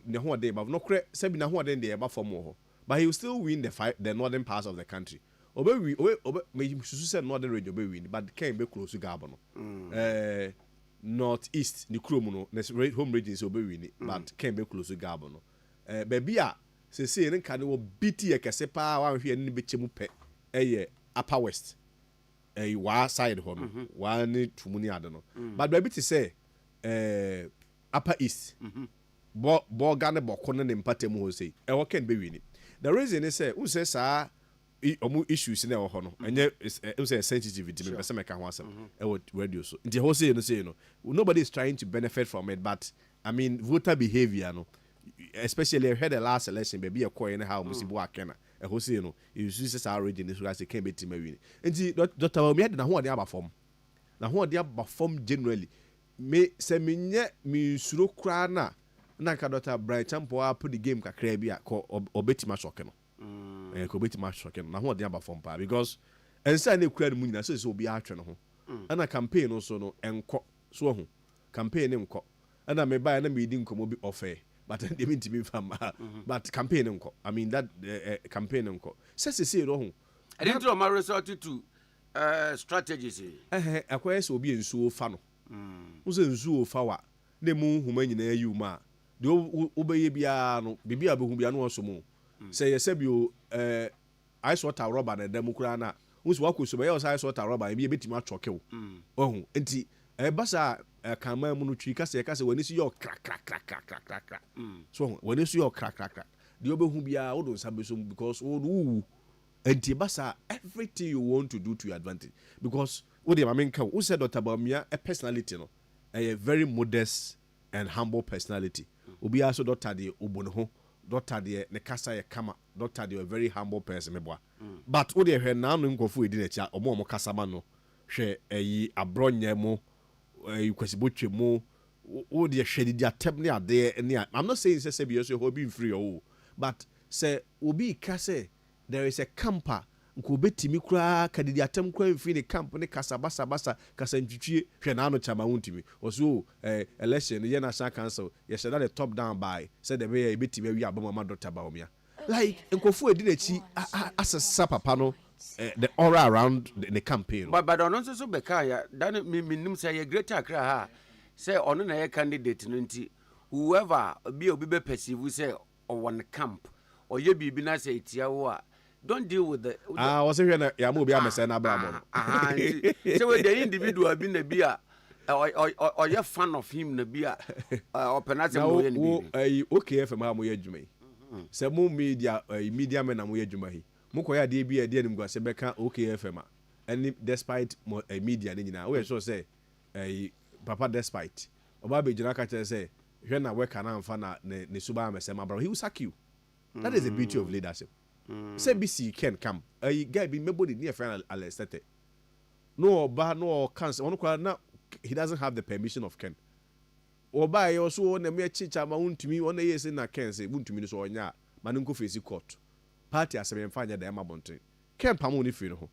ne ho dey but no kre se bi na ho dey dey eba for more. But he will still win the northern parts of the country. Obe me susu say northern region obe win but can be close to Gabon. Northeast ni krom no home regions obe win but can be close to Gabon. Baby a se ne kan wo biti e kese pa wa hwe ne be chemu pe upper west wa side ho no wa ne tumuni ade no but baby ti say upper east bo gane boko ne mpatemu ho sei e wo ken be wini the reason is say say sa omu issues na wo ho no enye say sensitivity me pese meka ho asem e wo radio so nti ho say no nobody is trying to benefit from it but I mean voter behavior no especially I heard the last election baby a coin how musibo akena e ho say no you see say our region is say can be team win nti Dr. Baumia na ho de aba form generally me se menye mi suro kra na ka Dr. Brian Champo a put the game kakra bi a ko obetima shock no ko obetima shock no na ho de aba form pa because ensa na kura no nyina so obi atwe no ho ana campaign no so no enko so ho campaign enko ana me buy na me di nkomo bi offer but they mean to be fam but campaign enko I mean that campaign enko say no ho I didn't do my resort to strategies akwai so obi ensuo fa no uze nsuo fa wa na mu huma nyina ayi ma de obeye bia no bibia behu bia no so mu say yesebio ice water rubber na dem kura na uzi wakoso be yesa ice water rubber bia betima atwokew ohun enti basa kama mu no twi kase wani si yo krak so wani si yo krak de obehu bia wo don sabe so because wo enti basa everything you want to do to your advantage because what the main can who said Dr. Baumia a personality no a very modest and humble personality obi also Dr. de obono Dr. de ne kasa ye kama Dr. de a very humble person meboa but what the na no nkofo edi na cha omo kasa ma no hwe ayi abronya mu kwasibotwe mu wo de hwe di atem ne ade ne I'm not saying say be so ho be free o but say obi kase there is a camper nko betimi kura kadidi atem kwa mfi ne camp ne kasa basa kasa ntwitwie hwe na no chama wontimi oso election ye national council ye said that the top down by said the way betimi wi abama Dr. Baumia like nkofu edi na chi asesa papa no the aura around the campaign but on so beka ya dan minim say ye greater akra ha say ono na ye candidate no nti whoever be obi be perceive say on camp or ye bibi na say tia wo a don't deal with the was here na ya mo bi amese na brabo so with the individual bi na bi a or you fan of him na bi a openate mo ye ni bi okay FM ha mo ye adwuma se mo media men na mo ye adwuma hi mo koya de bi e de nim gwa se beka okay FM and despite media ni nyina we sure say papa despite oba be jina ka tell say hwe na we kana amfa na ne suba amese ma bro he will sack you that is the beauty of leadership. Say BC can come. A guy be nobody near friend Alestate. No ba no cancer. He doesn't have the permission of Ken. Or by also on a mere chicha mount to me on a yes in a Ken say won't to me so nya manunko face court. Party as a find the Amabonte. Ken Pamoni Fino.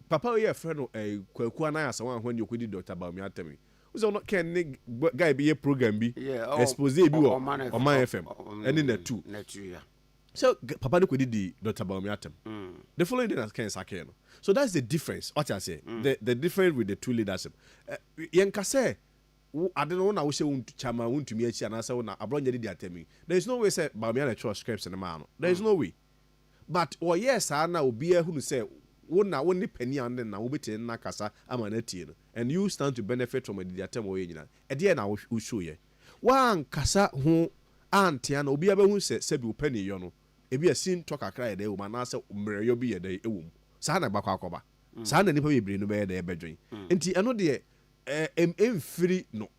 Papa ye friend a Quakwana as one when you could Dr. Baumia tell me. Was not Ken guy be a program be expose be or my FM and in the two. So papa no did the Dr. Baumia tem. The following day as Ken Sake no. So that's the difference. What I say, the difference with the two leadership. Yenka say, I don't know na we say chama won't me echi and say na abronya did atemi. There is no way say Baumia na trust scripts in the man. There is no way. But or yes na obi e hu say wona woni pani and na wo beti na kasa ama na tie no. And you stand to benefit from the atemi we nyina. E de na wo show ye. Wan kasa ho antia na obi abehu say sebi opani yo no. Ebi a sin talk akra de o manase mreyo bi ye de ewum sa na gbakwa akoba saa na nipa bebree no bɛyɛ dɛ ɛbɛdwen nti ɛno deɛ ɛmfiri no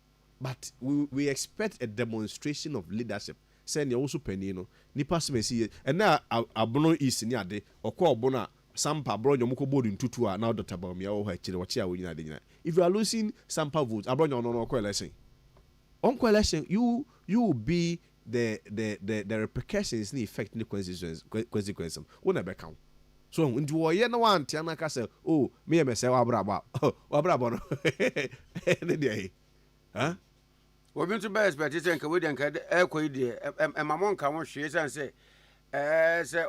but we expect a demonstration of leadership sɛ nea woso pani no nipa semesi ɛna abono is ni ade ɔkɔ ɔbono a sampa abro nyom ko board ntutu a na Dr. Bawumia wo ha kyire wɔkye a wo nyina de nyina if you are losing sampa votes abro nyom no ɔkɔ election on election you will be the repercussions ni effect ni consequences wo na be kan so nti wo ye na wan tia na ka say oh me ye me say wa brabo no ne dey huh we been to be expect say nka we dey nka e ko ide e mamon ka won hwe say say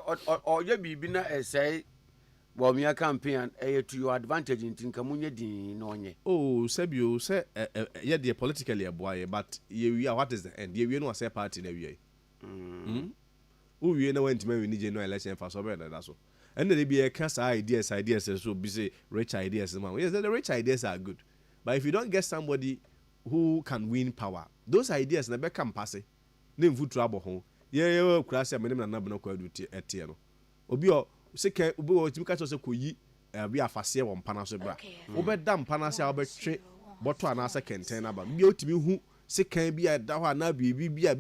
oye bibi na say Bawumia campaign to your advantage in Tinkamunya din no nye. Oh, Sebio say yeah they politically a boy, but we are what is the end? We no say party na we. We no went to me need no election for so better that's all. And there be a cast ideas so be say rich ideas man. Yes, the rich ideas are good. But if you don't get somebody who can win power, those ideas na be come pass. Name food trouble home. Yeah, class me na na no kwa do etie no. Obi o seke obi wo timi ka so koyi bi afase wo mpana so bra wo be da mpana se wo be twe boto ana se kenten na ba bi otimi hu seke bi da ho na bi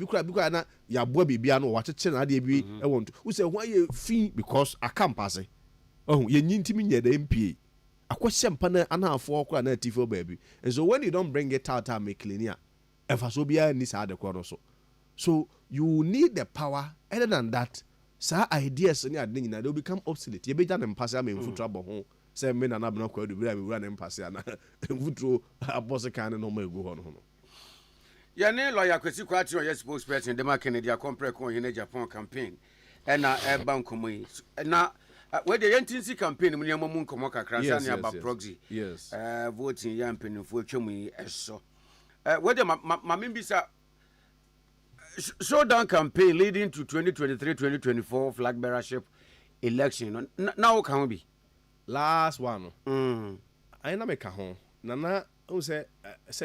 kura na ya boa bibia no wa cheche na de bi e wonto wo se ho aye fin because akampase oh ye nyintimi nya da mpa akwose mpana anafo kura na tifo ba bi and so when you don't bring it out make clean efaso bia ni sa de kro so you need the power. Other than that sa ideas ni ade nyina they will become obsolete. Ye beja na mpase am mfutro abɔ say me na bena kwa do bia me wura na mpase ana mfutro abose kan no ma egu ho no. Ya ne lawyer Kwesi Kwati or yes spokesperson dem Kennedy compare ko hene Japan campaign na bank komo na we dey yentinsi campaign mu nyama mu nkomo kakra sa ne aba proxy voting ya mpenifo twemu yi eso we dey ma membisa showdown campaign leading to 2023-2024 flag bearership election. Now can be last one. I na make ho. Nana o say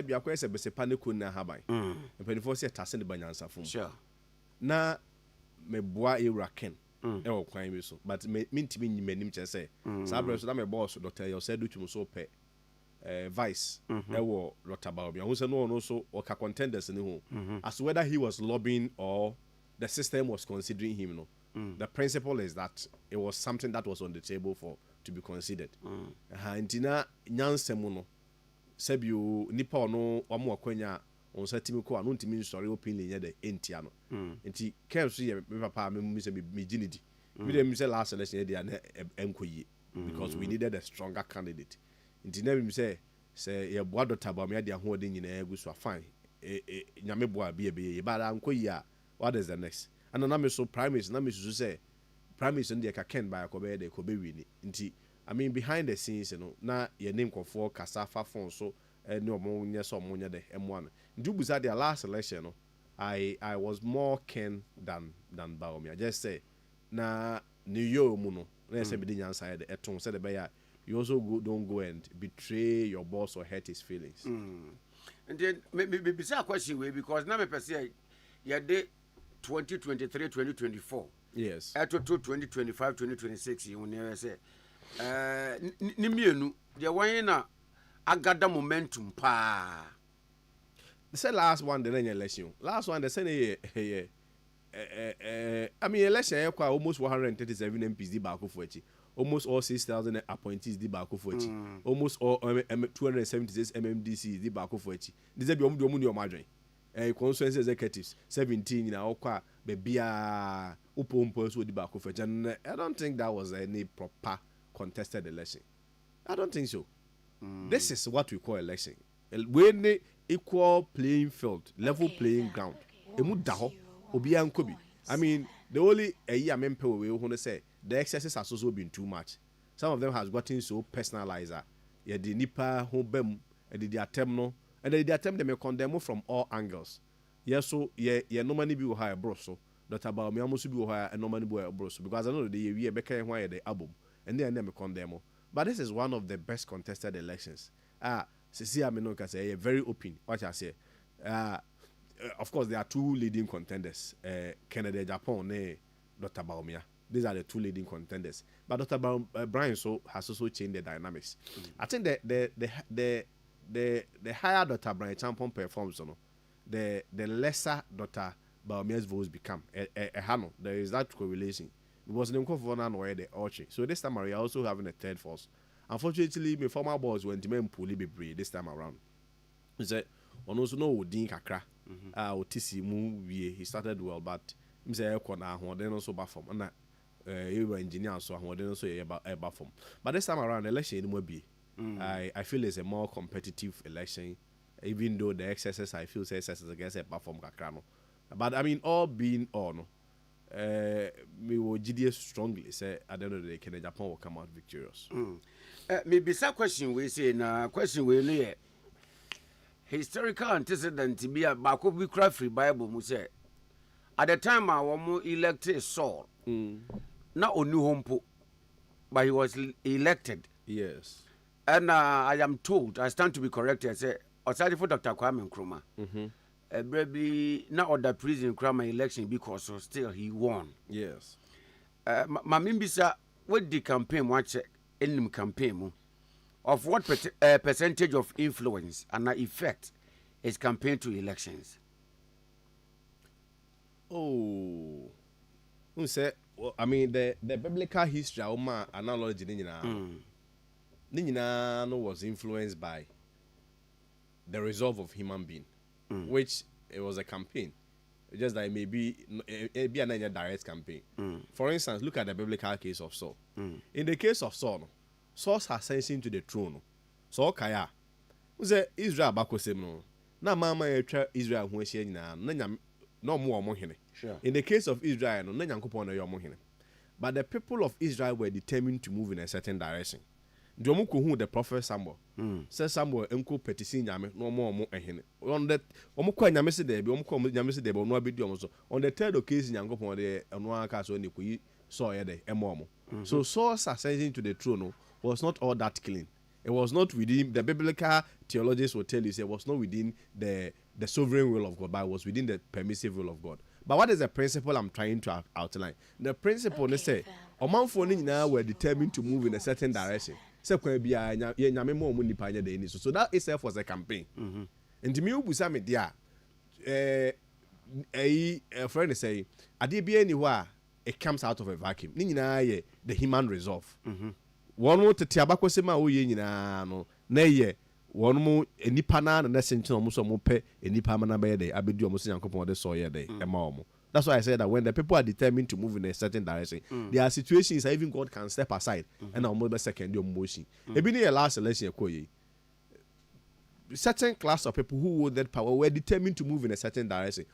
bi akwa se be se panico na haban. Penifo se tase ne banyansa fom. Sure. Na me boa Iraken. E wo kwan bi so. But me ntimi nyimanim che say. Sa bre so na me boss Dr. Yo say do twum so pe. Vice ewo Dr. Bawumia who said no so or contenders in who as whether he was lobbying or the system was considering him the principle is that it was something that was on the table for to be considered ntina nyansemu no sebio nipa no omo akwanya on satimi ko anu ntimi story opinion ye de entia no nti kenso ye me papa me se me ginidi me dem say last election dey na enkoyi because we needed a stronger candidate. Nti na bi say ye boa Dr. Bawumia de ho de nyina egu so fine nyame boa bi ye ba da nko yi a what is the next and na me so primaries na me so say primaries no de ka ken ba ko be de ko be wini nti I mean behind the scenes na ye name for kasafa fon so ne omo nya so omo nya de emo no ndu buza the last election no I was more keen than Bawumia just say na New York mu no na say be de nyansa de eton say de be ya you also don't go and betray your boss or hurt his feelings. And then maybe say a question way because now me say ya day 2023-2024. Yes. At 2025-2026 you never say ni mienu the one na agada momentum pa. They said last one the election. Last one they said I mean election almost 137 MPs di back for echi. Almost all 6,000 appointees di back for echi. Almost all 276 MMDCs di back for echi. This be omu ni omadwen. Constituency executives 17 na okwa be bia upompo so di back for echi. And I don't think that was any proper contested election. I don't think so. This is what we call election. When the equal playing field, level playing ground. Emu daho obi ankobi. I mean, the only year mempe we want to say the excesses has also been too much. Some of them has gotten so personalized. Yeah, the nipa home bem and the attempt no, and the attempt they may condemn from all angles. Yeah, so yeah, normally be higher bro so. Dr. Bawumia must be higher and normally be bro so because I know the year became why the album and then they may condemn. But this is one of the best contested elections. Sisi Aminoka say very open. What I say. Of course, there are two leading contenders, Kennedy Japan and Dr. Bawumia. these are the two leading contenders. But Dr. Brian has also changed the dynamics. I think the higher Dr. Brian Champon performs, the lesser Dr. Baumia's votes become. There is that correlation. It was the Nkofona or the Orchard. So this time we are also having a third force. Unfortunately, my former boss went to Puli Bebre this time around. He said, on also know Dean Kakra. He started well, but he said, then also perform. And you were engineer, so I then also a perform. But this time around, the election will be. I feel it's a more competitive election, even though the excesses, I feel, say excesses against a perform Kakrano. But I mean, all being on. Me will GDS strongly say at the end of the day, can Japan will come out victorious. Maybe some question we say na question we lay historical antecedent to be a Bako be cry free Bible mu say at the time I was elected Saul not only hompo but he was elected. Yes. And I am told, I stand to be corrected, I say aside for Dr. Kwame Nkrumah. Baby, not on the prison crime election because so still he won. Yes. Mamimbisa, what the campaign watch in campaign of what percentage of influence and effect is campaign to elections? Oh, who said? Well, I mean the biblical history of my analogy, Nina was influenced by the resolve of human being. Which it was a campaign, just that it be a direct campaign. For instance, look at the biblical case of Saul. In the case of Saul, Saul's ascension to the throne. Saul Kaya, who's Israel Bakosem na mama Israel who is no more mohine. In the case of Israel, no nyankopon no mohine. But the people of Israel were determined to move in a certain direction. Jomuko who the prophet Samuel says Samuel enko petition nyame no more ehene on that omukwa nyame se there be omukwa nyame se there be no abedi omo on the third occasion yankopon de eno aka so ne koyi so ye de emo so Saul's ascension to the throne was not all that clean. It was not within the biblical theologians will tell you say it was not within the sovereign will of God, but it was within the permissive will of God. But what is the principle I'm trying to outline? The principle they say omanfo ni nyina were determined to move in a certain direction. So that itself was a campaign. And me ubusa me dia a friend say Ade bi anywhere it comes out of a vacuum. Ni nyina ye the human resolve. One mo tete abakọ sema o ye nyina no na ye one mo enipa na na sentin omo so mo pe enipa ma na be de abedi omo se yankopon de so ye de e ma omo. That's why I said that when the people are determined to move in a certain direction, there are situations that even God can step aside and almost a second motion. Even in the last election, certain class of people who hold that power were determined to move in a certain direction.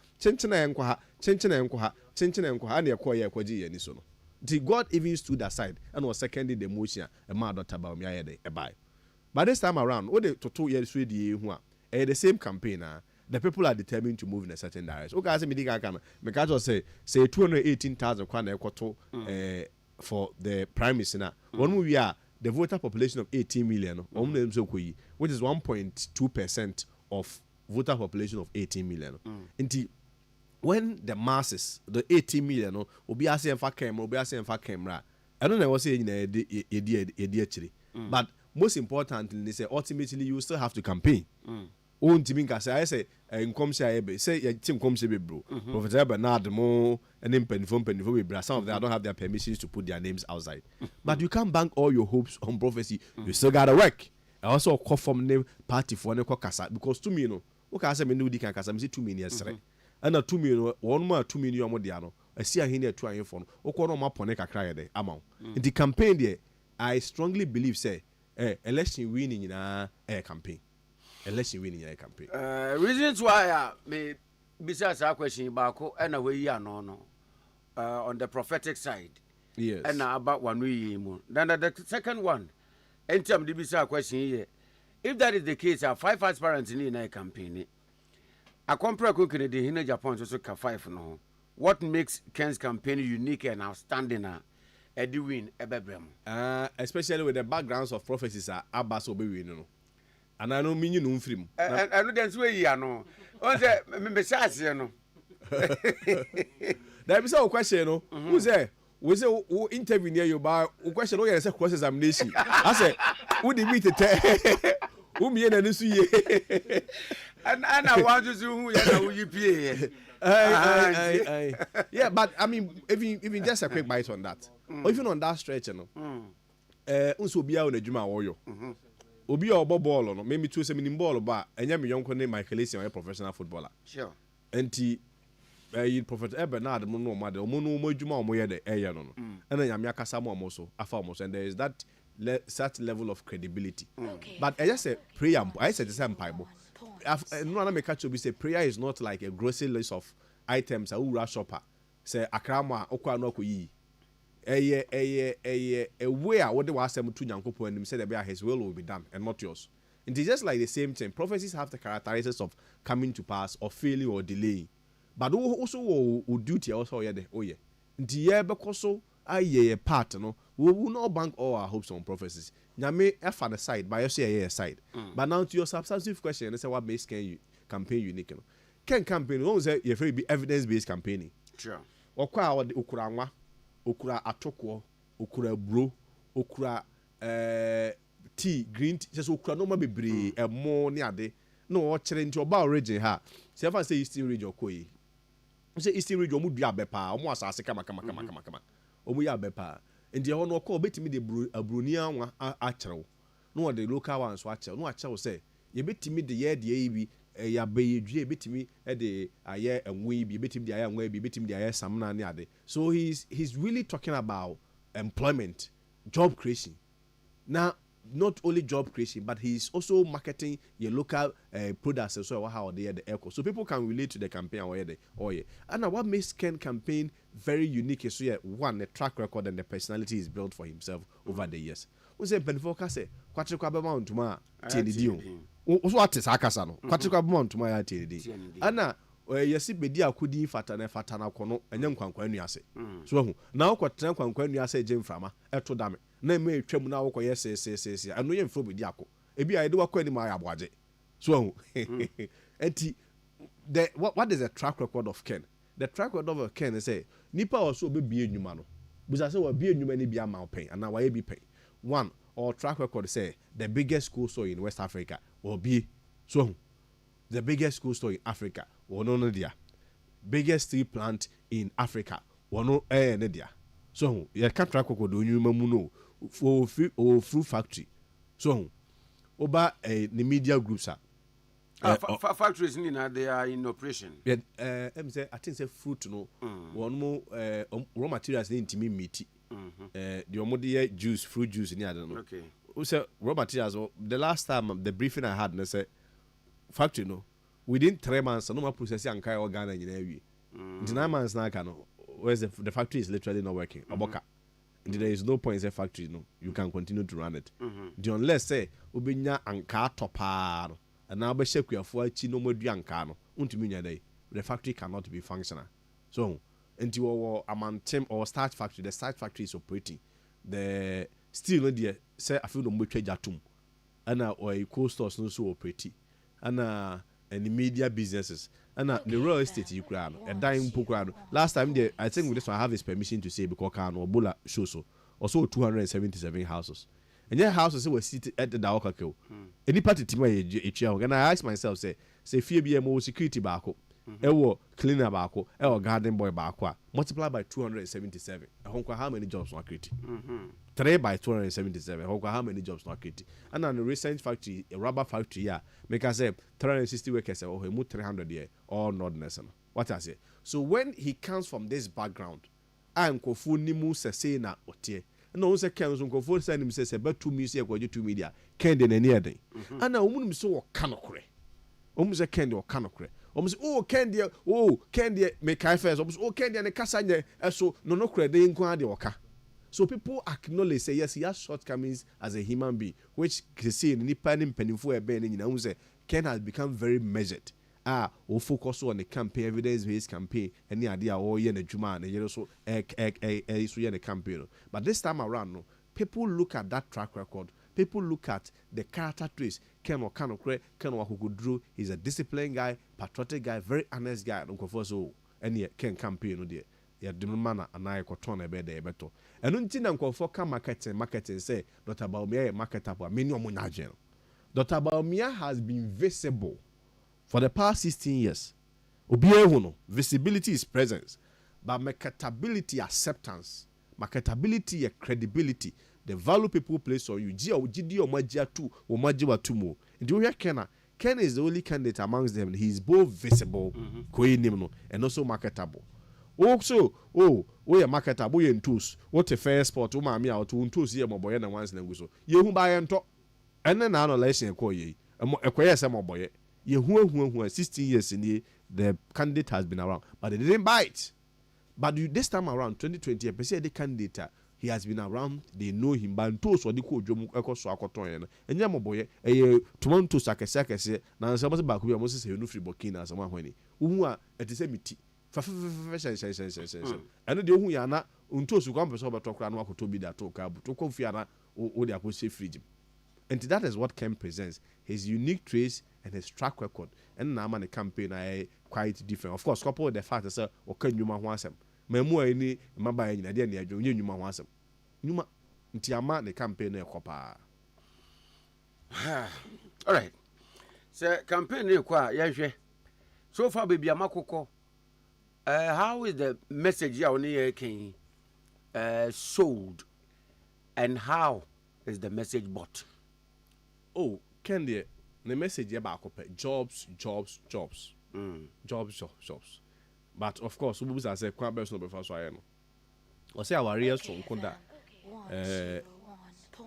God even stood aside and was seconding the motion. But this time around, what the 2 years the same campaign. The people are determined to move in a certain direction. Okay, I say say 218,000 for the prime minister. When we are the voter population of 18 million, which is 1.2% of voter population of 18 million. When the masses, the 18 million, will be asking for camera, I don't know what saying but most importantly, they say ultimately you still have to campaign. I say team bro. Professor Bernard Mo and then penny some of them don't have their permissions to put their names outside. But you can't bank all your hopes on prophecy. You still gotta work. I also call from name party for one kasa because 2 million. Okay, I say me no di kan kasa me say 2 million sere. And 2 million one more 2 million mo dia no. I see a here 2 for no. Oko no ma pone kakra ye de amount. In the campaign there, I strongly believe say election winning in a campaign. Election winning a campaign. Reasons why me besides our question about and away no on the prophetic side. Yes. And about 1 week more. Then the second one, in terms of the question here, if that is the case, 5 aspirants in a campaign. I compare cooking the Hina Japan to 5 no. What makes Ken's campaign unique and outstanding? Eddie win especially with the backgrounds of prophecies are Abbas Obewi no. And I don't mean you know film. And that's where you know. On the message, you know. There is a question, who's there? we say we interview near you by question we say cross examination. I say who the meet it who me na nisu ye. And I want to see who you pay. Yeah, but I mean, even just a quick bite on that, or even on that stretch, you know, unso biya on the Juma warrior. Obi or ball no, maybe 2 7 ball, but and yam young name Michael is a professional footballer. Sure. And he Prophet Bernard Mono Mother, Mono Mojuma Moya the air no, and then Yamaka Samo Moso, Afamos, and there is that such level of credibility. But I just say prayer, I said the same Bible. No one make catch say prayer is not like a grocery list of items a ura shopper say akrama okwa no koyi a way what they was to Nyankopon and him said that his will be done and not yours. It is just like the same thing. Prophecies have the characteristics of coming to pass or failing or delaying, but also will duty also yeah oh yeah the year because so a part no we will not bank all our hopes on prophecies. Nyame efa the side by you say a side. But now to your substantive question, and say what makes campaign unique. No? Can campaign won't say you be evidence based campaigning. Sure. Okwa okura nwa, okura atoko, okura bro, okura tea, green tea, just okura no ma bebre e mo ni ade. No o chere nti oba origin ha. Se fa say Eastern region koyi. Say Eastern region mu dua bepa, omo asase kama. Omo ya bepa. And the one call betimi the Brunia one achero. No the local ones achero. No achero say ye betimi the year the AB ya be betimi the aye and we be betimi the aye and we be betimi the aye samna niade. So he's really talking about employment, job creation. Now not only job creation, but he's also marketing your local products as well. How they are the echo, so people can relate to the campaign or the and what makes Ken campaign very unique is one, the track record and the personality is built for himself over the years. We say Benfoka say kwatre kwa bema ntuma TND o so ate sakasa no kwatre kwa bema ntuma ya TND ana yesi bedi akudi fatana kono enye nkwankwa nuase so hu na kwatre nkwankwa nuase je mframa eto dame na me twam na wokọ yes anu ye mfro bedi ako ebi ayede wakọ ani ma ya boaje so hu enti what is the track record of Ken? The track record of Ken is say nipa also be enwuma no buza say wa be enwuma ni bia ma pen ana wa ye bi pen one or track record say the biggest school store in West Africa will be so the biggest school store in Africa no dia biggest steel plant in Africa no ne dia so you can track record onwuma mu no for fruit factory so oba the media groups are factories they are in operation. Yeah, I think say fruit no one more raw materials they intimi meat. The omode juice, fruit juice in don't know. Okay. Say raw materials. The last time the briefing I had, they say factory no within 3 months no more processing and carry organ in every. In 9 months now can where's the factory is literally not working. Aboka. There is no point in the factory no you can continue to run it. The unless say ubinya anka topa. And now be shake your for no more diancano. The factory cannot be functional. So into our man team or starch factory, the starch factory is operating. The steel there say I feel no more jatum. And or cold stores no so operating. And the media businesses. And the real estate you crowd, a dying crowd. Last time there I think with this one I have his permission to say because can or Bola show so. Also 277 houses. And your houses were seated at the Daoka. Any party team and I ask myself, say fear be a more security barco, cleaner barco, garden boy barco, multiply by 277. How many jobs not created? 3 by 277. How many jobs not created? And on the recent factory, a rubber factory, make us say 360 workers or 300 year or not necessary. What I say. So when he comes from this background, I'm Kofu Nimu Sesena Otie. No say Ken so go send him say about 2 music go 2 media Ken de near den ana omunum so kanokre say Ken de kanokre say Ken de make kai first Ken de ne kasa nye so no kre de nko ade oka. So people acknowledge say yes he has shortcomings as a human being which they say ni panim penifo e be ni nyina say Ken has become very measured. Or focus on the campaign, evidence-based campaign, any idea or yen a juma and you so the campaign. But this time around, no, people look at that track record. People look at the character traits. Ken or who could draw. He's a disciplined guy, patriotic guy, very honest guy. Don't confuse so any Ken campaign no dear. ya demana ana ekoton ebe de ebeto eno nti na nkofo ka marketing say Dr. Baumia marketable many omo nyaje no Dr. Baumia has been visible for the past 16 years obi ehu no visibility is presence but marketability acceptance marketability credibility the value people place on you gidi omagia tu omagiwa tumo ndi wo hwe Ken is the only candidate amongst them. He's both visible, and also marketable. Also, you're marketable, you're in tools. What a fair sport, mammy out to tools here, my boy, and once and so. You who buy and talk, and then analyzing a call ye, a queer some boy. You who are 16 years in the candidate has been around, but they didn't buy it. But this time around, 2020, I say the candidate. He has been around, they know him, but those or the coach, so I could and Yama boy, a tomato sakase, now some back we almost say no free Burkina as someone when who are at the same tea. And the who are not unto so come over talk and walk to be that talk up to confiana or the apostolic freedom. And that is what Ken presents his unique traits and his track record. And now the campaign I quite different. Of course, couple the fact that or can you want some. Memu any maba ina dia ne adwo nyuma ho asem nyuma nti ama ne campaign e kopa all right so campaign e kwa ya hwe so far baby amakoko how is the message ya oni ye ken sold and how is the message bought? Oh Ken the message ya ba kopa jobs. But of course, we must say quite best no before so I know. Or say our areas from Kunda,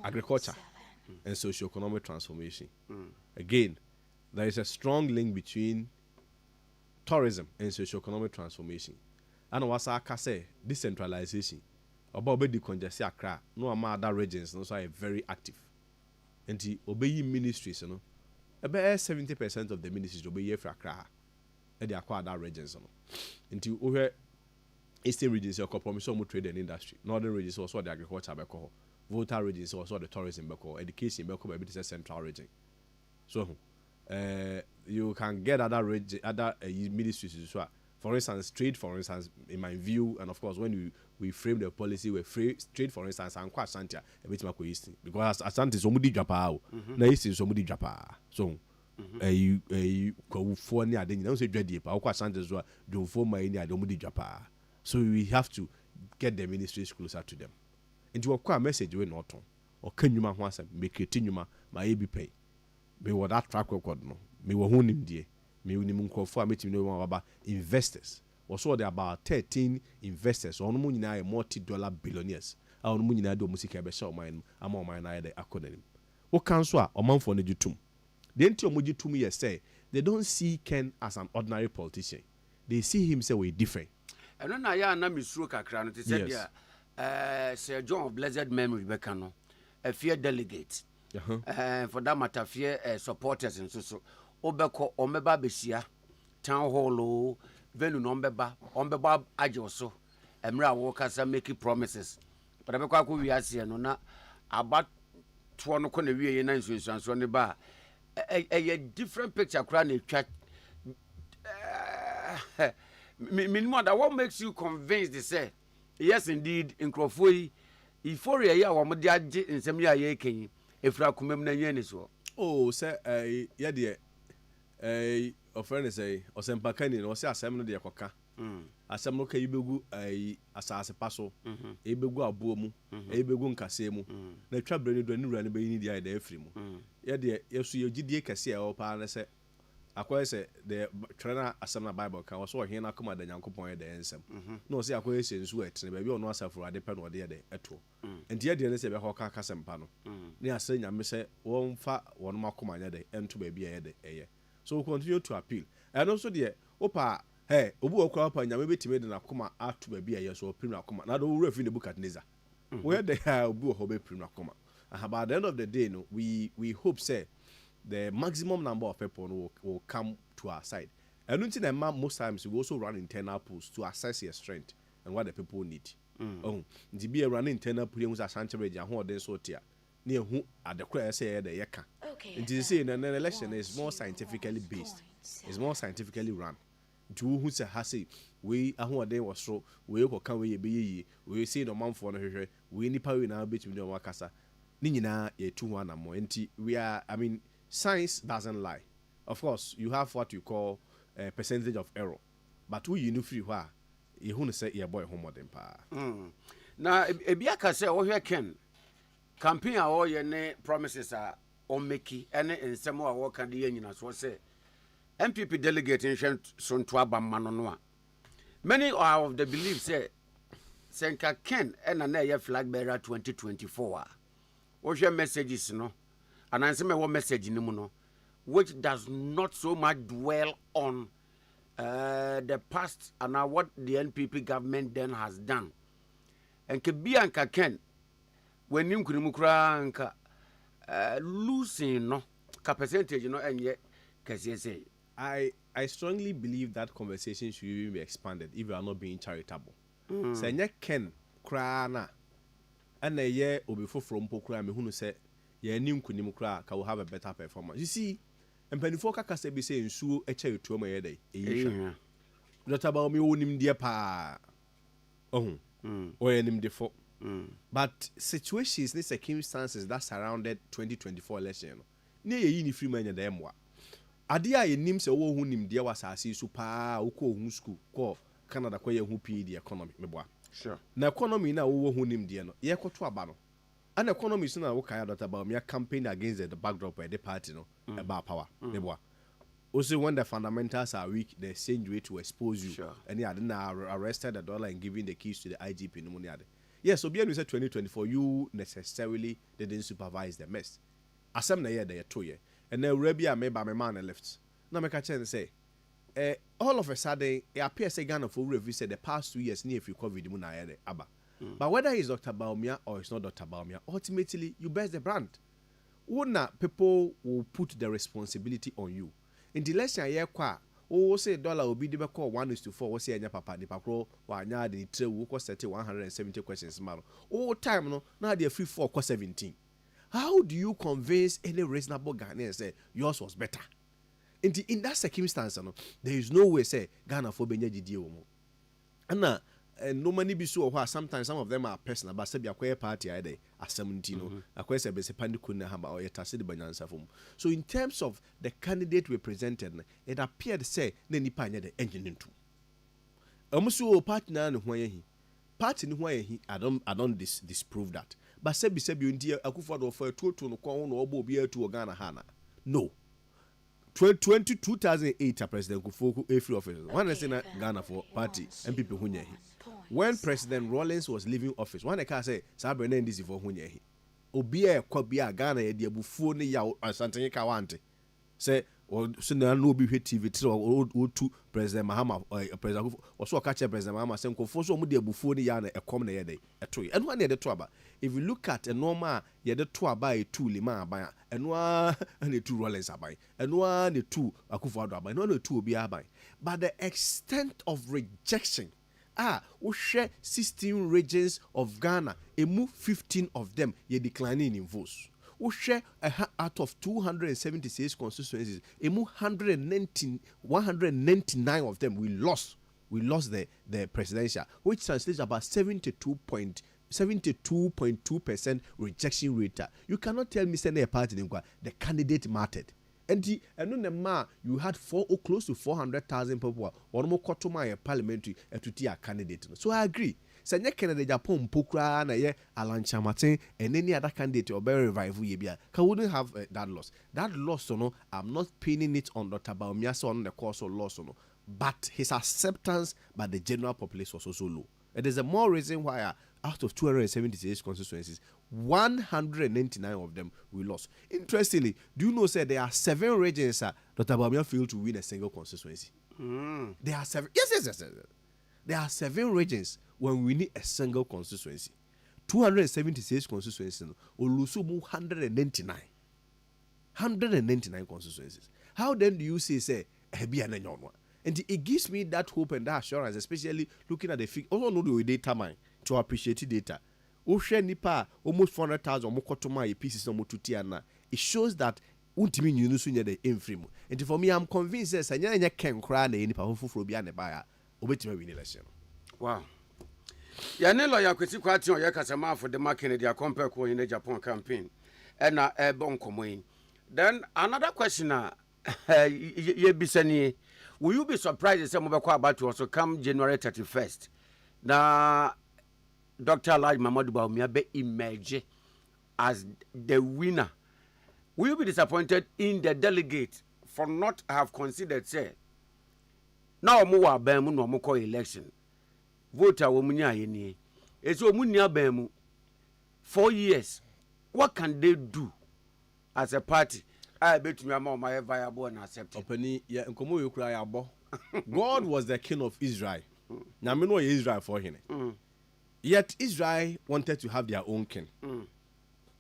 agriculture and socio-economic transformation. Again, there is a strong link between tourism and socio-economic transformation. And what I can say, decentralization. About the congestion Accra, no amount other regions, no so are very active. And the obey ministries, you know, about 70% of the ministries obey for Accra. And they acquire that regions, you know. Until over eastern regions, your compromise on trade and industry. Northern regions also the agriculture, Volta regions also the tourism, education, maybe a central region. So, you can get other region, other ministries as well. For instance, trade, for instance, in my view, and of course, when we frame the policy, we frame trade, for instance, and quite Santia a bit more east because Asante is somebody Japa, na east is somebody Japa. So. For near the don't say dready, but our Santas were don't form my India, don't Japa. So we have to get the ministries closer to them. And to acquire message we're not on. Or can you once make it in my AB pay? Me what that track record no. Me were honing dear. Me unimum call for meeting no about investors. Or so there about 13 investors on money now multi-dollar billionaires. Our money now do music show mine. I'm on mine the acronym. What council or month for the jutum? The entity to me say they don't see Ken as an ordinary politician. They see him say we're different. And when I am Mr. Kakran, it said, Sir John of blessed memory, Becano, a fear delegate, for that matter, fear supporters and so. Obeko, Omeba Besia, Town Hall, Venu Nombeba, Ombeba Ajoso, Emra Walkers are making promises. But I become we are seeing no about 2 corner we in insurance on the bar. A different picture crying meanwhile that what makes you convinced they say yes indeed in Crawford euphoria ya wa mode age nsem ya ye ken efra kumem na yen so oh say ya de offering say osempakani no say asem no de yakoka asem no ka yibegu asase paso ebegu abo mu ebegu nkase mu na twa bre ni do ni wura ne be ni dia da afri mu ya de yesu yegidie kase e opa na se akoy se the trainer asem na bible ka so he na koma da nyankopon da ensem no se akoy se nsu etene ba bi ono asafuru ade pe no de eto enti ya de ne se be hoka kasempa no ne ase nyame se won fa wono makoma nya de ento ba bi ye de eye so we continue to appeal and also the opa hey obu okwa opa nyame betime de na koma atu ba bi eye so opinu akoma na do wura fi ne Nebukadnezar where the obu ho be pinu akoma by the end of the day no we hope say the maximum number of people will come to our side. And most times we also run internal polls to assess your strength and what the people need. To be a running internal polls as Sanche and who then so tier near who at the crash say the yaka. And to say an election is more scientifically based, it's more scientifically run. to who say hase we ahoɔden wɔ soro we kɔka we yɛbɛyɛ yie we sei na ɔmanfoɔ no hwehwɛ we nipa we na bɛtumi de ɔmo akasa ne nyinaa yɛtu ho anammɔ nti we are, I mean, science doesn't lie. Of course you have what you call a percentage of error, but we you know free hɔ a yɛhu no sɛ yɛbɔ ɛho mmɔden paa. Na ebi aka sɛ wɔhwɛ Ken campaign a wɔyɛ ne promises a ɔmmeki ɛne nsɛm a wɔka de yɛ nyinasoɔ sɛ MPP delegate nhwɛ so nto aba mma no a many are of the belief say Senka Ken ɛna na ɛyɛ flag bearer 2024 a wɔhwɛ messages no anansɛm ɛwɔ message no mu no which does not so much dwell on the past and what the NPP government then has done. And Kebianka Ken, when you could losing no percentage, you know, and yet, say, I strongly believe that conversation should even be expanded if you are not being charitable. Say, Ken, Krana, and a year or before from Pokra, me who say, ye nim kunimukra will have a better performance. You see, and Penifoka can be saying, so a cherry to my day. Not about me own him dear pa. Oh, or him default. But situations, the circumstances that surrounded 2024 election, near ye free man and them. Adia ye names a wo him dear was I see super uko who school call Canada quay who pay the economy. Sure. Na economy na wo who him dear no, ye ko to abano. An economy is not okay about me campaign against the backdrop of the party no about power. Also, when the fundamentals are weak, the exchange rate to expose you. Sure. And yeah, then arrested the dollar and giving the keys to the IGP. No money. Yes, so beyond 2024, you necessarily didn't supervise the mess. Asem na year they 2 years, and then Rebia made by my man left. Now make a chance say, all of a sudden, it appears a Ghana for review said the past 2 years near if you COVID the muna aba. But whether it's Dr. Baumia or it's not Dr. Baumia, ultimately you bear the brand. Wona people will put the responsibility on you. In the last year, say dollar will be the call 1:4. We say anya papa the pakro wa anya the tre wo ko set 170 questions man. All time no now they free 4 ko 17. How do you convince any reasonable Ghanaian say yours was better? In that circumstance, no, there is no way say Ghana for benye didi omo. And no money be so sometimes some of them are personal, but say be a party ide at 17 akwa say be se pandiku na haba or yetase de banyansa fom. So in terms of the candidate represented, it appeared say na nipa nya the engine ntu. Omusu party na no hwan party ni hwan yi I don't disprove that. But say be ndi Akufo-Addo for to no kon no obo bi atu Ghana hana. No. 2008 President Kufuor free office. One is in Ghana for party and people who when President Rawlings was leaving office, one can say Sabrina this for who Obia Kobia Ghana ye buffo ni ya asante kawante. Say or so no be TV or to President Mahama President or so catch President Mahama say Kufuor so mu de buffo ni ya na ekom na ye dey etoy. And one ye the toaba. If you look at a normal ye the toaba e two lima abaya and one and the two Rawlings abaya and one the two Akufo-Addo abaya and one the two obi abaya. But the extent of rejection we share 16 regions of Ghana, a move 15 of them ye declining in votes. We share out of 276 constituencies, a move 199 of them we lost. We lost the presidential, which translates about 72.2% rejection rate. You cannot tell me send a party the candidate mattered. And you had close to 400,000 people or more Kotoma parliamentary to a candidate. So I agree. Sanya Kennedy Japan Pokra na ye Alan Chamatin and any other candidate or very revival yebia wouldn't have that loss. That loss, no, I'm not pinning it on Dr. Baumia on the course of loss, no, but his acceptance by the general population was also low. It is a more reason why out of 276 constituencies, 199 of them we lost. Interestingly, do you know there are 7 regions Dr. Baumia failed to win a single constituency? There are 7. Yes. There are 7 regions when we need a single constituency. 276 constituencies, Olusumu 199. 199 constituencies. How then do you say and it gives me that hope and that assurance, especially looking at the figure. Also know the data mine to appreciate data. Nipa almost 400,000 pieces. It shows that untimi nyinu so nya the infrim and for me I'm convinced that anya ken kra na enipa foforo bia ne ba ya obetima win election. Wow. Ya ne lawyer Kwesi Kwati on yakasama for the market their compare ko in the Japan campaign. And na bon komoyin. Then another question ye bisani, will you be surprised if some about to also come January 31st? Na Dr. Alhaji Mamadou Bawumia be emerge as the winner. Will you be disappointed in the delegate for not have considered say now mo wa ban mu no mo call election voter wo munya yeni eso munya ban mu 4 years what can they do as a party I bet me am my viable and accepted opani ya nkomo we kura ya bo God was the king of Israel na me no Israel for him yet Israel wanted to have their own king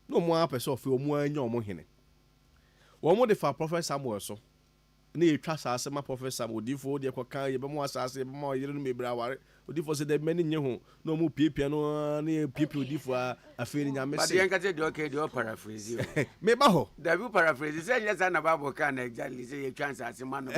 no more person of omo anya omo hene wo mo de fa prophet Samuel so na etwa saase ma prophet Samuel odifo de kwaka ye be mo asase be mo yire no mebra ware odifo se de mani nye ho na mo piepia no na piepia odifo afi ni nyame se but yen ka say de okay de paraphrase me ba ho da bi paraphrase say yes na bible can exactly say you chance as man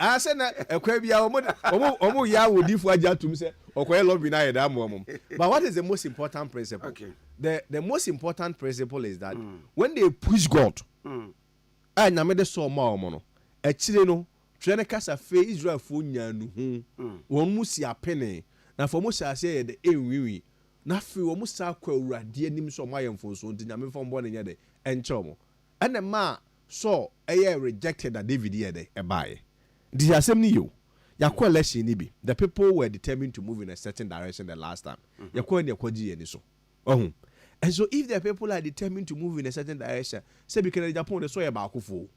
ah say na ekwa bia omo ya odifo aja tum se okoye lobby na ye da mo but what is the most important principle? Okay, the most important principle is that when they push God and nyame de so ma omo no achire no twene kasa fe Israel fo nyanu hu won mu si apene na fo mu sa se de enwiwi na fe wo mu sa kwa urade anim so ma yemfo so nti nyame fo mbo ne nye de enche omo ene ma so eye rejected that David ye de e bae this asem ni yo yakwa election ni bi the people were determined to move in a certain direction the last time yakwa ne kwaji ye ni so ohun and so if the people are determined to move in a certain direction say because Japan the so ye ba akofo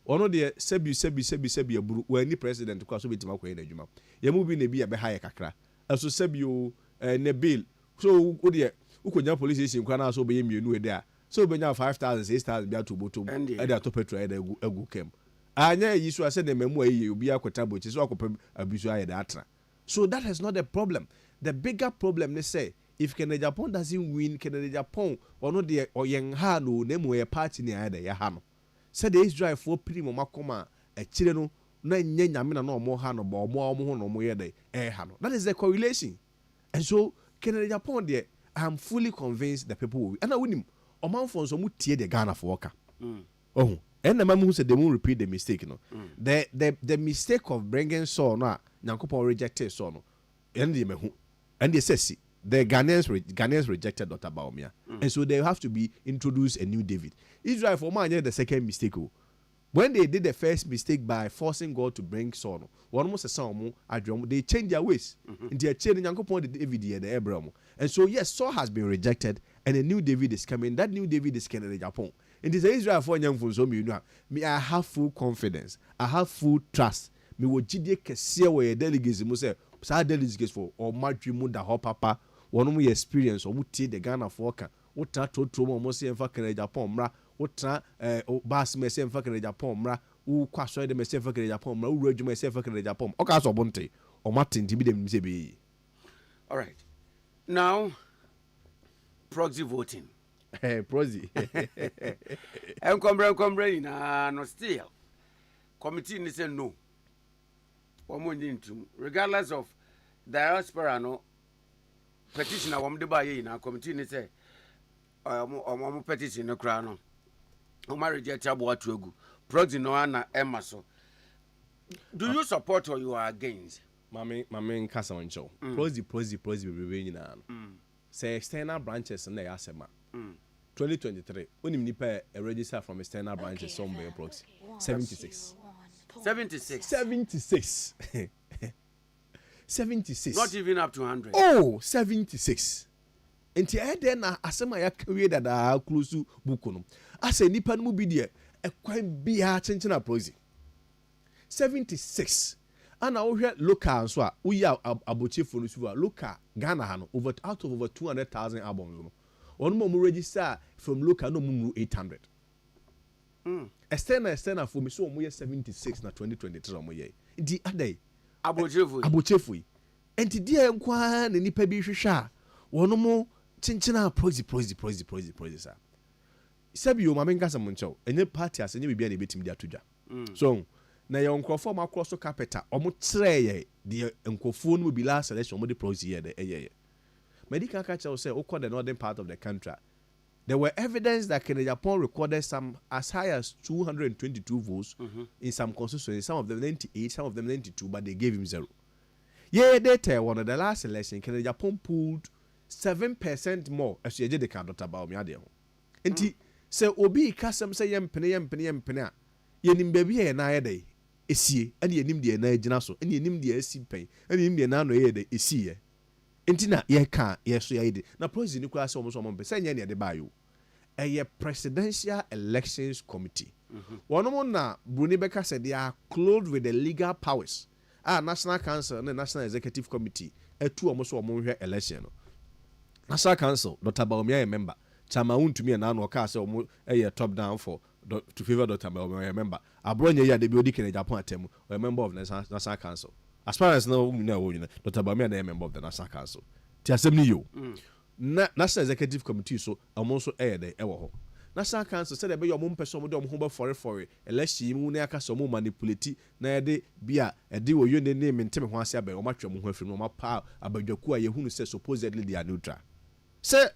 ono de sebi aburu wani president kwa so betima kwa ina djuma ye mu bi na bi ya be haye kakra aso sebi o ne bill so o de ukonya police station kwa na so be yemienu ede a so be nya 5000 6000 bia to botom e de to petrol e de egu kem anya yi so ase de memu ayi obi akota bochi so akopem abisu aye de atra so that is not the problem. The bigger problem they say if Canada Japan doesn't win Canada Japan ono de oyen ha no na mu ye party ni aye de ya ha no said the Israel for primo makoma a chile no na nye nyame na no mo ha no ba omo ho no mo ye de ha no. That is the correlation. And so Canada Japan there I am fully convinced the people will and I win him omanfo so mu tie the Ghana for worker oh and the man who said they won't repeat the mistake no the mistake of bringing so no nyankopon rejected so no and they mehu and they say the Ghanaians rejected Dr. Bawumia. And so they have to be introduced a new David. Israel for man the second mistake. When they did the first mistake by forcing God to bring Saul, one almost a son they changed their ways. And they changed the David and the Abraham. And so yes, Saul has been rejected and a new David is coming. That new David is Canada Japan. And this Israel for young for so me I have full confidence. I have full trust. Me wo jide kese we delegates mo say sa delegates for or madrimu da ho papa one mu experience or mutie the Ghana for ka wotra totro mo se emfa Canada Japan mra wotra bas me se emfa Canada Japan mra wo kwaso de me se emfa Canada Japan mra wo radwuma se emfa Canada Japan o ka so bonte o matin bi dem se be. All right, now proxy voting. Proxy enkombre na no still committee ni say no regardless of diaspora no petition awom de ba ye na committee ni say petition no kra no o ma reject abo atu proxy no ana emma so do you support or you are against? Mami nkasa oncho proxy be nyina no say external branches na ya sema 2023 onim nipa register from external branches somewhere proxy 76 not even up to 100. Oh 76 enti ede na asema ya kawie dada close book no ase nipa no bi de ekwan bia chenchena proxy 76 ana wo hwe local so a wo ya abochefo no suwa local Ghana ha no out of over 200,000 albums no one more register from local no mu 800 external for me so mo 76 na 2023 mo ye di adai abochefo enti dia nkwa na nipa bi hwehwe a wono mo chinchina proxy sa Sabio Mamenga Samuncho, and your party as any be any bit in their tuja. So, na your uncle form across the carpenter, or mutre, the uncle phone will be last election, what the pros here, the year. Medical catcher say, Oko, the northern part of the country. There were evidence that Kenya Japan recorded some as high as 222 votes in some constituencies, some of them 98, some of them 92, but they gave him 0. Yeah, they tell one of the last election, Kenya Japan pulled 7% more as you did the count about me. And say, Obi Kassam say, Yempena, Yenim baby and I day, is ye, and ye nim the Naso, and ye nim the SC pay, and ye nim the Nano is ye. Intina ye can't, yes, ye did. Now, President Nicholas almost 1% at the bayou. A presidential elections committee. One more now, Bruni Becker said they are clothed with the legal powers. National Council and the National Executive Committee, a two almost 1 election. National Council, Dr. Baumia, a member. Chamaun to me and Anno Castle, a top down for to favor Dr. Baumia, member. I brought you the building in Japan attempt, or a member of the National Council. As far as no, Dr. Baumia, a member of the National Council. Tiasemni you. National Executive Committee, so I'm also air the ever. National Council said about your mum person with them home for it, unless she moonaka some manipulate, na de bia, a deal you name and tell me once about or much from my power about your quay who says supposedly they are neutral. Sir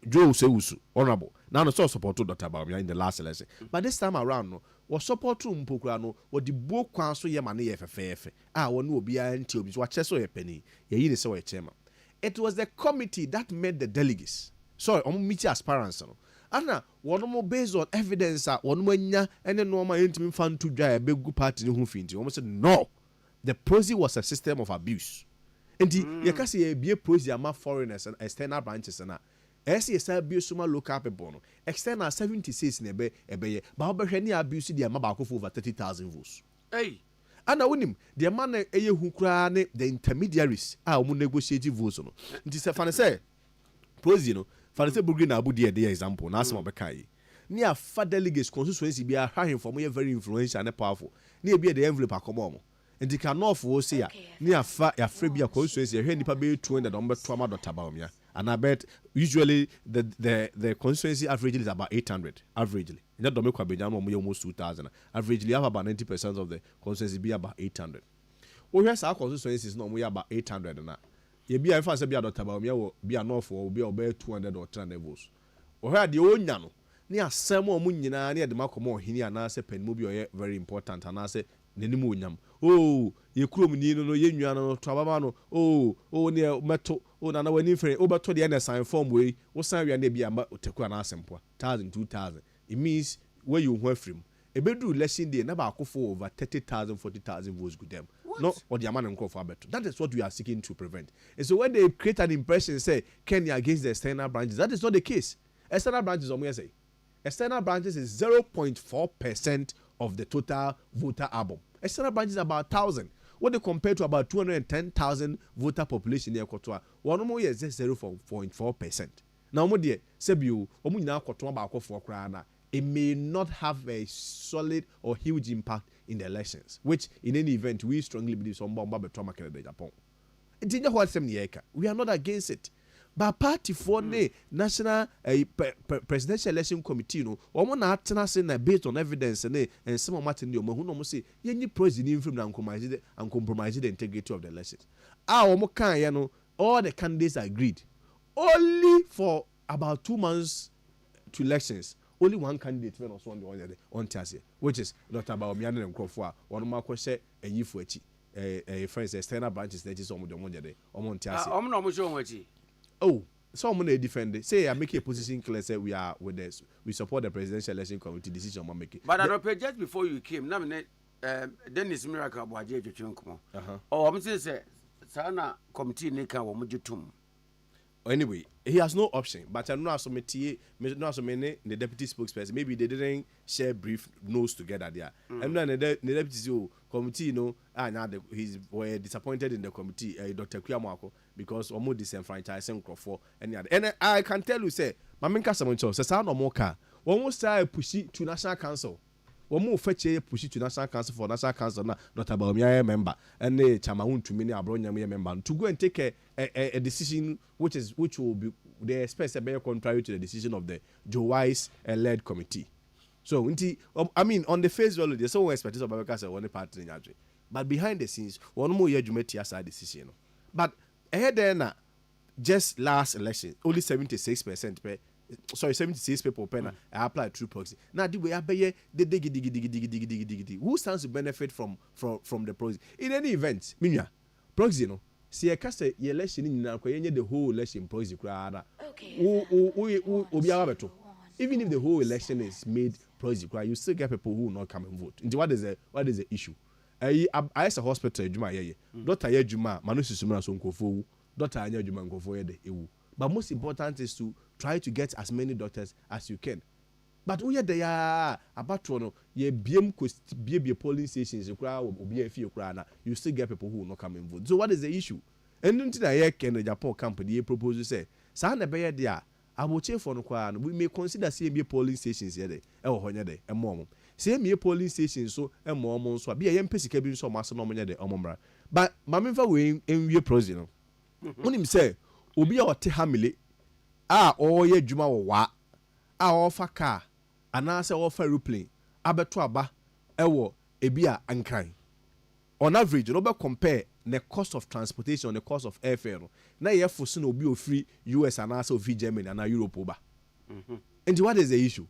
Joe Seusu, honorable. Now the source support to Dr. Baumia in the last election. But this time around, no, was support to Mpokrano, what the book council ye money FFF. One will be an tubes, what chess or a penny, ye so a chairman. It was the committee that made the delegates. Sorry, on meet aspirants. Anna, one more based on evidence at one when and then normal intimate fund to drive a big party in who finty. Almost said no. The prosy was a system of abuse. And you can see a be a prosy among foreigners and external branches and SCS abuse suma local people. External 76 nebe ebeye, but any abuse the amabako for over 30,000 votes. Hey. And I win him. The man who cry the intermediaries are negotiating votes. It is a fan say, Prosino, Fancy Burgin Abu Dia example, Nasma Bekai. Near fat delegates constituency be a high for me very influential and powerful. Near be the envelope a common. And the cannot for say, near fat a Fribia constituency, a handy pabe 200 number trauma Tabamia. And I bet usually the constituency average is about 800 averagely. In that Dominic Abidjan, almost 2,000. Averagely, you have about 90% of the constituency be about 800. Oh, yes, our constituency is normally about 800 and that. You be a fancy be a Dr. Baumia will be a north or be about 200 or 300 votes. Or had the old Yano near some more Munina near the Macomo, Hini and I say Penmobio very important and I say Nenimuniam. Oh, you crew Nino, Yeniano, Trabamano, near Meto, Nana, when if over to the end sign form way, what sign we are maybe about Tequana Sempo, 1,000, 2,000. It means where you went from. A bedroom lesson day, never for over 30,000, 40,000 votes with them. No, or the amount of for better. That is what we are seeking to prevent. And so when they create an impression, say Kenya against the external branches, that is not the case. External branches, I'm say, external branches is 0.4% of the total voter album. External branches about 1,000. What they compare to about 210,000 voter population in Ekotoa, one more is just 0.4%. Now, what dear, Sebu, Omuna Kotoa Bako for Krana. It may not have a solid or huge impact in the elections, which in any event we strongly believe some bomba betoma Canada Japan. It didn't what we are not against it. But party for the national presidential election committee, no, or one saying based on evidence and some of Martin Yomo who no say any president from and compromise the integrity of the elections. All the candidates agreed. Only for about 2 months to elections. Only one candidate went on Tiasia, which is Dr. Baumia and Crawford. One more question, a Yifuchi, a friend's external branches that is on the Monday on Tiasia. Oh, someone defend say I make a position clear, say we are with this, we support the presidential election committee decision on making. But I don't just before you came, now Dennis Miracle about Chunkumo. Oh, I'm saying, Sana committee Nika or Mujutum. Anyway, he has no option. But I know so many the deputy spokesperson. Maybe they didn't share brief notes together there. And then the deputy committee, he's were disappointed in the committee, Dr. Kuyamwako, because almost disenfranchising Crawford and I can tell you, say, Maminka Samoncho, Sasano Moka, almost try push it to National Council. one more fetch push it to National Council for National Council na Dr. Baumia member and the Chamahun to many Abronya member to go and take a decision which will be they expect a better contrary to the decision of the Joe Wise led committee. So I mean on the face value there's some expectation of Babaka say one party in Yadri. But behind the scenes, one more year Jumeti as a decision. But ahead there just last election, only 76% 76 people pen I applied through proxy. Now the way I pay the dig. Who stands to benefit from the proxy? In any event, Minya, proxy no. See a cast election in the whole election proxy crowd. Even if the whole election is made proxy crowd, you still get people who will not come and vote. What is the issue? I as a hospital Juma ye. Doctor ye Juma, Manusi Sumana Sonkofo, Doctor Anya Juma Nkofo ye de ewu. But most important is to try to get as many doctors as you can. But we they are about to ye be polling stations you be a few crana. You still get people who will not come and vote. So what is the issue? And until I can the Japan company ye propose to say, Sana be there. I will check for no kwan. We may consider CMB polling stations here de. Honyade and mom. CMB polling stations so and mom so be a MPC cabin so master no de omomra. But mamma we in your president. When him say obi a wote hamile o ye dwuma wo wa a offer car anase offer aeroplane abeto aba ewo ebi a ankran on average no be compare the cost of transportation the cost of airfare no na ye fosi na obi ofri US anase ofri Germany and Europe oba. And what is the issue?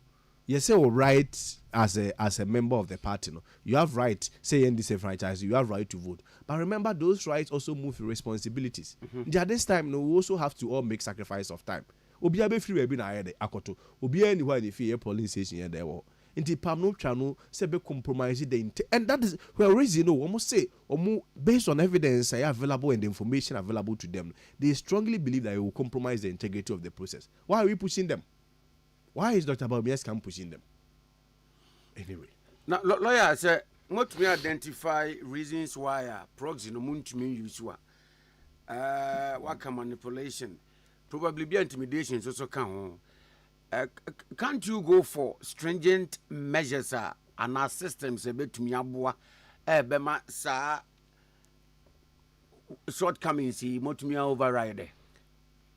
You say right as a member of the party, no, you have right. Say in this franchise, you have right to vote. But remember, those rights also move with responsibilities. At this time, no, we also have to all make sacrifice of time. Obi abe free webi na ayede akoto. Obi anywhere in the fear polling station here there. Inti pamno chano sebe compromise the and that is well reason no almost say based on evidence available and the information available to them, they strongly believe that it will compromise the integrity of the process. Why are we pushing them? Why is Dr. Baumia's camp pushing them? Anyway. Now, lawyer said, what we identify reasons why proxy no moon to me use what manipulation, probably be intimidation, also come can't you go for stringent measures and our systems a bit to me abua bema sa shortcomings he motumia override?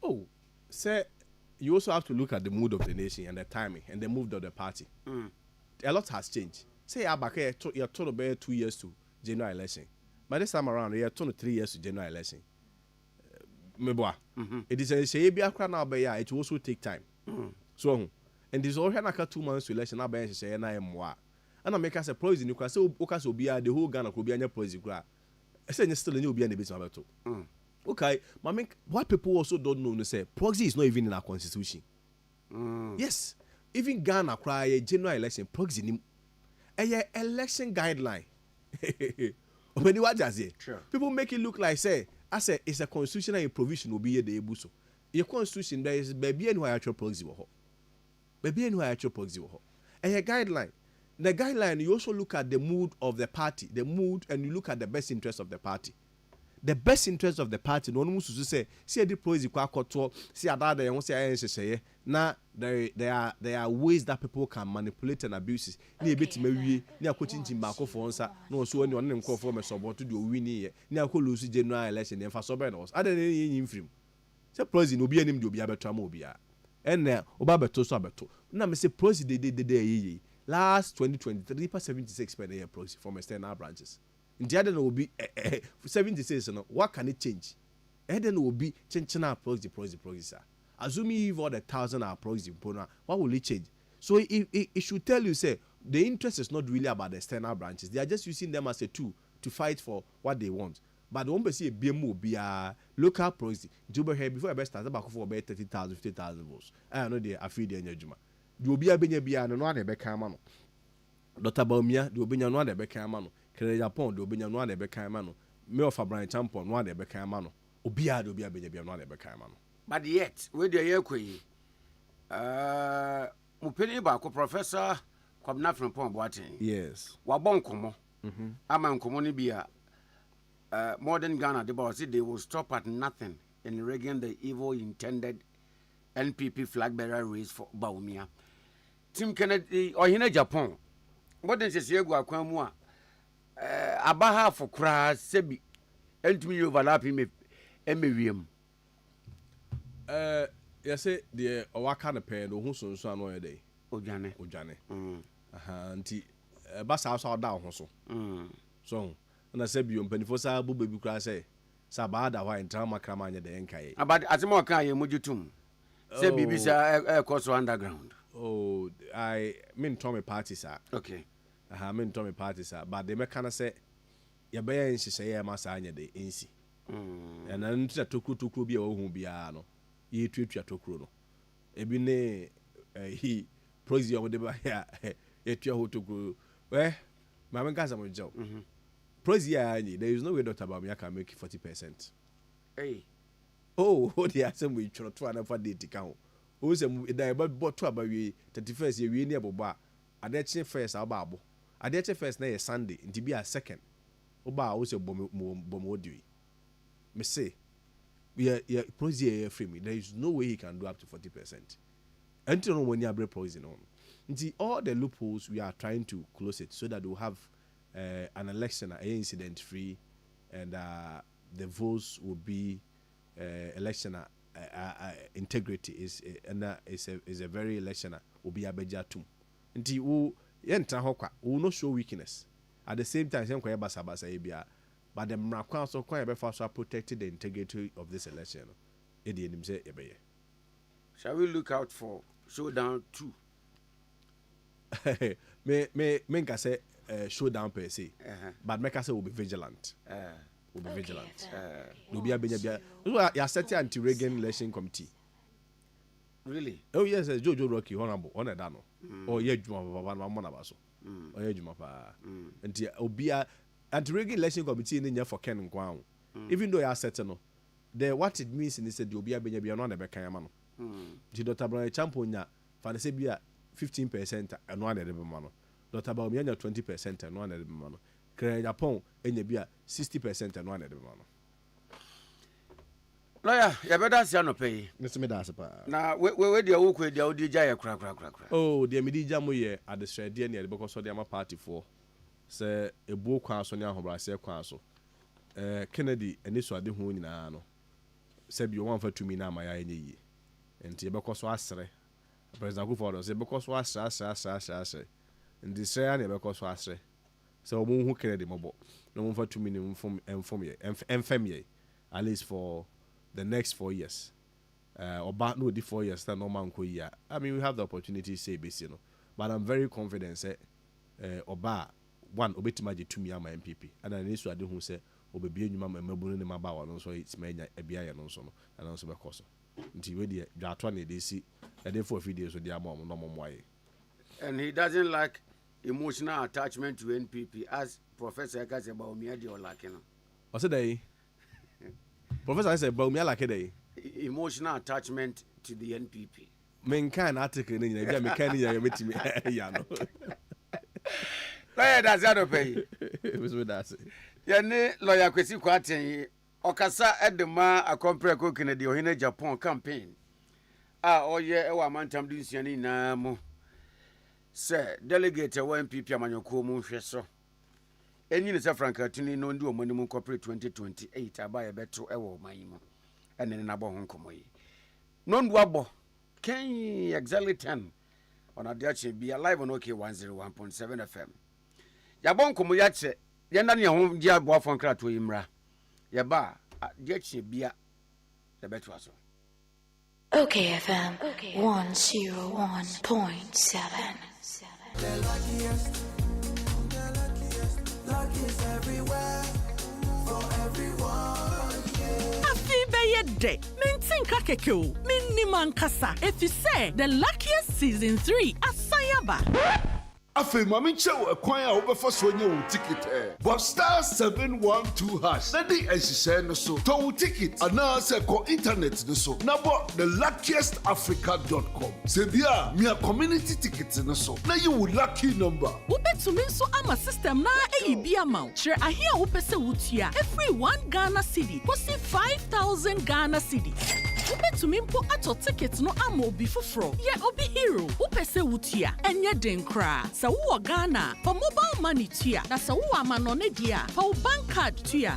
Oh, sir. You also have to look at the mood of the nation and the timing and the mood of the party. A lot has changed. Say Abake, you're told about 2 years to general election. By this time around, you're told 3 years to general election. It is a Abia now, but it will also take time. So, and this all here 2 months to election. Now, by say na emwa. And I make us a poison. You can say Okas will be the whole Ghana could be a poison. I say you still a new be in the business about it. Okay, but what people also don't know is say proxy is not even in our constitution. Yes, even Ghana cry a general election proxy a election guideline. When you watch as it, people make it look like say I say it's a constitutional provision will be here the ebuso. Your constitution there is baby and why actual proxy wo. Baby and why actual proxy wo. A guideline. The guideline you also look at the mood of the party, and you look at the best interest of the party. The best interest of the party no one to say see the proxy kwa koto see ada they won say na there are ways that people can manipulate and abuse na ebetime wie na akotintim ba ko for nsa na so oni on nko for me support do win ye na ko lose general election e fa so be no ada na yin film say proxy no bi anim de obi abeto am obi a enne oba beto so abeto na me say proxy de last 2023 76 per year proxy from external branches. In the other will be 76. What can it change? And then will be changing our proxy, sir. Assuming if all the 1,000 are proxy, what will it change? So it should tell you, say, the interest is not really about the external branches. They are just using them as a tool to fight for what they want. But the one see a BMO be a local proxy. Juba here before I best start about for about 30,000, 50,000 votes. I know they are free the Juma. You will be a Benya and no one a Beckham. Dr. Baumia, you will be no one a Beckham. Japan do benya no na be kan ma no me of Brian Champion no na be kan ma no obia do bia benya no na be kan ma no but yet we dey yakoi mo peni ba ko Professor Kwabena Frimpong Boateng yes wa bon komo ama nkomo ni bia modern Ghana they will stop at nothing in rigging the evil intended NPP flag bearer race for Baumia Tim Kennedy or Japan What is this? You go akwamu a abaha for kra sebi entumi overlap me emewiem. You say the owaka na pe no hu sonso ano ye dey. Odwane. Nti basa so da ho so. So na say bi ompanifo sa bu baby kra say sa ba da wa entra makrama anya de enkai. About atimo kan ye mujutum. Say bibi sa course underground. Oh, I mean Tommy party sir. Okay. I mean Tommy party sir, but the mechanic say ya be en hye ya masa anya de ensi. And then to tokru bi a ohun bia no. Ye tuatua tokru no. Ebi ne he proxy on the ba ya ye tua ho tokru. We ma men ka some job. Proxy any there is no way Dr. Bamia can make 40%. Hey. Oh, what the assembly we try to another date count. Who say that about to about we 31st year we near boba. Adeche first ababo. Adeche first na Sunday nti be a second. Oba wo say bom odi. Me say we proxy free me. There is no way he can do up to 40%. Until when you are poison on. Nti all the loopholes we are trying to close it so that we will have an election incident free and the votes will be election integrity is a very election will be abeja tum. Nti wo yentra hokwa will not show weakness. At the same time, sem basa ebia, but the mrakwa so kwa be for protected the integrity of this election. Edi enim say ebeye. Shall we look out for showdown 2? me nka say showdown per se, but make us say will be vigilant. Will be vigilant. Will be abenya. You set anti-Reagan election committee. Really? Oh yes, Jojo Rocky honorable dano. Oh yeah, Juma Baba Mona Baso. Oh yeah, Juma Pa. And Obia anti-Reagan election committee in there for Ken Kwang. Even though you are set no, the what it means in this the Obia Benya no the Bekayamano. Dr. Brian Champonya Fanasebia 15% and one at the mano. Dr. Baumia 20% and one at the mano. Kere Japon enyebia 60% and one at the mano. Lawyer, you better say no pay. Mr. Medasa. Now, where the oak with the ODJ crack. Oh, the Medija Moye at the Shredia near because of the party for. Say a book council near Hobra, say council. Kennedy, and this was the Hoon in Ano. Said you want for 2 me now, my eye. And because was President Kufodo say because was and this say because was so who Kennedy mobile. No one for 2 minutes inform ye at least for the next 4 years. Or back no the 4 years that no man could year. I mean we have the opportunity to say this, you know. But I'm very confident say Oba one obetimaji to me am MPP. And I need to do who say obebi enyuma mabunu ne mabawa no so it's menya ebia no so no and also because nti we dey dwato na dey see and then for videos so dey amom no momwaye. And he doesn't like emotional attachment to NPP as Professor Eka said about me or like no. What's that? Professor said about me like day. Emotional attachment to the NPP. Men can article ni na bia me kan ya metimi ya no. Lawyer does that pay. Mr. Dase. Yene lawyer Kwesi Kwaten okasa edema akompre ko Kennedy ohene Japan campaign. Oye ewa mantam di nsiani na mo. Se delegate wa MPP amanyoko mu hwe so. Enyi ne se Frank Atuni no ndi omani mu corporate 2028 abaye beto ewo man mu. Ene na bo honkomo yi. No ndu abo. Can exactly 10 on Ade Akye Abia live on OK 101.7 FM. Yabon komo ya che yenda ne ho dia bo afon krato yimra. Yaba Ade Akye Abia the beto aso. OK FM 101.7. The luckiest everywhere for everyone. Afi beye de mintin kakekeo minni mankasa if you say the luckiest season 3 asayaba. Afe mami chew a kwanya obefa so nye wo ticket but star 712 hash na di ehihye no so to ticket ana se ko internet no so na bo theluckiestafrica.com se bia mia community ticket no so na you will lucky number ubetumi so ama system na bia ma chere ahia wo pese wutua every 1 Ghana cedi kosi 5,000 Ghana cedi Wobetumi mpo ato ticket no ama obi foforo. Ye obi hero. Wopese wutia. Enye den kra. Sa wo Ghana, for mobile money tia. Na sa wo amanone dia. For bank card tia.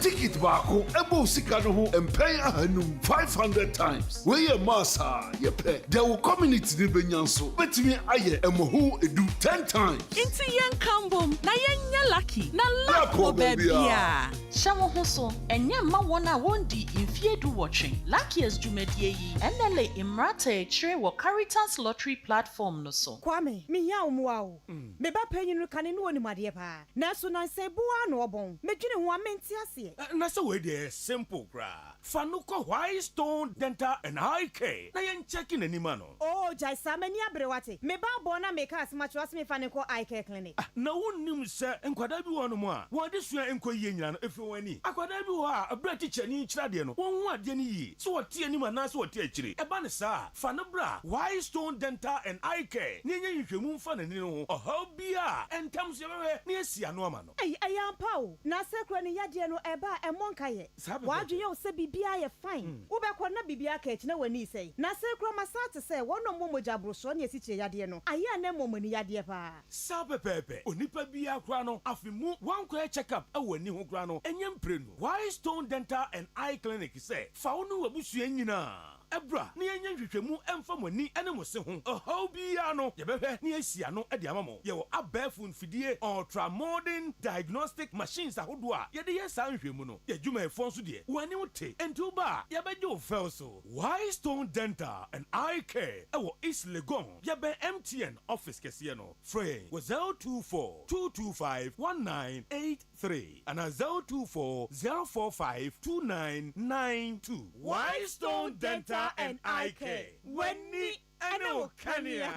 Ticket bako ebo sika no ho empay ahanum 500 times. We ye massa ye pay. There will community ni benyanso. Betimi aye emohu edu 10 times. Inti yen kambom na yen lucky. Na luck wo bebia. Shawo hoso enye ma wona wondi infiedu watching. Luckiest jumedie yi. Enele imrata chire wo Caritas lottery platform no so. Kwame, mi ya omuao. Me ba panyin no kane no woni made pa. Na so nan se boa no obon. Medwene ho amenti ase. Na so we dey simple gra. Fanuko White Stone Dental and Eye Care. Na yen checking anima no. Oh, jai samani abrewate. Me ba bona me ka asmacho asme faniko Eye Care clinic. Na wonnim se enkwada bi wo no mo a. Wo de sua enkoyie nyina no efi wani. Akwada bi wo a abra teacher ni kira de no. Won hu ade ni yi. So wote anima na so wote akire. Eba ne sa. Fanabra White Stone Dental and Eye Care. Ni nya nhwemu mfa na ni no. Oha bia entam se bewe ni asia no ama no. Ayampa o. Na sekro ni yade no eba emonka ye. Wadwe ye o se bibia ye fine. Wobekọ na bibia ka echi na wani sei. Na sekro masate se wono momoja broso na esiche yade no. Aya na momoni yade pa. Sapepepe. Onipa bia kra no afimu wankọ check up awani ho kra no. Enyem prenu. White Stone Dental and Eye Clinic say fa wo no wabusua nyina. Ebra ni enye hwehwemu emfa mani ene mo se ho. Oho bia no ye behwe ni asia no e de amamo. Ye wo abafun fidie ultra modern diagnostic machines ahodo a ye de ye san hwehmu no. Ye dwuma efon so de. Wani wote enti uba ye beje o fel so. White Stone Dental and Eye Care e wo East Legon. Ye be MTN office kese no. Free was 024 225 1983 and 024 045 2992. White Stone Dental and Eye Care. When ni ano kania.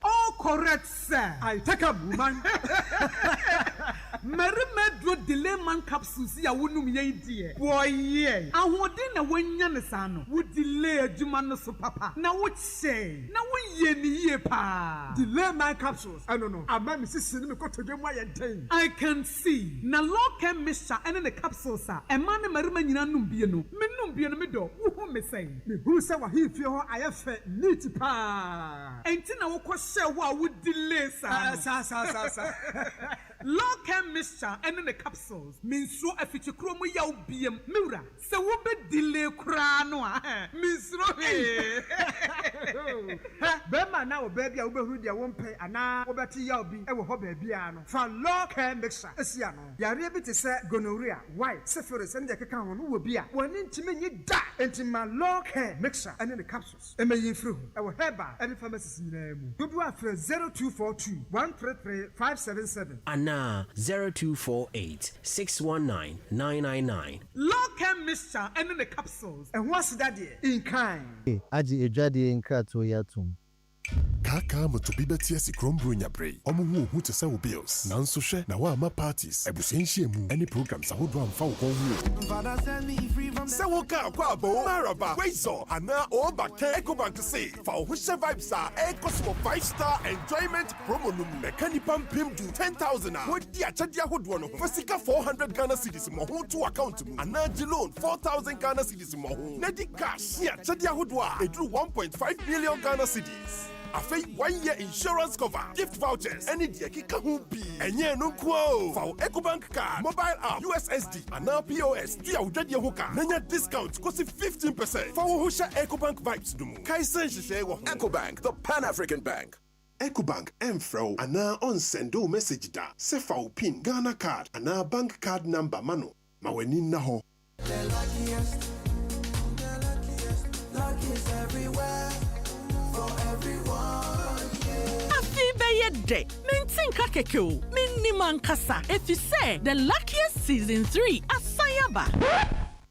All correct, sir. I take a woman. Merimedro delay man capsules ya wunum ye die. Boy ye. Ahode na wanya ne sa no. Wo delay adwuma no so papa. Na wo che. Na wo ye ni ye pa. Delay man capsules. I don't know. Ama me sisi me ko todwe mo ayenten. I can see. Na local mixture ene ne capsules a. E man ne merima nyina num bie no. Me num bie no me do. Wo hu me say. Me hu say wa hi fie ho ayefe neat pa. Enti na wo ko hye wo a wo delay sa. Sa. Local mixture and the capsules means so afichi kromo yaw biem miura se wo be delay kra no a misro be ma na wo ba bia wo be hu dia wo mpe ana wo beti yaw bi e wo ho ba bia no fa local mixture esia no yare bi te se gonorrhea white syphilis and the keka ho no wo bia woni ntime nyi da entima local mixture and the capsules e meyin firi ho e wo heba e pharmacies nyina mu dodo afre 0242 133 577 Nah, 0248 619 999. Local mixture and the capsules. And what's that there? In kind. Aji ejadi in krato yatum. Kaka motobi betia si krombro nya brei. Omo hu te se wo bills. Nanso hwe na wa ma parties. Ebusenhie mu any programs ahodo amfa wo kon hu. Se wo ka kwa abo maraba. Weizo ana o bakke Ecobank say. Fa wo hye vibes a Ecosmo 5-star enjoyment promo num. Mekani pampim do 10,000 a. Wodi achade ahodo no. Fasika 400 Ghana cedis mo ho to account mu. Ana di loan 4,000 Ghana cedis mo ho. Na di cash. Ya achade ahodo a edru 1.5 million Ghana cedis. Afei 1 year insurance cover, gift vouchers, any dia kika hu bi. Enye no kwa. For Ecobank card, mobile app, USSD, and now POS. Tia udade hoka. Nanya discount kosi 15%. For who share Ecobank vibes dumu. Kaisen shise wo. Ecobank, the Pan-African Bank. Ecobank Mfro ana on sendo message da. Se fa pin Ghana card ana bank card number mano. Ma weni na ho. The luckiest everywhere. Day. Mintinka kekeo. Miniman kasa. If you say the luckiest season 3 asayaba.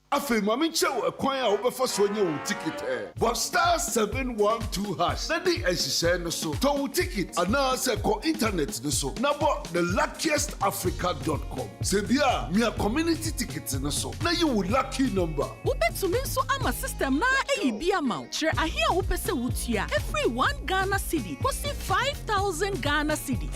Afe mami chewo kwan a obefa so nye wo ticket but star 712 hash na di ehihye no so to wo ticket ana se ko internet no so na bo the luckiestafrica.com se bia me community ticket no so na you wo lucky number wo betumi so ama system na eyi bia ma chere ahia wo pese wutua every 1 Ghana cedi kosi 5,000 Ghana cedi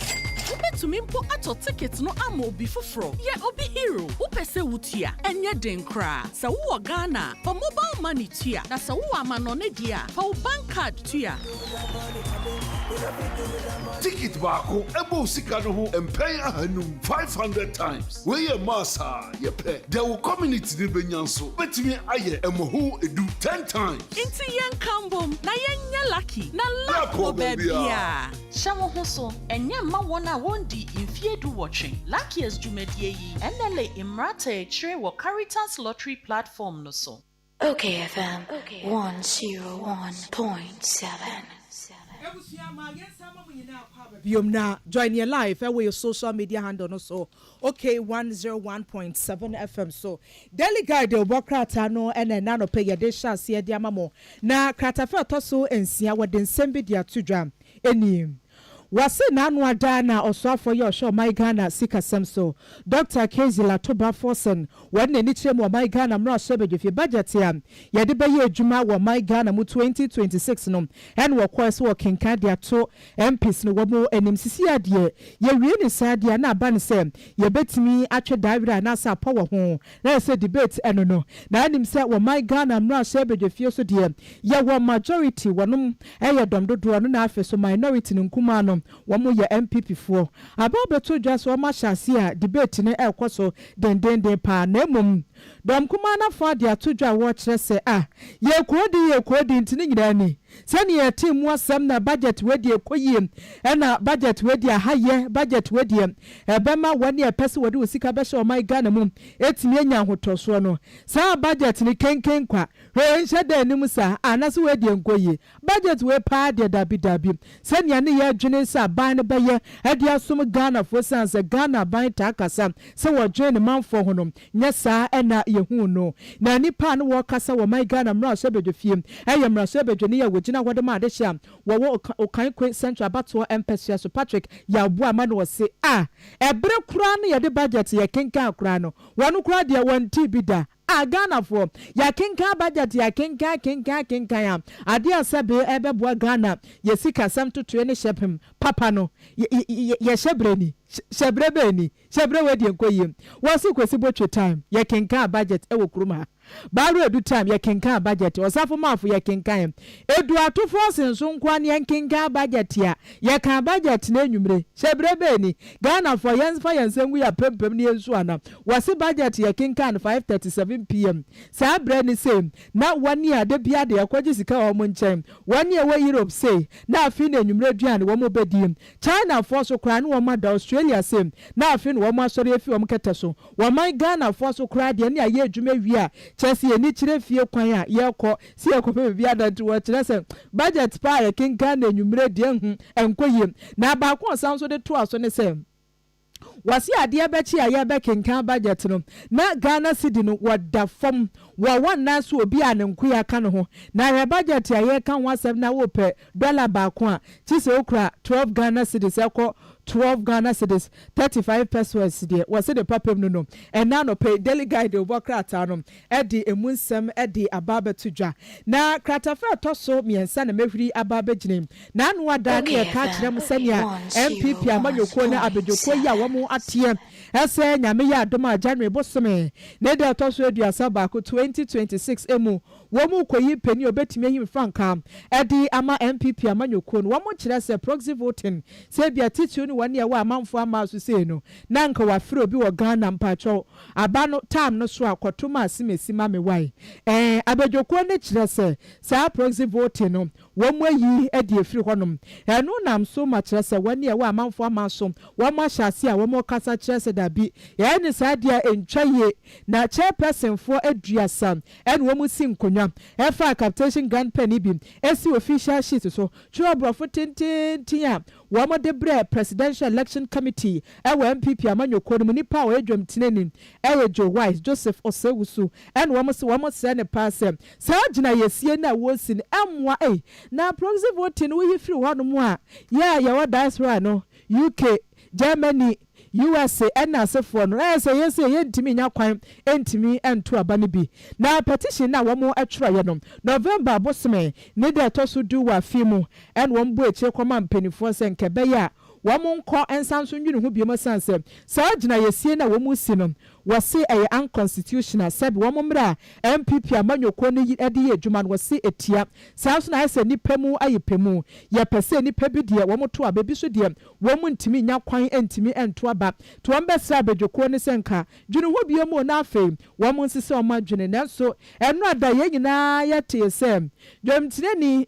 wobetumi mpo ato ticket no ama obi foforo ye obi hero wopese wutia enye den kra sa wo Ghana for mobile money tua na sa wo amano ne dia for bank card tua Ticket Bako, Ebo Sikano, and pay a hanum 500 times. Where your massa, your pay. There will community the Benyanso, bet me aye, and who do 10 times. Inti yen kambom, na yen lucky, na lako baby. Shawo hoso, enye ma wona wondi infiedu watching. Luckiest Jumedie yi, enele imrate chire wo Caritas Lottery platform no so. Okay, FM 101.7. Biomna join your live where your social media handle no so okay 101.7 FM so daily guide the bokrata no and nano pay your desha sia diamamo na kratafa toso ensia weden sembi dia tudwam enim wase nanu adana oswafo yo show my Ghana sika semso Dr. Kezila Toba Forsen when ni chemu my Ghana mra shebe fi budget ya yede be ye adwuma wo my Ghana mu 2026 no and wo course wo kenka dia to MPs no wo mu enim sisi ade ye wie ni sadia na aba ne se ye betimi atwe davira na sa power ho na se debate eno no na anim se wo my Ghana mra shebe fi so de ye wo majority wonum eye domdodo no na afi so minority nkuma no womu ye MPP for ababeto just wo ma hyase a debate ne ekoso den pa na emom dom kuma na fa de atodwa wo kire se ye kodi ntini nyina ni sani ye team wasam na budget we de ekoyiem na budget we de haye budget we de ebema woni epese we de osika be show my Ghana mum etimi anya hotoso no sa budget ni kenken kwa he nche de anim sa anaso we de nkoye budget we pa de dabi sani ne ye adwene sa ban ne be ye ade asom Ghana for sanse Ghana ban ta kasa se wo dwene manfo honom nya sa na ye hu no na nipa no wo kasa wo my Ghana mra so bedwefiem mra so bedwene ye wogina wode ma de hia wo okan kwe central bato empesa so Patrick ya bu ama no se ebre kura no ye de budget ye kenka kura no wonu kura de wanti bida Ghana for ya kenka budget ya kenka ya ade asabe ebeboa Ghana ye sika sam tutu ne shepem papa no ye shebreni shebrebe we de nkoyem wasi kwesi botwe time ye kenka budget e wo kuruma Baru edu time ye kenka budget osafo mafu ye kenka edu atofo senso nkwa ne kenka budget ya ye kan budget na enwumre shebrebe ni Ghana for yenfa yensengu ya pempem ne ensu ana wasi budget ye kenka 5:37 PM sa bre ni same na wani ade bia de yakwaji sika o mo nchem wani e we Europe say na afi na enwumre duane wo mo bedim China for so kra no wo ma da Australia same na afi no wo ma sori afi wo mo kete so wo man Ghana for so kra de ne aye adwuma wi a chesi eni chire fie kwan a ye kɔ si ekope bia da to chire se budget pa ye kenka na enwumre de hu enkoyem na ba ko san so de to aso ne se wasi ade abechi aye be kenka budget no na Ghana cedi no wada fam wa wana so obi a ne nkoya ka no ho na ye budget aye kan wasem na wo pe dollar ba ko a ti se okra 12 Ghana cedis ekɔ 12 Ghana cedis 35 pesos de was the papem no and now no pay daily guide over krata no edi emunsem edi ababe tudwa na krata fa toso miensa na mehwiri ababe ginem na anu ada ne ka kire musania MPP amanyoko na abejoko yi a womo atie ese nyame ya adoma January bosome ne de toso aduasa ba ko 2026 emu womu koyi peni obetimi ahim franka edi ama MPP amanyoko no womo kire se proxy voting se bia titu ni wani wa amanfo amaso se no na nka wa firi obi wo Ghana mpacho aba no time no so akotoma asimesima me wai abejoko ne kire se sa proxy voting no womu ayi edi efiri honom eno nam so ma kire se wani wa amanfo amaso womo ahyase a womo kasa kire se dabi ye ni sadia entwaye na chairperson for aduasa en womu si nkonya efa captation grand penny bi esi official sheet so chuobrofo tintin womo de bre presidential election committee ewe MPP amanyoko no nipa o edwam tineni Joe Wise Joseph Osewusu en womo se ne pass sa gina yesie na wosi ne amwa na proxy voting wo yifiri hono mu a ya wa diaspora no UK Germany USA and asefo no yes yentimi nya kwan entimi ento abane bi na petition na womo atwra ye no November bosome ne de toso du wa fimu en won bo eche kwama mpanifo se nkebe ya wɔn nkɔ nsa nso nwini ho biom sanse saa gyina yɛsie na wɔn mu si no wɔsi ɛyɛ unconstitutional sɛbi wɔn mmra MPP amanyɔkuo no ɛde yɛ adwuma no wɔsi etia saa nso na ayɛ sɛ nipa mu ayɛ pɛ mu yɛpɛ sɛ nipa bi deɛ wɔn to aba bi so deɛ wɔn mu ntumi nya kwan ntumi nto aba to wɔn bɛsɛ abadwokuo no sɛ nka dwene ho biom na afei wɔn nsisi wɔn adwene nanso ɛno ada yɛn nyinaa yɛte sɛ dwamtireni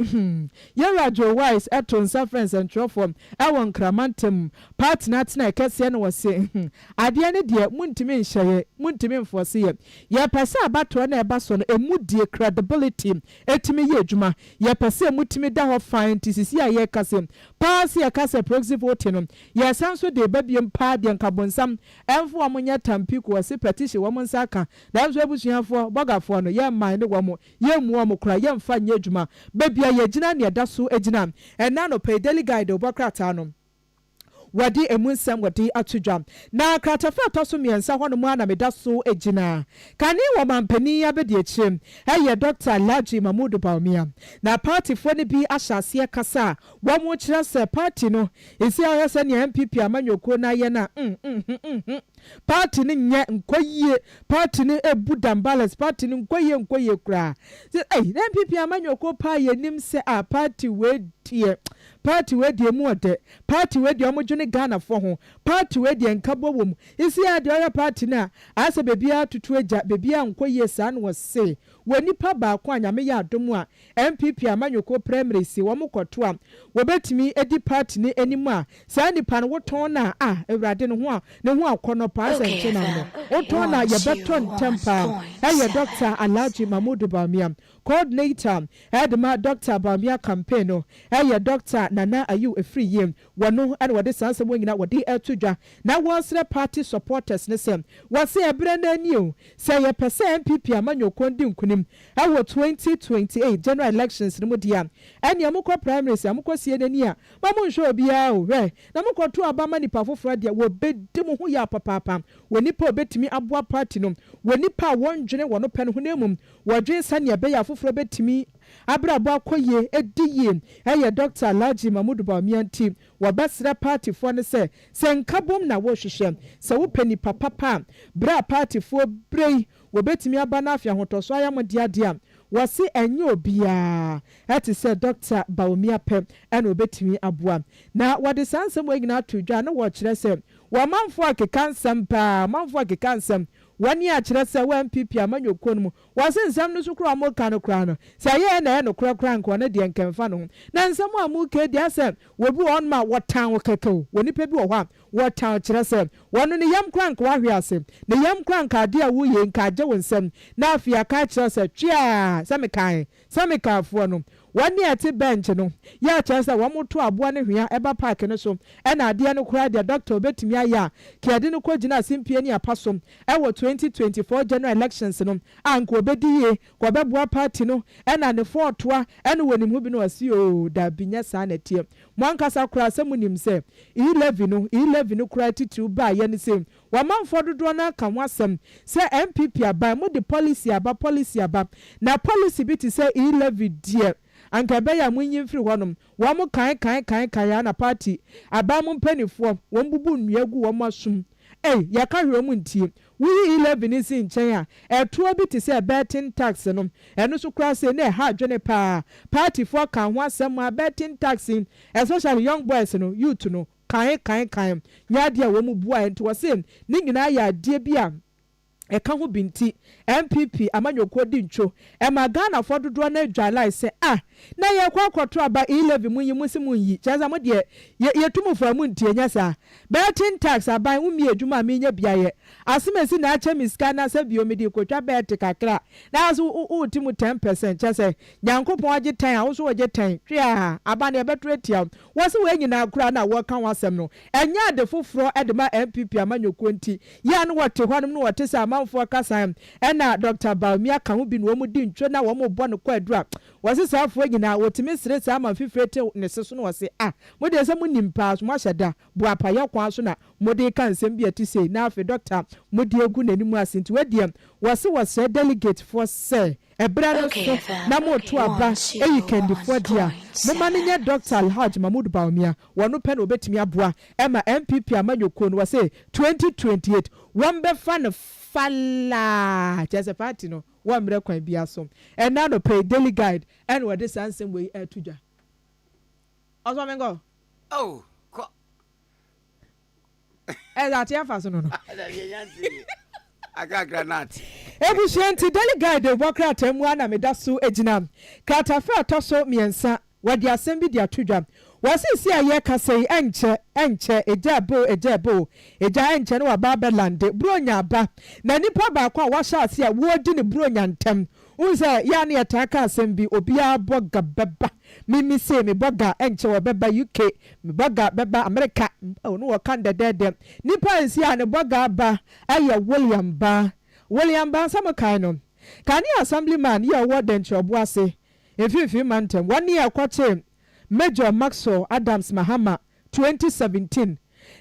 yɛwura Joe Wise ɛto nsa friends ntwerɛfo ɛwɔ nkramantam party n'atena ɛkɛseɛ no wɔsi adeɛ no deɛ mu ntumi nhyɛ muntimi mfose ye pese abato na eba so no emu die credibility etimi ye adwuma ye pese mutimi da ho fine tisisi a ye kase pass ye kase proxy vote no ye sanso de babiem pa de nkabonsam emfo omunya tampiko wose petition wo monsa ka danso ebusuafo bogafo no ye man ne wo mo ye mu wo mo kra ye mfa nya adwuma babia ye gina ne da so agina ena no pay daily guide obokrata no wadi emunsam wadi atudwam na kratafa toso miensa hono mu ana meda so egina kani wo mampani abedi echim eye Dr. Laji Mamudu Baumia na party fo ne bi ahyase kasa wo mu kire se party no esi ayese ne MPP amanyoko na ye na party ne nye nkoyie party ne ebu balance party ne nkoyie kura MPP amanyoko pa ye nim se a party we tie party we die mu ode party we die omujune Ghana for ho party we die nkabo wom isi ade oya party na asa bebia tutu eja bebia nkoyie sa na wose wani pa ba kwa nyame ya adomu a MPP amanyoko primary si wo mkoto a wobetimi edi party ne animu a sa nipa no woton na ewrade ne ho akono pa sa nche na no woton na ye beton tempa Dr. Alhaji Mamudu Baumia coordinator edema Dr. Baumia campaign no Dr. Nana Ayu Efri Yem wano and wade sanse mo nyina wade etudwa na wonsre party supporters ne sem wase ebre na niu say ye pese MPP amanyoko ndi nkunim 2028 general elections ne modia ene amukọ primaries amukọ sie nani a mamu nhwe obia o na mukọ to abama nipa foforo de wo bedim ho ya papa wonipa obetimi aboa party no wonipa wondwene wono pɛ no ho nemum wodwe sane be ya foforo betimi abrabo akoye ediye Dr. Alhaji Mamudu Baumia team wabasra party fo ne se nkabom na wo hwehwem se wo pani papa bra party fo brei wobetimi aba na afia hotoso ayamodiadea wasi enye obia eti se Dr. Baumia pem ena obetimi aboa na wade sansem wanyina atudwa na wo kire se wamanfo akekansam pa manfo akekansam wani a kire se wa MPP amanyoko no wase nsam no so kro amoka no kra no se ye na no kra nko na de nkemfa no na nsam amuka dia se wobi on ma wotan wo kekeo woni pa bi wo ho wotan kire se wono ne yam kra nko ahwe ase ne yam kra nka de a wo ye nka agye wo nsam na afia ka kire se twia sameka afo no wani ati bench no ya kire se wo moto aboa ne hwea eba park no so ena ade no kra de doctor obetimi aya kiade no kogina simpie ni apasom ewo 2024 general elections no anko obediye ko beboa party no ena ne fortoa ena wonim hu bi no wasi o da binya sa na tie mwankasa kra samunim se 11 no kra titu ba ye ne se wamanfo dodo na ka wasem se MPP aba mo de policy aba na policy bi ti se 11 die anka be ya munyi mfiri honom wo mo kan ya na party aba mo mpanifo wo mbubu nnuagu wo masum ya ka hwe mu ntie we 11 is in China eto bi ti se betting tax no eno so kra se na ha adwene pa party for kan ho asem a betting tax especially young boys no youth no kan nya de a wo mu bua ento wo se ni nyina ya de bia eka ho binti MPP amanyoko di ntwo ema Ghana for dodo na adwalai se na ye kwakoto aba 11 munyi musimu yi chaza mo de ye tumufo mu ntie nya sa betting tax aban umi adwuma me nya biaye asemesi na acha miska na sa biomedi kotwa bet kakra na aso utimu 10% chase nyankopon age 10 a wo so age 10 hwea aban e beto etia wo se we nyina akura na wo kan wasem no enya de foforo edema MPP amanyoko nti ya no wote hwanum no wote sa amanfo kasa ena Dr. Baumia kan ho bi no mu di ntwo na wo mo bɔ no kwa adura wo se safo nyina wotimi sere sa ma fifrete ne seso no wose mo de se mo nimpa so mo hyeda bo apaya kwa so na mo de kan sem bi ati sei na afi doctor mo de egu nanimu asinti wadiem wose delegate for say ebra no so na mo to aba eyi kendifo dia mo ma ne Dr. Alhaji Mahmoud Bawumia wono pe no betimi aboa ema MPP amanyoko no wose 2028 wambe fan falla just party no one mre kwan bia som and now no pay daily guide and what this answer we tuja also mengo oh that ya fa so no aga granite ebusianti daily guide de bokra tamu ana medaso ejina kratafe atoso miensa wadi asem bi dia tudwa wasisi aye kasei enche ejabo eja enche no ba belande bronya aba na nipa ba kwa washa ase a wodi ne bronya ntem unse ya ne ataka asem bi obia boga beba mimi se me boga enche wo beba UK me boga beba America no wo kan de nipa ensi a ne boga ba aye William ba samakai no kani assemblyman ya warden chobo ase efifi mantem one year kwache Major Maxwell Adams Mahama 2017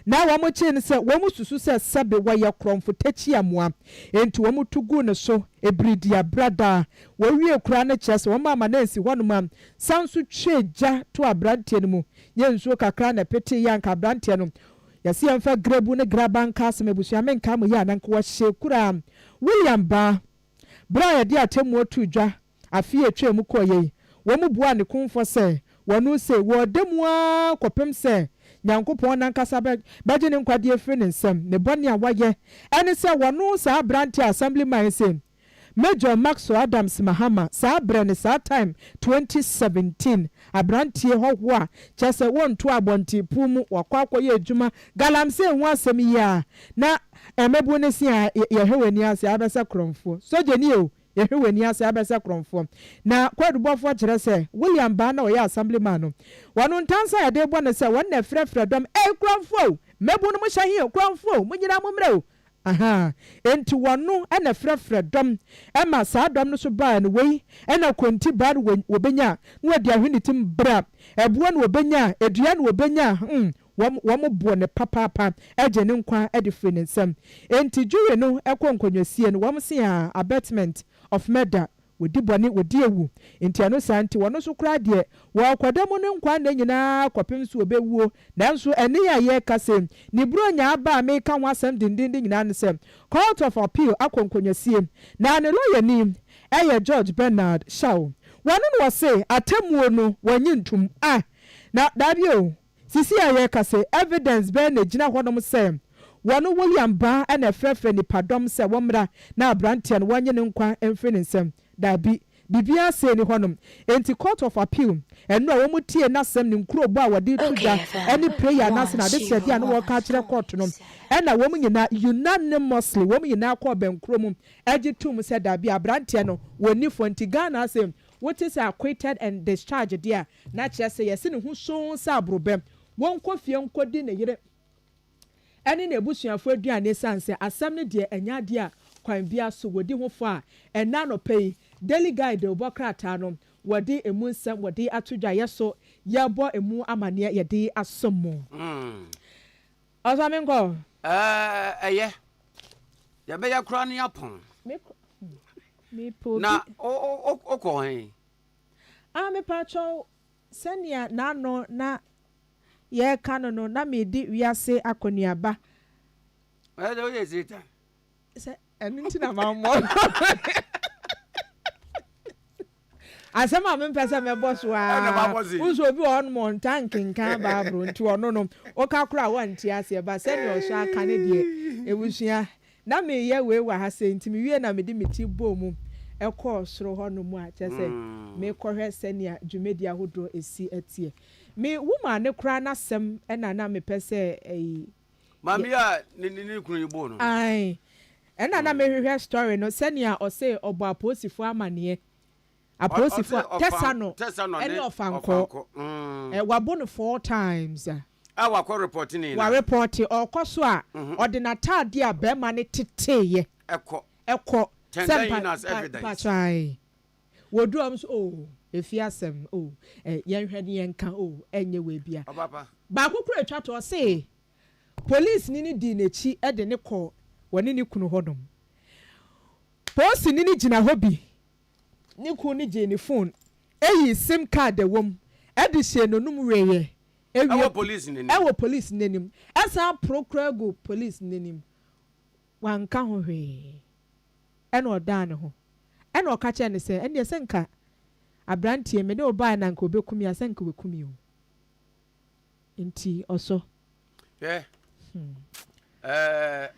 na wa mo che ne se wa mo susu se sabe wa ye kromfo tachi amoa enti wa mo tugu ne so ebridia brada wa wie kura ne chese wa mama na nsi honoma sansu tweja to abrantie ne mu ye nsuo kakra na pete ya nka abrantie no yasi amfa grebu ne grabanka asemebusu menka mo ya nanka wa hye kura William ba bra ya dia temu otudwa afie etwe mu koye wo mu bua ne kumfo se wonu se wo demua kopem se nyankopon nankasa beje ne nkwade afiri ne nsam ne bone a waye ene se wonu sa branch assemblyman se Major Maxwell Adams Mahama sa brane sa time 2017 abrantie hoho a chese wonto abonti pumu wakwakoye adwuma galamse hu asem ya na emebu ne si a yehwani ase abesa kromfo sojeni o yehwani ase abesa kromfo na kwadubofo kire se William ba na oya assemblyman no wonu ntansa ya de bone se wonne frefre dom kromfo mebu no mo hyahe kromfo munyina momre o aha enti wonu ena frefre dom ema saa dom no so ba no wei ena kwenti ba wo benya no adi ahwenitim bra ebuo no benya edua no benya wom bo ne papa eje ne nkwa edifre ne nsam enti juwe no ekonkonwasie no wom se abatement of murder wodi bone wodi ewu enti ano santi wono so kra de wo kwadam no nkwa na nyina kopem so obewuo nanso ene ya ye kase ni bronya aba me ka ho asem dindin nyina ne sem court of appeal akonkonwasie na ne lawyer ni George Bernard Shaw wono no say atemuo no wanyintum na dabio sisi ya ye kase evidence be na gina honom sem wono William ba na frefre ni padom se womra na abrantia no wanye ne nkwa emfre ne nsem dabi bibia se ni honom enti court of appeal eno wo mutie na sem ni nkrobo a wode tuja any prayer na se na de se dia no wo ka kire court no ena wo nyina unanimously wo nyina ko benkrom agitum se dabi abrantia no woni fonti Ghana sem what is acquitted and discharged dia na kire se yesi ne hu so sa abrobem won kofie nkodi ne yire ene na ebusuafo aduane sanse asam ne de enya de a kwan bia so wodi ho fo a ena no pay daily guide obokrata no wodi emu nsam wodi atodwa yeso yebo emu amane ye de asomo Osamengo eye ya be ya kra ne yapon me po na o hen me pacho senia na no na ye kanono na me di wiase akoniaba de o ye zita se eninti na mammo asema me pese me boss wa unso obi on montan kinkan ba bro nti ono no o ka kura wanti ase ba se ne o so aka ne de ewusua na me ye we wa ha se nti me wie na me di meti bomu ekọ soro ho no mu a chese me kohwe senia dwumedi ahodo esi atie me woman ne kura na sem na me pese mami a ni kunu yibo no ai na me hwehwe story no senia o say obo aposifo amane aposifo tesano ene ofanko wabo no 4 times wakọ report ni wa report okoso a ordinatade a be ma ne teteye ekọ evidence wodu am so efi asem o yen hwede yen ka o enye we bia ba kokoro atwa to say police ni di nechi e de ne kɔ woni ni kunu hodom police ni gina hobi ni kunu ni je ni phone eyi sim card e wom e de hye no num reye ewo police nenim ewo police nenim esa procurator go police nenim wanka ho hwe ena odan ne ho ena okache ne se ene se nka abrantie me de oba na nka obekumi ase nka obekumi o nti oso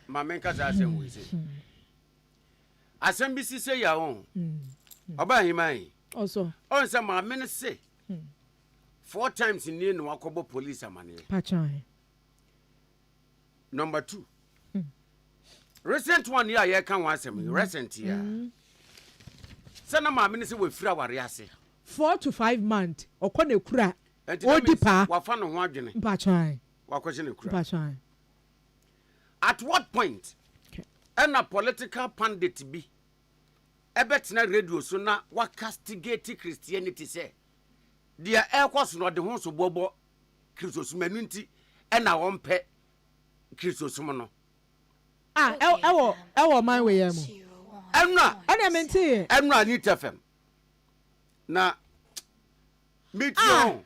mamenka za asem we se asem bi si se ya won oba himan oso on se mamen se 4 times in no wakobo police amane pachan number 2 recent one ya can one asem recent ya sana mamen se we fira ware ase 4 to 5 months okona kura odipa wafa no ho adwene pachan wakwese ne kura pachan at what point and a political pundit be ebetna radio so na wa castigate Christianity say dia ekwas no de ho so bobo Christosumanu nti e na won pe Christosum no ewo man we yam enra menti enra ni tfm na meeting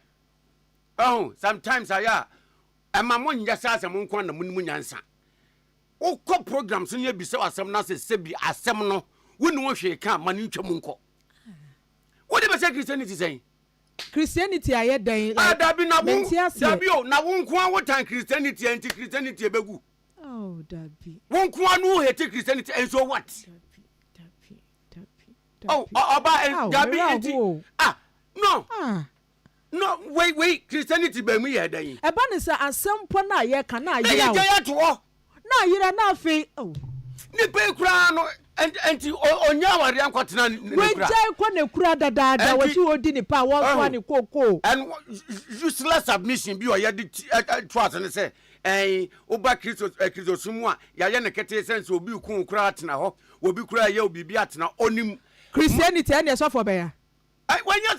sometimes aya emamo nyasa asem nko na munmu nyansa ukọ programs ne bi se asem na se bi asem no wonu wo hwe ka mane ntwam nko wo de be se Christianity say Christianity aye dan dabi na wo dabi o na wo nko an wo tan Christianity anti Christianity ebegu dabi wo nko an wo hate Christianity and so what oba dabi anti no wait Christianity be mu ye dan e ba ne se asempo na ye ka na ye ya to na yira na afi ni pe kura no enti onya ware ankotena ni kura we jai ko ne kura dada wachi odi ni pa won kwa ni koko and useless submission bi o ye de trust ne say oba Christosum a ya ye ne kete sense obi ku kura atena ho obi kura ye obi bi atena onim Christianity and so for bear when you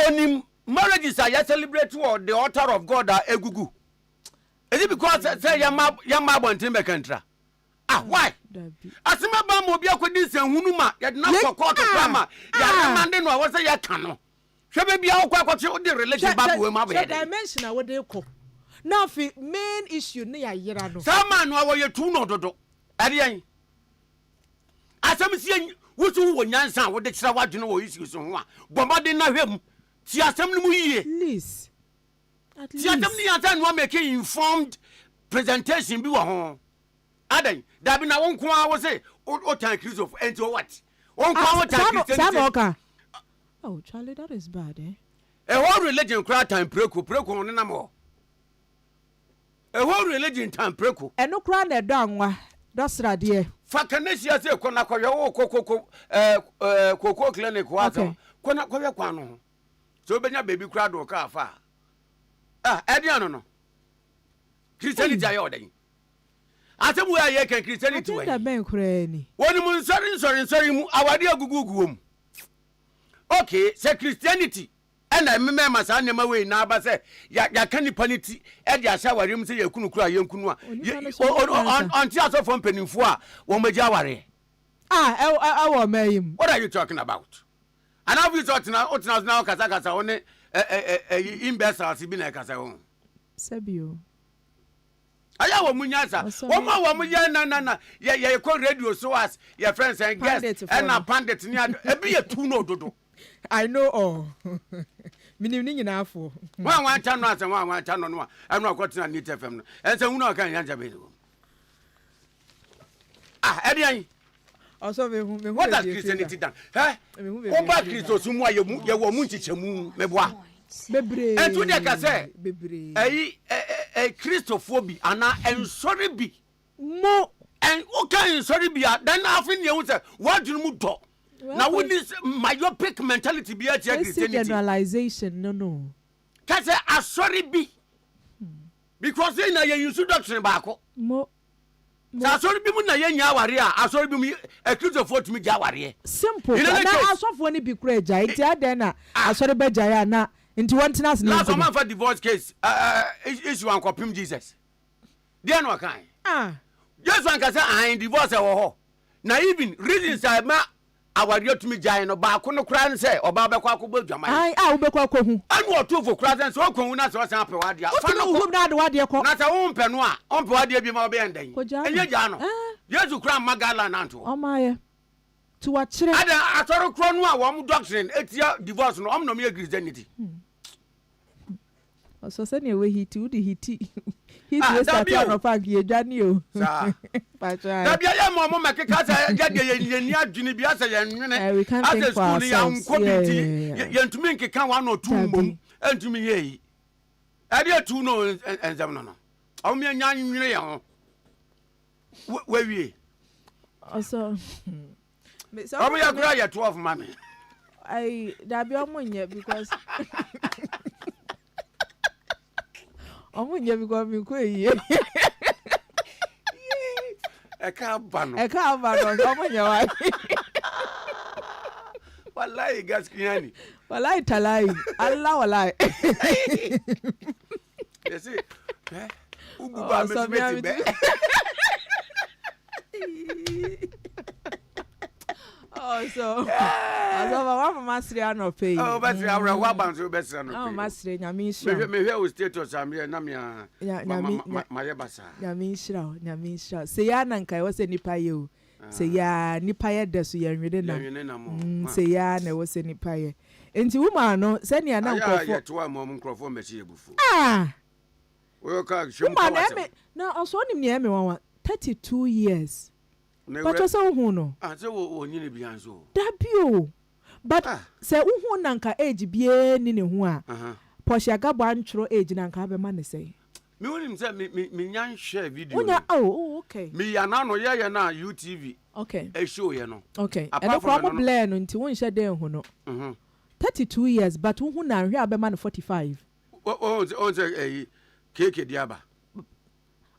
onim marriages are celebrate or the altar of God are egugu. Is it because say yama bontin be kantra? Why? Asima ba mo bia kwedi sen hunuma ya na for court drama ya mande no wo say ya kan no. Hwe bia wo kwakwache the relation babu we ma be. Dimension a wo de ko. Now fi main issue ne ya yira no. Sama no wo ye tu no dodo. Ade an. Asam sie wusu wo nyansa wo de kira wadwene wo issue so ho a. Bomade na hwem. Ti asam no mu yie. Please. Ti asam ni ata no make informed presentation bi wo ho. Adan dabi na won ko a wo say o tan Christopher enti what? Won ko a wo tan Christianity. Oh, Charlie, that is bad, eh? A whole religion cry time preko on na mo. A whole religion time preko. E no cry na danwa. That's radie. Fakanesia say ko na ko wo koko clinic wa so. Ko na ko kwa no. So benya baby cry do ka fa. Ediano no. Christianity ayo den. Atemu aye kan Christianity we. That ben kura ni. Woni mun sorry mu awade agugugu mu. Okay, say Christianity and I remember say na we na ba say ya kan ni paniti e dia sha ware mu say ya kunu kura ye nkunu a anti aso from penifo a wo magia ware wo mayim. What are you talking about? And how you talking now kasa one imbeciles bi na kasa won sabio aya wo munyasa wo mu ye na ye ko radio so as your friends and guests and na pandit ni e bi ye tu no dodo. I know all. Minim ni nyina afo. Wan cha no asem wan cha no no anu akotina ni TFM no. Ense hunu akan yanja be. Edian. Also me what has Christianity done? Oba Christosum wa ye wo mu nchichemu meboa. Bebre. Entu de ka say. Bebre. Christophobi ana ensori bi. Mo en o kan ensori bi then afin ye hu say what do mu do. Now with this myopic mentality be at Christianity. Generalization, no. Can say a sorry be because they know you introduction back. Mo Sa asori bi mu na ye nya aware a asori bi mu a Christopher to me ja aware. Simple. Na asofo ni bi kura ja. Nti aden na asori be ja ya na nti wontina as na. Last man for divorce case issue an kopim Jesus. There no kan. Just one can say I divorce e wo ho. Na even reasons I ma aware to me ja no ba ko no kura say oba be kwa akogbo dwaman. Ai a wo be kwa kohu. Anu otu fo kura say so konhu na so san pe wade a. Fa no hu na de wade ko. Na say wo mpe no a on pe wade bi ma obe endan. Enye ja no. Yesu kura magala na nto. O maye. To wa kire. Ada atoro kro no a wo mu doctrine etia divorce no om no me Christianity. So say na we hiti udi hiti. Hiti we start on fa gi edwani o. Sa. Da bia ya mo mekeka say gade ye ni adwini bia say ye nwene. As school ya nkobiti ye ntumi nkeka wa no tu mbom entumi ye yi. Ade tu no enzam no. O me nya nwene ye ho. We wie. Also Omo ya kura ye 12 mama. Da bia mo nye because omunye because mi ko yi e ka ba no omunye wa wallahi gaskiya ni wallahi talai Allah wallahi yesi ugu ba me be so wa masri ano pay basri awra wa banso basri ano pay masri nyami shira me hwe status am ye na me ma ye basa nyami shira se ya nan kai wo se nipa ye o se ya nipa ye da so ye nwede na se ya na wo se nipa ye enti wuma no se ne na nkofo ya to mo nkofo me chi ebufu wo ka shum ka na also nim ne me wan 32 years. But what's so who no? I say wo nyine bianzo. Da bio. But say who nanka age bie ni ne ho a. Porsche agabo antro age nanka be ma ne say. Me woni say me nyan share video. Onya okay. Me ya na no ye na UTV. Okay. E show ye no. Okay. And from blare no nti won share den ho no. 32 years but who na hwe abe ma no 45. Oh say keke diaba.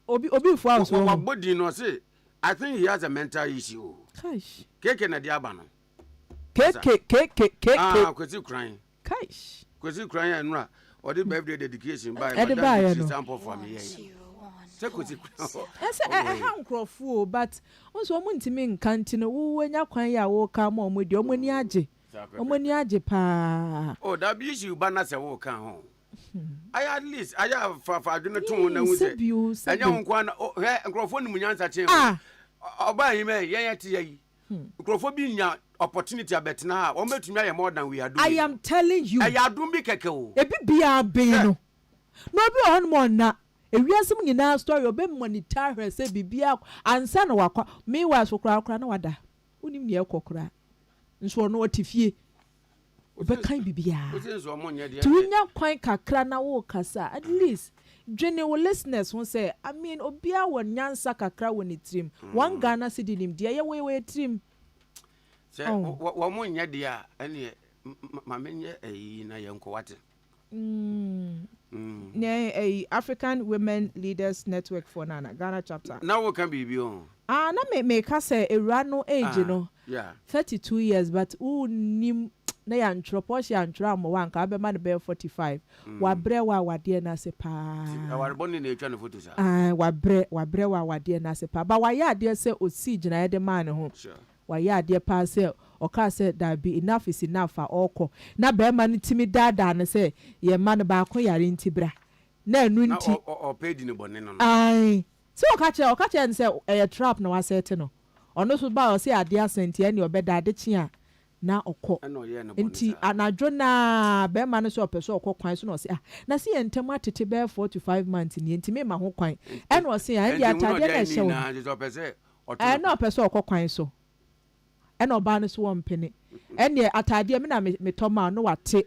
Obi fo house. Wa body no say I think he has a mental issue. Kaish. Keke na diaba no. Keke. Kwesi crying. Kaish. Kwesi crying enra. Or the birthday dedication by Madam sample for me. Say kwesi crying. Ese ha nkrofo but onso omo ntimi nkanti no wo nya kwan ya wo ka ma omo di omo ni age. Omo ni age pa. Oh, that be issue ba na se wo kan ho. I at least I have fa adwene ton na hu se. Anya nkwa na nkrofo ni munyansa chen. Oba yi me yen yete yi. Nkrofo bi nya opportunity abetna ha o metumi aye more than we are doing. I am telling you. I adum bi keke o. Ebi bia be no. No bi on mo na. Ewiasem nyina story obe monitor her say bibia ansa na wakwa. Me wa so kra na wada. Unim ne ekokra. Nso no otifie. Obe kan bibia. Tunya kwan kakra na wo kasa at least dwene wo listeners won say I mean obia won nyansa kakra won itrim one Ghana city nim dia ye we trim say wo mo nya dia ene ma menye eyi na yenko wate ne African Women Leaders Network for Nana Ghana chapter now we can be on na me ka say ewra no age no 32 years but who nim na ya antropos ya antro am wan ka be man be 45 wa bre wa wade na se pa wa boni na etwa no photo sa wa bre wa wade na se pa ba wa ya de se osi gina ya de man ho wa ya de pa se o ka se da be enough is enough for okọ na be man timi dada na se ye man ba ko yare ntibra na anu nti o pedi ne bone no ai se o ka che nse e trap na wa set no ono so ba o se ade asenti e ne obeda ade chia na okọ nti anadwo na be ma no so opeso okọ kwan so na o se na se ye ntem atete be 4 to 5 months ni ntime ma ho kwan e na o se ya ndi atade na hye wo na opeso okọ kwan so e na oba no so wo mpene e ne atade me na metoma no wate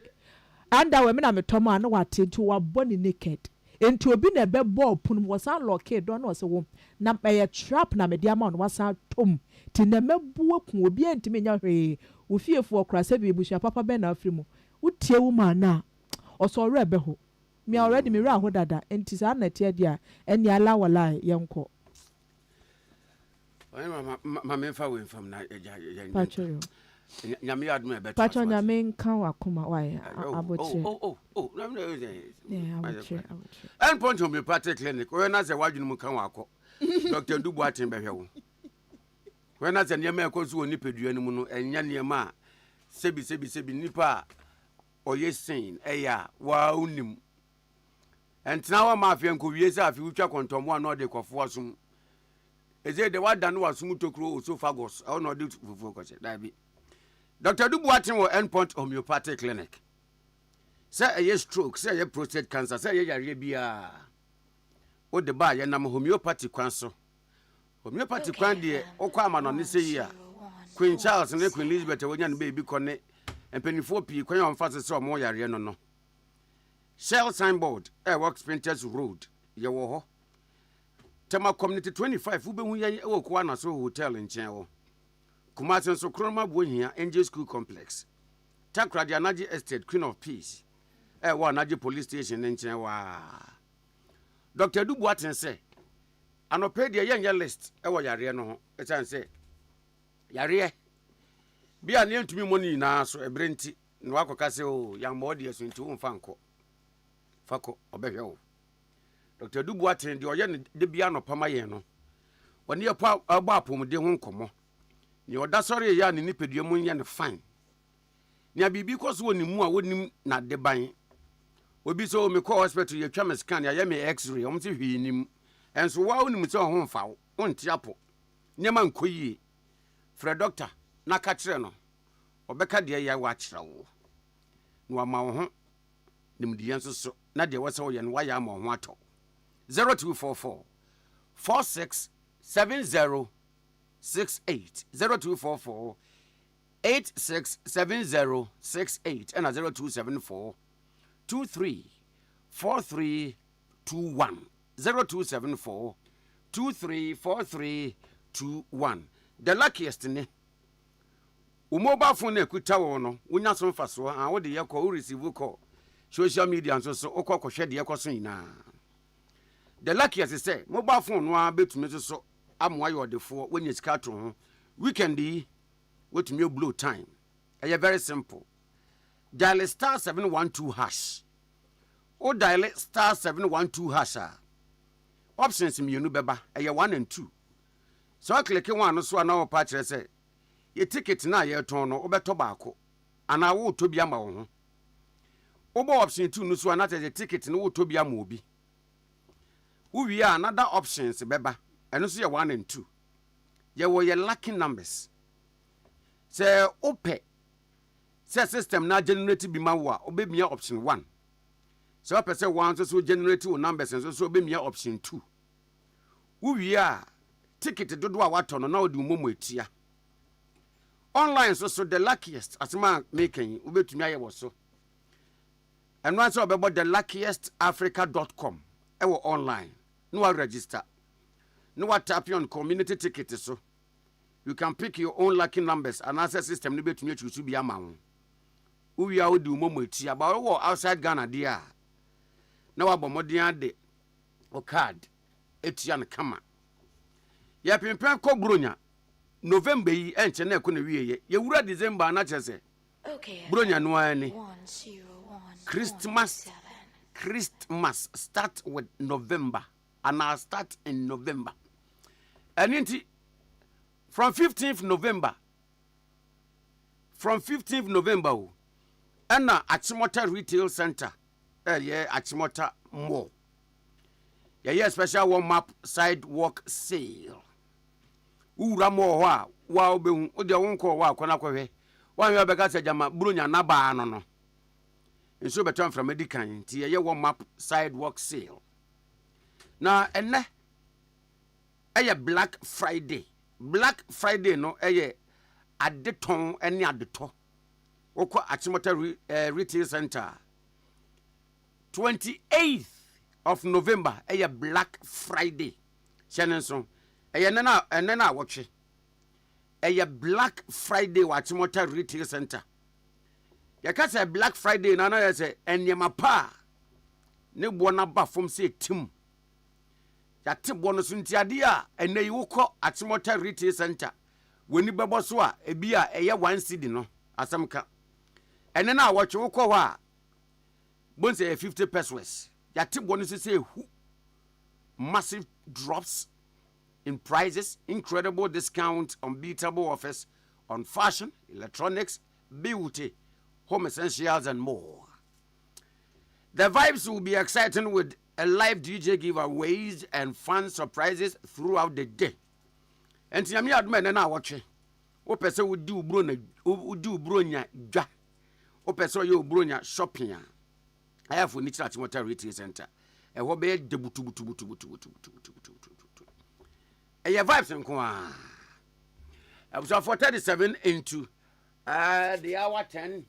anda we me na metoma no wate to wa body naked enti obi na be ball pun wo san lock do na o se wo na be trap na me dia ma no wasan tom ti na mebu ku obi ntime nya hwe ofiefo okra se bi ebusia papa be na afrimu utie wu ma na oso re be ho me already me ra ho dada enti sa na tie dia eni ala wala yenko Mama fa we from na Pacho. Nyame adum e beto. Pacho nyame kan wakoma why aboche. Oh, no. Yeah, aboche. And point homeopathic clinic. When I say wadwunu mu kan wako. Dr. Ndubu atin behwe wo. When I say nyame ekozu oni pedua no mu no enya niema sebi nipa oyesin eya wa unim. Entina wa mafia nkowie se afi utwa kontomo na ode kwofo asum. Eze de wada no wasum tokro osophagus o na ode fufu ko che da bi. Dr. Ndubu atin wo endpoint homeopathic clinic. Say a stroke, say a prostate cancer, say a yare o de ba ye nam homeopathy kwan so. Homeopathy kwan de okwa ama no ne sei ya. Queen Charles ne Queen Elizabeth wonya ne baby kone empenifo pii kwan on fase se o mo yare no no. Shell signboard works Printers Road ye wo ho. Tema community 25 ube hu ye wo kwa na so hotel nchen wo. Kumasi so Kroma Bohia NJ School Complex. Takradi Anaji Estate Queen of Peace. Anaji Police Station nchen wa. Dr. Dubu aten say anopedia yen list wo yare no ho. Etan say yare bia ne ntumi moni na so ebrenti no akoka say o yan mode so nti wo mfanko. Fako obehwe wo. Dr. Dubu aten de oye ne de bia no pama yen no. Woni ye pa agba apomde ho nkomo. Ni oda sori ya ni nipedua mu yen fine. Ni abibi koso woni mu a wonim na de ban. Obi so me call hospital ye twa me scan ya me x-ray om se hwinim. Enso wa wonim se ho mfa wo. Onti apo. Nyema nkoyie. Fred doctor na ka kire no. Obeka de ya wa kire wo. No ama wo ho. Nimdiye nso so na de wose wo ye no wa ya ama ho ato. 0244 467068 0244 867068 and 0274 234321 0274 234321. The luckiest ne mobile phone ekuta wo no wonya so mfaso a wo de ye call receive call social media nso so okokwohwe de ye koso ina. The luckiest say mobile phone no a betumi so amwa yo defo wonya sika to ho weekend yi wotumi blow time. Eye very simple. Dial star 712 hash. O dial star 712 hash. Options mienu beba eye 1 and 2. So click one no so na o pa kire say ye ticket na ye ton no obeto baako ana wo to bia ma wo ho. Obo option 2 no so na te ticket no wo to bia ma obi. Uwi another options beba eno so ye 1 and 2. Ye wo ye lucky numbers. Say ope say system na generate bi ma wo a obemia option 1. So opese 1 so generate wo numbers so obemia option 2. Uwi a ticket dodo a wato no na odi momo etia. Online so the luckiest asma making ubetumi aye wo so. And once about the luckiestafrica.com ewo online. No wa register. No wa tap on community ticket so. You can pick your own lucky numbers and access system no betumi choose bi ama wo. Uwi a odi momo etia ba wo outside Ghana dia. Na wa bomoden ade o card etia no kama. Ya pimpen ko bronya November yi enche na ekona wiye ye wura December na chese. Okay. Bronya no ani. Christmas start with November and I'll start in November. And inti from 15th November and Achimota Retail Center Achimota Mall. Yeah, special warm-up sidewalk sale. Ura mo wa obe hu de wonko wa akona kwehwe wan yo beka se jama bronya na ba no no nso beton from medican ti ye warm-up sidewalk sale na enne Black Friday no adeton ene adeto okwa Achimota Retail Center 28th of November Black Friday shenenso enena watch Black Friday wa Achimota Retail Center. Yakasa Black Friday na na say enyema pa ne bo na ba fom say tim yate bonus ntiade a ene yi wokɔ Atimota Retail Center weni bɛbɔ so a ebi a ɛyɛ 1 cedi no asɛm ka ene na wɔtwe wokɔ hɔ a bonse 50 pesos yate bonus say hu massive drops in prices, incredible discount, unbeatable offers on fashion, electronics, beauty, home essentials, and more. The vibes will be exciting with a live DJ giveaways and fun surprises throughout the day. And Tiami Adman and I watch it. O person would do bronya ja. O person you bronya shopping. I have for Nicha Timota Retail Center. And what be the butu. Your vibes and kwa. I was for 37 into the hour 10.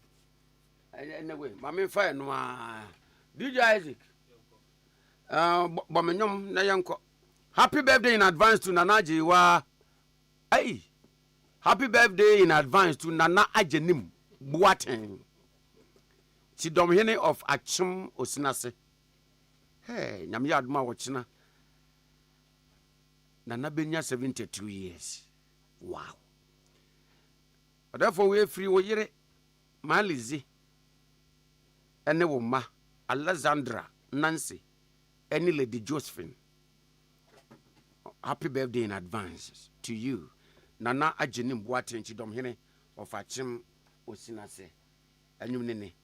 Anyway, Mammy Fire no DJ Isaac. Bomenyom na yanko. Happy birthday in advance to Nana Jiwa. Hey. Happy birthday in advance to Nana Ajenim Buaten. Sidomhene of Achim Osinase. Hey, Nyamya Adma Wachina. Nana Benya 72 years. Wow. Therefore, we free Oyere Malizi. Ene Woma, Alexandra, Nancy, any Lady Josephine. Happy birthday in advance to you. Nana Ajenim Boaten Chidomhene of Achim Osinase. Anyum nene.